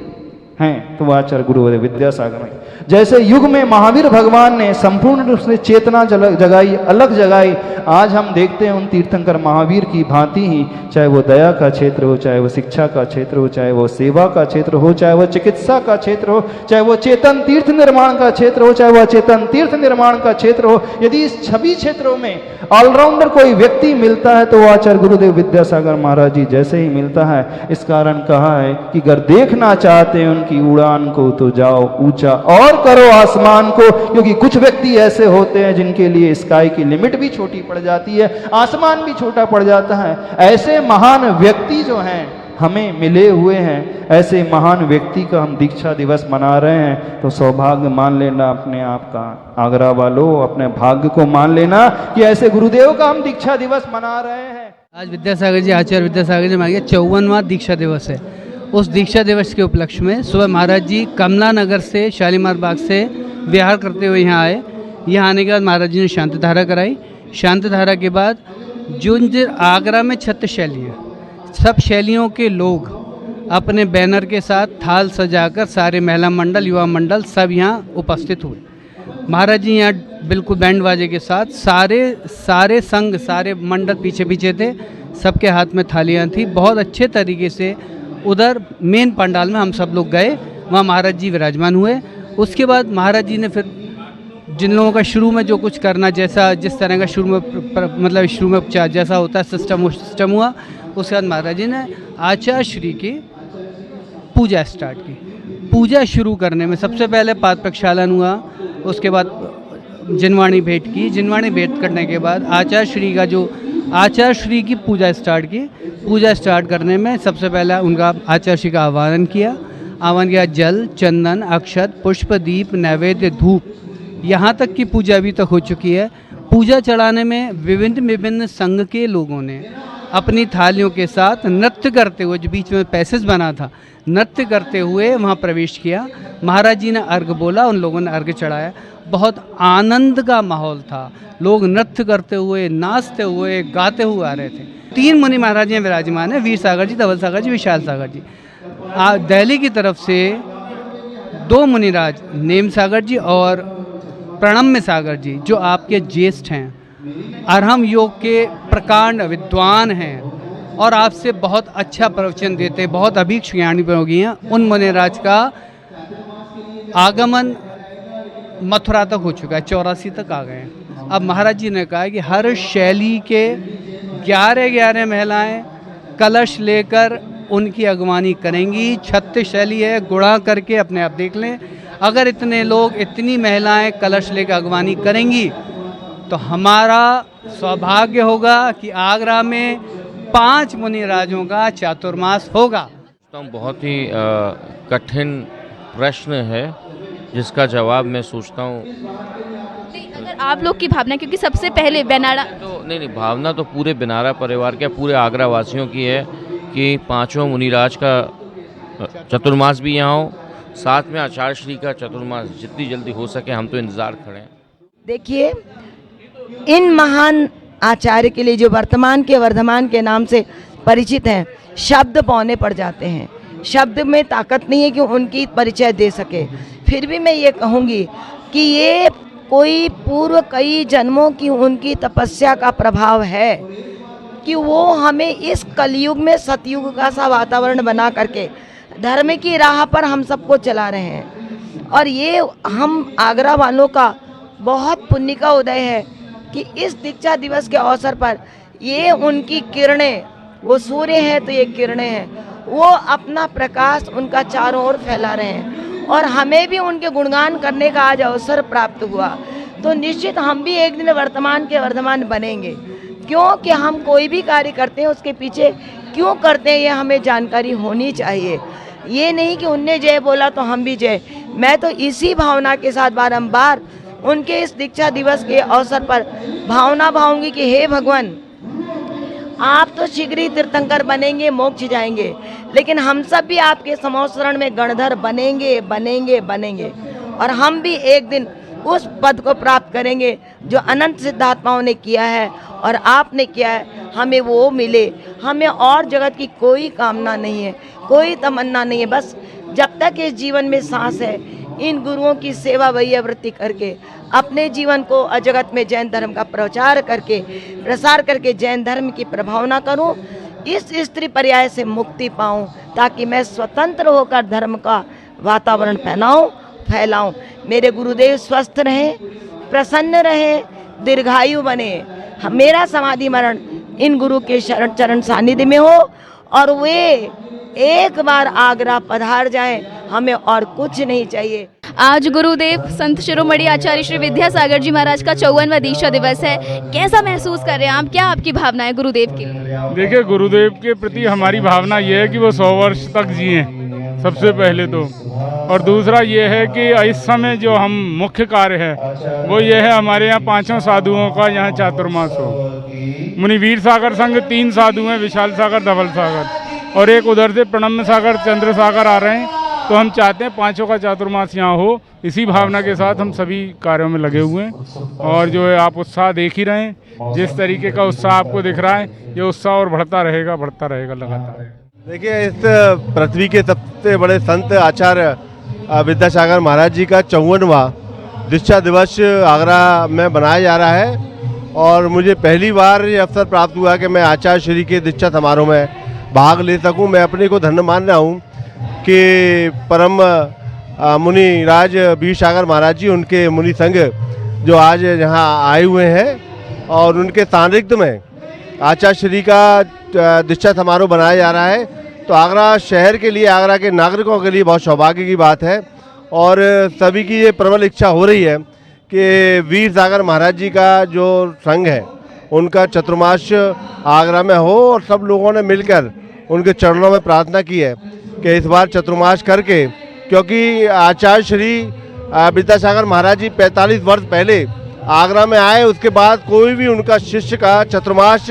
हैं तो वह आचार्य गुरुदेव विद्यासागर हैं। जैसे युग में महावीर भगवान ने संपूर्ण रूप से चेतना जगाई, अलग जगाई, आज हम देखते हैं उन तीर्थंकर महावीर की भांति ही, चाहे वो दया का क्षेत्र हो, चाहे वो शिक्षा का क्षेत्र हो, चाहे वो सेवा का क्षेत्र हो, चाहे वो चिकित्सा का क्षेत्र हो, चाहे वो चेतन तीर्थ निर्माण का क्षेत्र हो, चाहे वो अचेतन तीर्थ निर्माण का क्षेत्र हो, यदि इस सभी क्षेत्रों में ऑलराउंडर कोई व्यक्ति मिलता है तो वो आचार्य गुरुदेव विद्यासागर महाराज जी जैसे ही मिलता है। इस कारण कहा है कि अगर देखना चाहते हैं उनकी उड़ान को तो जाओ ऊंचा और करो आसमान को, क्योंकि कुछ व्यक्ति ऐसे होते हैं जिनके लिए स्काई की लिमिट भी छोटी पड़ जाती है, आसमान भी छोटा पड़ जाता है। ऐसे महान व्यक्ति जो हैं हमें मिले हुए हैं, ऐसे महान व्यक्ति का हम दीक्षा दिवस मना रहे हैं, तो सौभाग्य मान लेना अपने आप का, आगरा वालों अपने भाग्य को मान लेना कि ऐसे गुरुदेव का हम दीक्षा दिवस मना रहे हैं। आज विद्यासागर जी, आचार्य विद्यासागर जी मांगे 54वां दीक्षा दिवस है। उस दीक्षा दिवस के उपलक्ष्य में सुबह महाराज जी कमला नगर से, शालीमार बाग से विहार करते हुए यहाँ आए। यहाँ आने के बाद महाराज जी ने शांति धारा कराई। शांति धारा के बाद जो आगरा में 36 शैली है, सब शैलियों के लोग अपने बैनर के साथ थाल सजाकर सारे महिला मंडल, युवा मंडल सब यहाँ उपस्थित हुए। महाराज जी यहाँ बिल्कुल बैंड बाजे के साथ सारे संघ, सारे मंडल पीछे पीछे थे, सबके हाथ में थालियाँ थी। बहुत अच्छे तरीके से उधर मेन पंडाल में हम सब लोग गए, वहाँ महाराज जी विराजमान हुए। उसके बाद महाराज जी ने फिर जिन लोगों का शुरू में जो कुछ करना, जैसा जिस तरह का शुरू में मतलब शुरू में उपचार जैसा होता है सिस्टम हुआ। उसके बाद महाराज जी ने आचार्य श्री की पूजा स्टार्ट की। पूजा शुरू करने में सबसे पहले पाद प्रक्षालन हुआ, उसके बाद जिनवाणी भेंट की। जिनवाणी भेंट करने के बाद आचार्य श्री की पूजा स्टार्ट की। पूजा स्टार्ट करने में सबसे पहले उनका आचार्य श्री का आह्वान किया। जल, चंदन, अक्षत, पुष्प, दीप, नैवेद्य, धूप, यहाँ तक की पूजा अभी तक हो चुकी है। पूजा चढ़ाने में विभिन्न संघ के लोगों ने अपनी थालियों के साथ नृत्य करते हुए, जो बीच में पैसेज बना था, नृत्य करते हुए वहाँ प्रवेश किया। महाराज जी ने अर्घ बोला, उन लोगों ने अर्घ चढ़ाया। बहुत आनंद का माहौल था, लोग नृत्य करते हुए, नाचते हुए, गाते हुए आ रहे थे। 3 मुनि महाराज जी विराजमान है, वीर सागर जी, धवल सागर जी, विशाल सागर जी। दिल्ली की तरफ से 2 मुनिराज, नेम सागर जी और प्रणम्य सागर जी, जो आपके ज्येष्ठ हैं, अरहम योग के प्रकांड विद्वान हैं और आपसे बहुत अच्छा प्रवचन देते हैं, बहुत अभीक्ष ज्ञानी योगी हैं। उन मुनिराज का आगमन मथुरा तक हो चुका है, 84 तक आ गए हैं। अब महाराज जी ने कहा है कि हर शैली के 11 महिलाएं कलश लेकर उनकी अगवानी करेंगी। 36 शैली है, गुणा करके अपने आप देख लें। अगर इतने लोग, इतनी महिलाएं कलश लेकर अगवानी करेंगी तो हमारा सौभाग्य होगा कि आगरा में 5 मुनिराजों का चातुर्मास होगा। बहुत ही कठिन प्रश्न है जिसका जवाब मैं सोचता हूँ, अगर आप लोग की भावना, क्योंकि सबसे पहले बेनाड़ा तो नहीं, भावना तो पूरे बेनारा परिवार के, पूरे आगरा वासियों की है कि 5वां मुनिराज का चतुर्मास भी यहाँ हो, साथ में आचार्य श्री का चतुर्मास जितनी जल्दी हो सके, हम तो इंतज़ार खड़े हैं। देखिए, इन महान आचार्य के लिए जो वर्तमान के वर्धमान के नाम से परिचित हैं, शब्द पौने पड़ जाते हैं। शब्द में ताकत नहीं है कि उनकी परिचय दे सके। फिर भी मैं ये कहूँगी कि ये कोई पूर्व कई जन्मों की उनकी तपस्या का प्रभाव है कि वो हमें इस कलयुग में सतयुग का सा वातावरण बना करके धर्म की राह पर हम सबको चला रहे हैं। और ये हम आगरा वालों का बहुत पुण्य का उदय है कि इस दीक्षा दिवस के अवसर पर ये उनकी किरणें, वो सूर्य हैं तो ये किरणें हैं, वो अपना प्रकाश उनका चारों ओर फैला रहे हैं। और हमें भी उनके गुणगान करने का आज अवसर प्राप्त हुआ, तो निश्चित हम भी एक दिन वर्तमान के वर्धमान बनेंगे। क्योंकि हम कोई भी कार्य करते हैं उसके पीछे क्यों करते हैं ये हमें जानकारी होनी चाहिए। ये नहीं कि उनने जय बोला तो हम भी जय। मैं तो इसी भावना के साथ बारंबार उनके इस दीक्षा दिवस के अवसर पर भावना भाऊंगी कि हे भगवान, आप तो शीघ्र ही तीर्थंकर बनेंगे, मोक्ष जाएंगे, लेकिन हम सब भी आपके समोशरण में गणधर बनेंगे बनेंगे बनेंगे। और हम भी एक दिन उस पद को प्राप्त करेंगे जो अनंत सिद्धात्माओं ने किया है और आपने किया है। हमें वो मिले, हमें और जगत की कोई कामना नहीं है, कोई तमन्ना नहीं है। बस जब तक इस जीवन में सांस है, इन गुरुओं की सेवा वैयावृत्ति करके अपने जीवन को जगत में जैन धर्म का प्रचार करके प्रसार करके जैन धर्म की प्रभावना करूं, इस स्त्री पर्याय से मुक्ति पाऊं, ताकि मैं स्वतंत्र होकर धर्म का वातावरण फैलाऊं। मेरे गुरुदेव स्वस्थ रहें, प्रसन्न रहें, दीर्घायु बने। मेरा समाधि मरण इन गुरु के चरण सानिध्य में हो और वे एक बार आगरा पधार जाएं, हमें और कुछ नहीं चाहिए। आज गुरुदेव संत शिरोमणि आचार्य श्री विद्यासागर जी महाराज का 54वां दीक्षा दिवस है, कैसा महसूस कर रहे हैं आप? क्या आपकी भावना है गुरुदेव की? देखिए, गुरुदेव के प्रति हमारी भावना ये है कि वो 100 वर्ष तक जिए, सबसे पहले तो, और दूसरा ये है कि इस समय जो हम मुख्य कार्य है वो ये है, हमारे यहाँ 5 साधुओं का यहाँ चातुर्मास हो। मुनिवीर सागर संघ 3 साधु हैं, विशाल सागर, धवल सागर, और एक उधर से प्रणम्य सागर, चंद्र सागर आ रहे हैं। तो हम चाहते हैं 5 का चातुर्मास यहाँ हो। इसी भावना के साथ हम सभी कार्यों में लगे हुए हैं, और जो है आप उत्साह देख ही रहे हैं, जिस तरीके का उत्साह आपको दिख रहा है, ये उत्साह और बढ़ता रहेगा लगातार। देखिए, इस पृथ्वी के सबसे बड़े संत आचार्य विद्यासागर महाराज जी का 54वां दीक्षा दिवस आगरा में बनाया जा रहा है, और मुझे पहली बार ये अवसर प्राप्त हुआ कि मैं आचार्य श्री के दीक्षा समारोह में भाग ले सकूं। मैं अपने को धन्य मान रहा हूं कि परम मुनि राज वीर सागर महाराज जी, उनके मुनि संघ जो आज यहाँ आए हुए हैं, और उनके सानिध्य में आचार्य श्री का दीक्षा समारोह बनाया जा रहा है। तो आगरा शहर के लिए, आगरा के नागरिकों के लिए बहुत सौभाग्य की बात है, और सभी की ये प्रबल इच्छा हो रही है कि वीर सागर महाराज जी का जो संघ है उनका चतुर्मास आगरा में हो, और सब लोगों ने मिलकर उनके चरणों में प्रार्थना की है कि इस बार चतुर्मास करके, क्योंकि आचार्य श्री विद्यासागर महाराज जी 45 वर्ष पहले आगरा में आए, उसके बाद कोई भी उनका शिष्य का चतुर्मास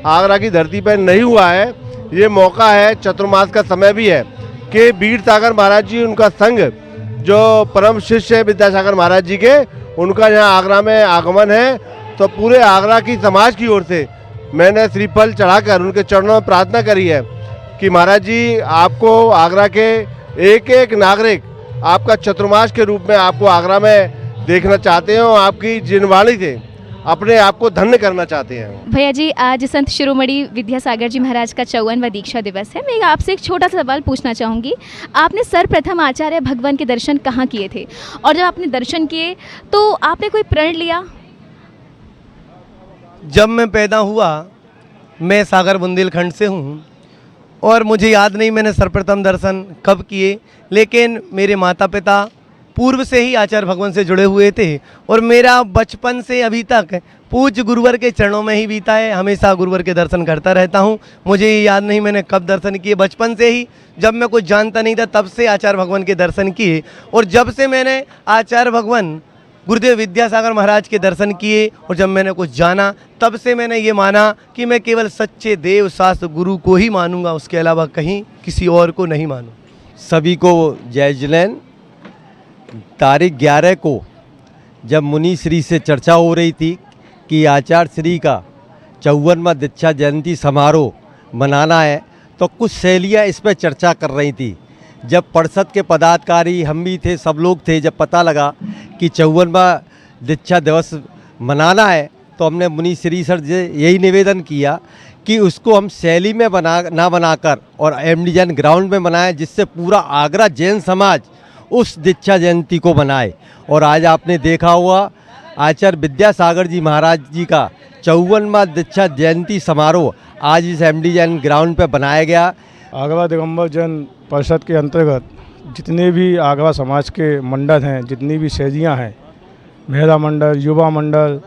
आगरा की धरती पर नहीं हुआ है। ये मौका है, चतुर्मास का समय भी है कि वीर सागर महाराज जी, उनका संघ जो परम शिष्य है विद्यासागर महाराज जी के, उनका यहाँ आगरा में आगमन है। तो पूरे आगरा की समाज की ओर से मैंने श्रीफल चढ़ाकर उनके चरणों में प्रार्थना करी है कि महाराज जी, आपको आगरा के एक एक नागरिक आपका चतुर्मास के रूप में आपको आगरा में देखना चाहते हैं, और आपकी जिनवाणी से अपने आप को धन्य करना चाहते हैं। भैया जी, आज संत शिरोमणि विद्यासागर जी महाराज का 54वां दीक्षा दिवस है। मैं आपसे एक छोटा सा सवाल पूछना चाहूँगी। आपने सर्वप्रथम आचार्य भगवान के दर्शन कहाँ किए थे, और जब आपने दर्शन किए तो आपने कोई प्रण लिया? जब मैं पैदा हुआ, मैं सागर बुंदेलखंड से हूँ, और मुझे याद नहीं मैंने सर्वप्रथम दर्शन कब किए, लेकिन मेरे माता पिता पूर्व से ही आचार्य भगवान से जुड़े हुए थे, और मेरा बचपन से अभी तक पूज्य गुरुवर के चरणों में ही बीता है। हमेशा गुरुवर के दर्शन करता रहता हूँ। मुझे ये याद नहीं मैंने कब दर्शन किए, बचपन से ही, जब मैं कुछ जानता नहीं था तब से आचार्य भगवान के दर्शन किए, और जब से मैंने आचार्य भगवान गुरुदेव विद्यासागर महाराज के दर्शन किए, और जब मैंने कुछ जाना तब से मैंने ये माना कि मैं केवल सच्चे देव शास्त्र गुरु को ही मानूंगा, उसके अलावा कहीं किसी और को नहीं मानूं। सभी को जय जिलेन। तारीख 11 को जब मुनि श्री से चर्चा हो रही थी कि आचार्य श्री का 54वां दीक्षा जयंती समारोह मनाना है, तो कुछ सहेलियाँ इस पर चर्चा कर रही थी। जब परिषद के पदाधिकारी, हम भी थे, सब लोग थे, जब पता लगा कि 54वां दीक्षा दिवस मनाना है, तो हमने मुनि श्री सर से यही निवेदन किया कि उसको हम शैली में ना बनाकर और एमडी जैन ग्राउंड में बनाएं, जिससे पूरा आगरा जैन समाज उस दीक्षा जयंती को मनाए। और आज आपने देखा हुआ आचार्य विद्यासागर जी महाराज जी का 54वां दीक्षा जयंती समारोह आज इस एमडी जैन ग्राउंड पर बनाया गया। आगरा दिगंबर जैन परिषद के अंतर्गत जितने भी आगरा समाज के मंडल हैं, जितनी भी शैलियाँ हैं, महिला मंडल, युवा मंडल,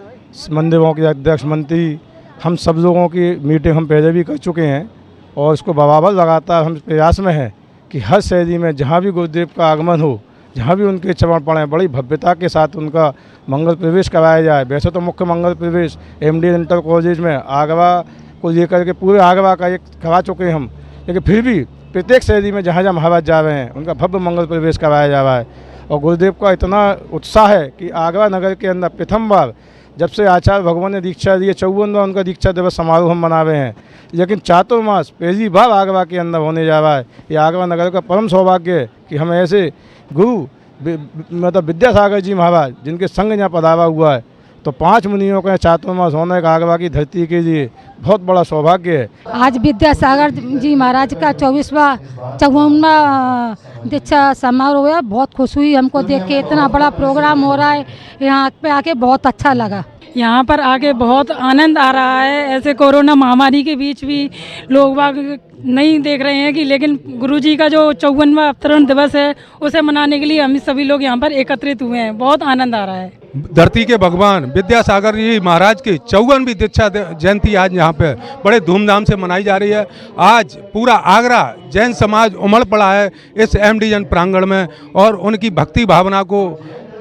मंदिरों के अध्यक्ष मंत्री, हम सब लोगों की मीटिंग हम पहले भी कर चुके हैं, और उसको बराबर लगातार हम प्रयास में हैं कि हर शैली में जहाँ भी गुरुदेव का आगमन हो, जहाँ भी उनके चरण पड़े, बड़ी भव्यता के साथ उनका मंगल प्रवेश कराया जाए। वैसे तो मुख्य मंगल प्रवेश एमडी इंटर कॉलेज में आगरा को लेकर के पूरे आगरा का एक करा चुके हैं हम, लेकिन फिर भी प्रत्येक शैली में जहाँ जहाँ महाराज जा रहे हैं उनका भव्य मंगल प्रवेश कराया जा रहा है। और गुरुदेव का इतना उत्साह है कि आगरा नगर के अंदर प्रथम बार जब से आचार्य भगवान ने दीक्षा दी, 54वां उनका दीक्षा दिवस समारोह हम मना रहे हैं, लेकिन चातुर्मास पहली बार आगरा के अंदर होने जा रहा है। ये आगरा नगर का परम सौभाग्य है कि हम ऐसे गुरु मतलब विद्यासागर जी महाराज जिनके संग यहाँ पधारा हुआ है, तो 5 मुनियों के चातुर्मास होने का आगरा की धरती के लिए बहुत बड़ा सौभाग्य है। आज विद्यासागर जी महाराज का 54वां दीक्षा समारोह है। बहुत खुश हुई हमको देख के, इतना बड़ा प्रोग्राम हो रहा है, यहाँ पे आके बहुत अच्छा लगा। यहाँ पर आके बहुत आनंद आ रहा है। ऐसे कोरोना महामारी के बीच भी लोग बाग नहीं देख रहे हैं कि, लेकिन गुरुजी का जो 54वां अवतरण दिवस है उसे मनाने के लिए हम सभी लोग यहाँ पर एकत्रित हुए हैं। बहुत आनंद आ रहा है। धरती के भगवान विद्यासागर जी महाराज की 54वीं दीक्षा जयंती आज यहाँ पे बड़े धूमधाम से मनाई जा रही है। आज पूरा आगरा जैन समाज उमड़ पड़ा है इस एमडी जन प्रांगण में और उनकी भक्ति भावना को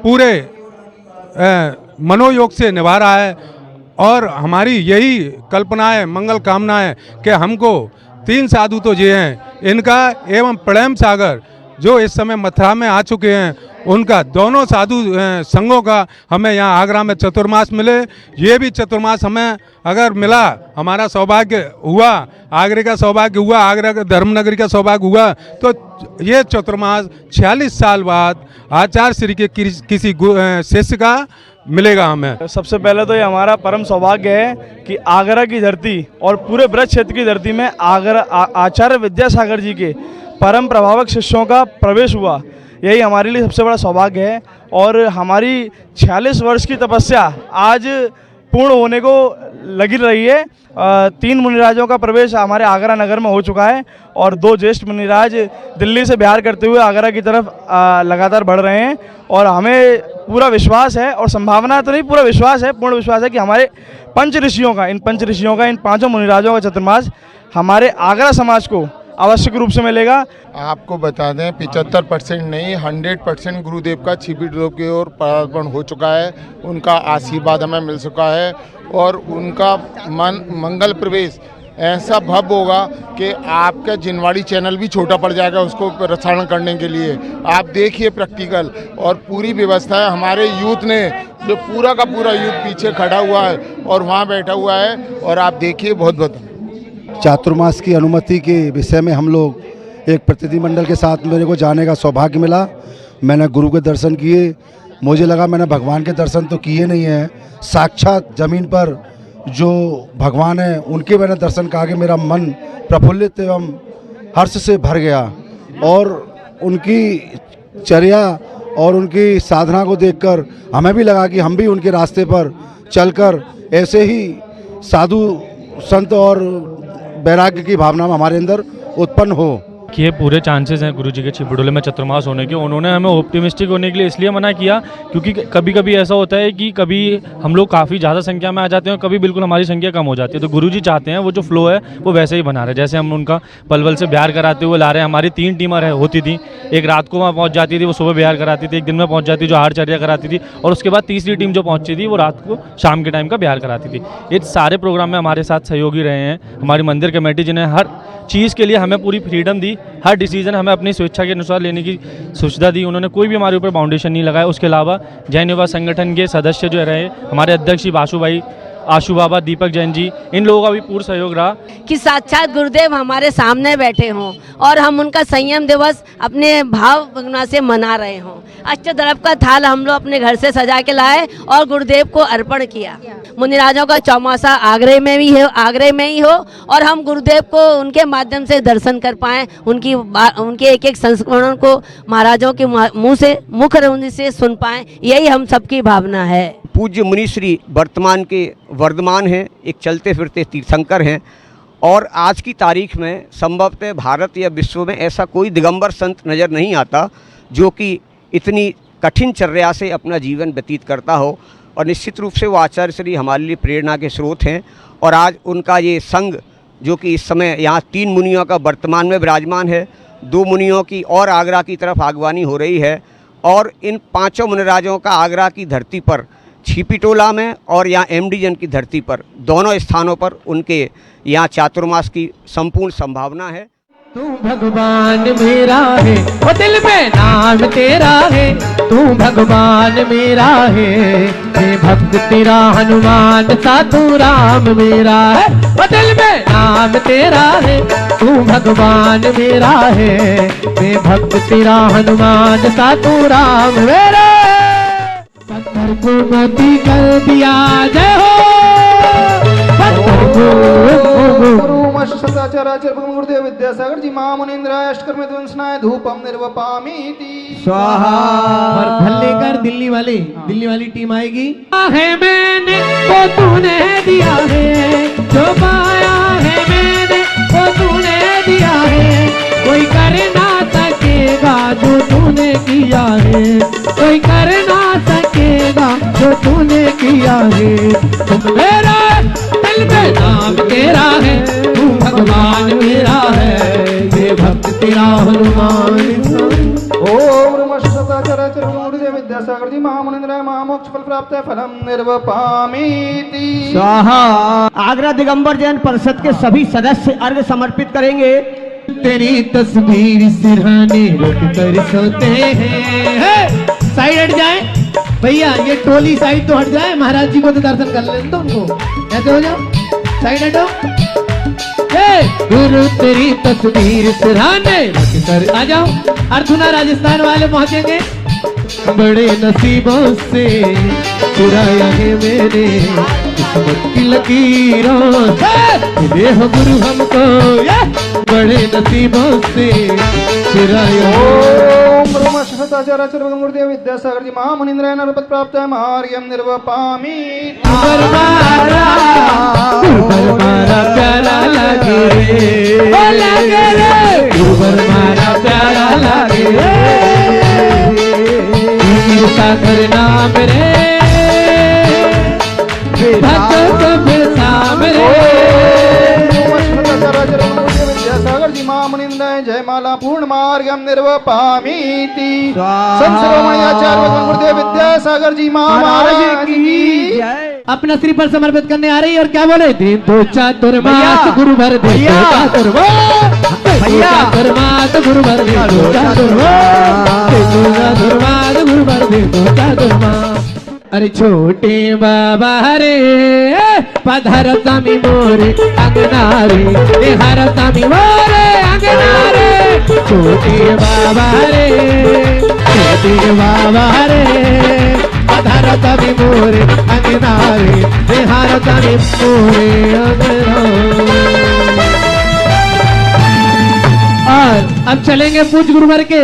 पूरे मनोयोग से निभा रहा है। और हमारी यही कल्पना है, मंगल कामना है कि हमको 3 साधु तो ये हैं, इनका एवं प्रेम सागर जो इस समय मथुरा में आ चुके हैं, उनका दोनों साधु संघों का हमें यहाँ आगरा में चतुर्मास मिले। ये भी चतुर्मास हमें अगर मिला, हमारा सौभाग्य हुआ, आगरे का सौभाग्य हुआ, आगरा का धर्मनगरी का सौभाग्य हुआ, तो ये चतुर्मास 46 साल बाद आचार्य श्री के किसी शिष्य का मिलेगा हमें। सबसे पहले तो ये हमारा परम सौभाग्य है कि आगरा की धरती और पूरे ब्रज क्षेत्र की धरती में आचार्य विद्यासागर जी के परम प्रभावक शिष्यों का प्रवेश हुआ। यही हमारे लिए सबसे बड़ा सौभाग्य है और हमारी 46 वर्ष की तपस्या आज पूर्ण होने को लगी रही है। 3 मुनिराजों का प्रवेश हमारे आगरा नगर में हो चुका है और 2 ज्येष्ठ मुनिराज दिल्ली से बिहार करते हुए आगरा की तरफ लगातार बढ़ रहे हैं और हमें पूरा विश्वास है और संभावना तो नहीं, पूरा विश्वास है, पूर्ण विश्वास है कि हमारे पंच ऋषियों का, इन 5 मुनिराजों का चतुर्मास हमारे आगरा समाज को आवश्यक रूप से मिलेगा। आपको बता दें 75% नहीं 100% गुरुदेव का छिपीटोला की ओर पदार्पण हो चुका है। उनका आशीर्वाद हमें मिल चुका है और उनका मंगल प्रवेश ऐसा भव्य होगा कि आपका जिनवाड़ी चैनल भी छोटा पड़ जाएगा उसको प्रसारण करने के लिए। आप देखिए प्रैक्टिकल और पूरी व्यवस्था है। हमारे यूथ ने जो पूरा का पूरा यूथ पीछे खड़ा हुआ है और वहाँ बैठा हुआ है और आप देखिए बहुत बहुत। चातुर्मास की अनुमति के विषय में हम लोग एक प्रतिनिधिमंडल के साथ मेरे को जाने का सौभाग्य मिला। मैंने गुरु के दर्शन किए, मुझे लगा मैंने भगवान के दर्शन तो किए नहीं हैं, साक्षात जमीन पर जो भगवान है उनके मैंने दर्शन कहा कि मेरा मन प्रफुल्लित एवं हर्ष से भर गया और उनकी चर्या और उनकी साधना को देखकर हमें भी लगा कि हम भी उनके रास्ते पर चलकर ऐसे ही साधु संत और वैराग्य की भावना हमारे अंदर उत्पन्न हो। कि ये पूरे चांसेस हैं गुरुजी के छिपड़ोले में चतुर्मास होने के। उन्होंने हमें ऑप्टिमिस्टिक होने के लिए इसलिए मना किया क्योंकि कभी कभी ऐसा होता है कि कभी हम लोग काफ़ी ज़्यादा संख्या में आ जाते हैं और कभी बिल्कुल हमारी संख्या कम हो जाती है। तो गुरुजी चाहते हैं वो जो फ्लो है वो वैसे ही बना रहे, जैसे हम उनका पलवल से बिहार कराते हुए ला रहे हैं। हमारी 3 टीमें होती थी, एक रात को वहाँ पहुँच जाती थी, वो सुबह बिहार कराती थी, एक दिन में पहुँच जाती जो आहारचर्या कराती थी, और उसके बाद तीसरी टीम जो पहुँची थी वो रात को शाम के टाइम का बिहार कराती थी। ये सारे प्रोग्राम में हमारे साथ सहयोगी रहे हैं हमारी मंदिर कमेटी, जिन्हें हर चीज़ के लिए हमें पूरी फ्रीडम दी, हर डिसीजन हमें अपनी स्वेच्छा के अनुसार लेने की सुविधा दी। उन्होंने कोई भी हमारे ऊपर बाउंडेशन नहीं लगाया। उसके अलावा जैन युवा संगठन के सदस्य जो रहे, हमारे अध्यक्ष बासु भाई, आशु बाबा, दीपक जैन जी, इन लोगों का भी पूर्ण सहयोग रहा कि साक्षात गुरुदेव हमारे सामने बैठे हों और हम उनका संयम दिवस अपने भाव भावना से मना रहे हों। अष्टद्रव्य का थाल हम लोग अपने घर से सजा के लाए और गुरुदेव को अर्पण किया। मुनिराजों का चौमासा आगरे में ही हो और हम गुरुदेव को उनके माध्यम से दर्शन कर पाएँ, उनके एक एक संस्मरण को महाराजों के मुँह से मुख रुंध से सुन पाएँ, यही हम सबकी भावना है। पूज्य मुनिश्री वर्तमान के वर्धमान हैं, एक चलते फिरते तीर्थंकर हैं और आज की तारीख में संभवतः भारत या विश्व में ऐसा कोई दिगंबर संत नज़र नहीं आता जो कि इतनी कठिन चर्या से अपना जीवन व्यतीत करता हो। और निश्चित रूप से वो आचार्य श्री हमारे लिए प्रेरणा के स्रोत हैं। और आज उनका ये संघ जो कि इस समय यहाँ 3 मुनियों का वर्तमान में विराजमान है, 2 मुनियों की और आगरा की तरफ आगवानी हो रही है और इन 5 मुनिराजों का आगरा की धरती पर छिपीटोला में और यहाँ एमडी जन की धरती पर दोनों स्थानों पर उनके यहाँ चातुर्मास की संपूर्ण संभावना है। तू भगवान मेरा है, वो दिल में नाम तेरा है, तू भगवान मेरा है, मैं भक्त तेरा हनुमान सा तू राम मेरा है, वो दिल में नाम तेरा है, तू भगवान मेरा है, मैं भक्त तेरा हनुमान सा तू राम मेरा। पत्थर को मोती कर दिया जय हो, पत्थर को सदाचार्य गुरुदेव विद्यासागर जी महामुनीन्द्राय अष्टकर्म ध्वंसनाय धूपम निर्वपामीति स्वाहा। और भल्ले कर दिल्ली वाली टीम आएगी। है मैंने वो तूने दिया है, जो पाया है मैंने वो तूने दिया है, कोई कर ना सकेगा जो तूने किया है, कोई कर ना सकेगा जो तूने किया है, तुम मेरा दिल में नाम तेरा है, तू भगवान मेरा है, ये भक्त तेरा हनुमान। ओम नमः सदाचार्य गुरुदेव विद्यासागर जी महामुनीन्द्राय महामोक्ष फल प्राप्त है फलम निर्वपामीति स्वाहा। आगरा दिगंबर जैन परिषद के सभी सदस्य अर्घ समर्पित करेंगे। तेरी तस्वीर सिरहाने रख कर सोते हैं। साइड हट जाए भैया, ये टोली साइड तो हट जाए, महाराज जी को तो दर्शन कर लेते तो उनको कैसे हो जाओ, साइड हटो। गुरु तेरी तस्वीर सिरहाने रख कर आ जाओ। अर्जुना राजस्थान वाले पहुंचेंगे। बड़े नसीबों से चुराया है मेरे किस्मत की लकीरों से, मिले हो गुरु हमको बड़े नसीबों से चुराया। ओम नमः सदाचार्य गुरुदेव विद्यासागर जी महामुनीन्द्राय नरपत प्राप्त है मार्यम निर्वपामीति। मारा प्यारा लगे रे, गुरुवर मारा प्यारा लगे रे, सागर नाम रे, भक्त सब सामने। विद्यासागर जी महामुनीन्द्राय जय माला पूर्ण मार्गम निर्वपामीति। संत शिरोमणि आचार्य गुरुदेव विद्यासागर जी महाराज की जय। अपना श्री पर समर्पित करने आ रही और क्या बोले, दिन तो चातुर्मास गुरुवर दे चातुर्मास गुरुवर दे चातुर्मास गुरुवर दे चातुर्मास। अरे छोटे बाबा रे पधर तमी मोरे अंगनारे, हर तमी मोरे अंगनारे, छोटे बाबा रे पधर तमी मोरे अंगनारे, हर तमी मोरे अंगनारे। और अब चलेंगे पूज गुरुवर के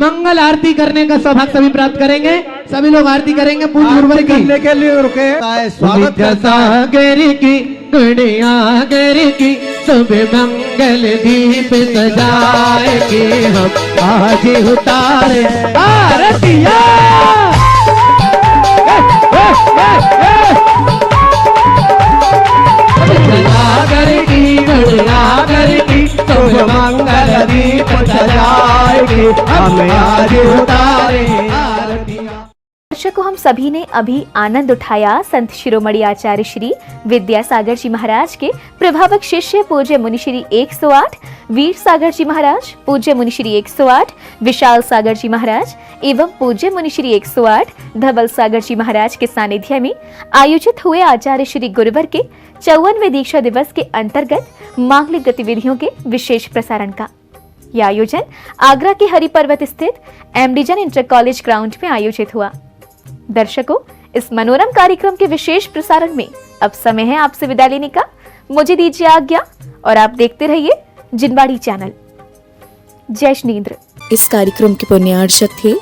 मंगल आरती करने का सौभाग्य सभी प्राप्त करेंगे। सभी लोग आरती करेंगे पूज गुरुवर की। करने के लिए रुके स्वागत सागर की गुड़िया गर की सुबह मंगल दीप सजाए के हम आज उतारे आरतिया। सागर की गुड़िया गर की सुबह मंगल दीप सजाए के हम आज उतारे आरतिया। दर्शकों, हम सभी ने अभी आनंद उठाया संत शिरोमणि आचार्य श्री विद्यासागर जी महाराज के प्रभावक शिष्य पूज्य मुनिश्री 108 वीर सागर जी महाराज, पूज्य मुनिश्री 108 विशाल सागर जी महाराज एवं पूज्य मुनिश्री 108 धवल सागर जी महाराज के सानिध्य में आयोजित हुए आचार्य श्री गुरुवर के 54वें दीक्षा दिवस के अंतर्गत मांगलिक गतिविधियों के विशेष प्रसारण का यह आयोजन आगरा के हरि पर्वत स्थित एमडीजन इंटर कॉलेज ग्राउंड में आयोजित हुआ। दर्शकों, इस मनोरम कार्यक्रम के विशेष प्रसारण में अब समय है आपसे विदा लेने का। मुझे दीजिए आज्ञा और आप देखते रहिए जिनवाड़ी चैनल। जय श्रीन्द्र। इस कार्यक्रम के पुण्यार्चक थे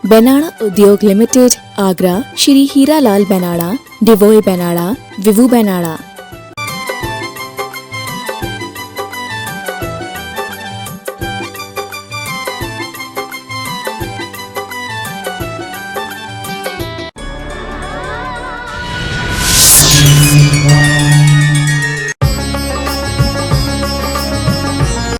बेनाड़ा उद्योग लिमिटेड, आगरा, श्री हीरालाल बेनाड़ा, डिवोय बेनाड़ा, विवू बेनाड़ा।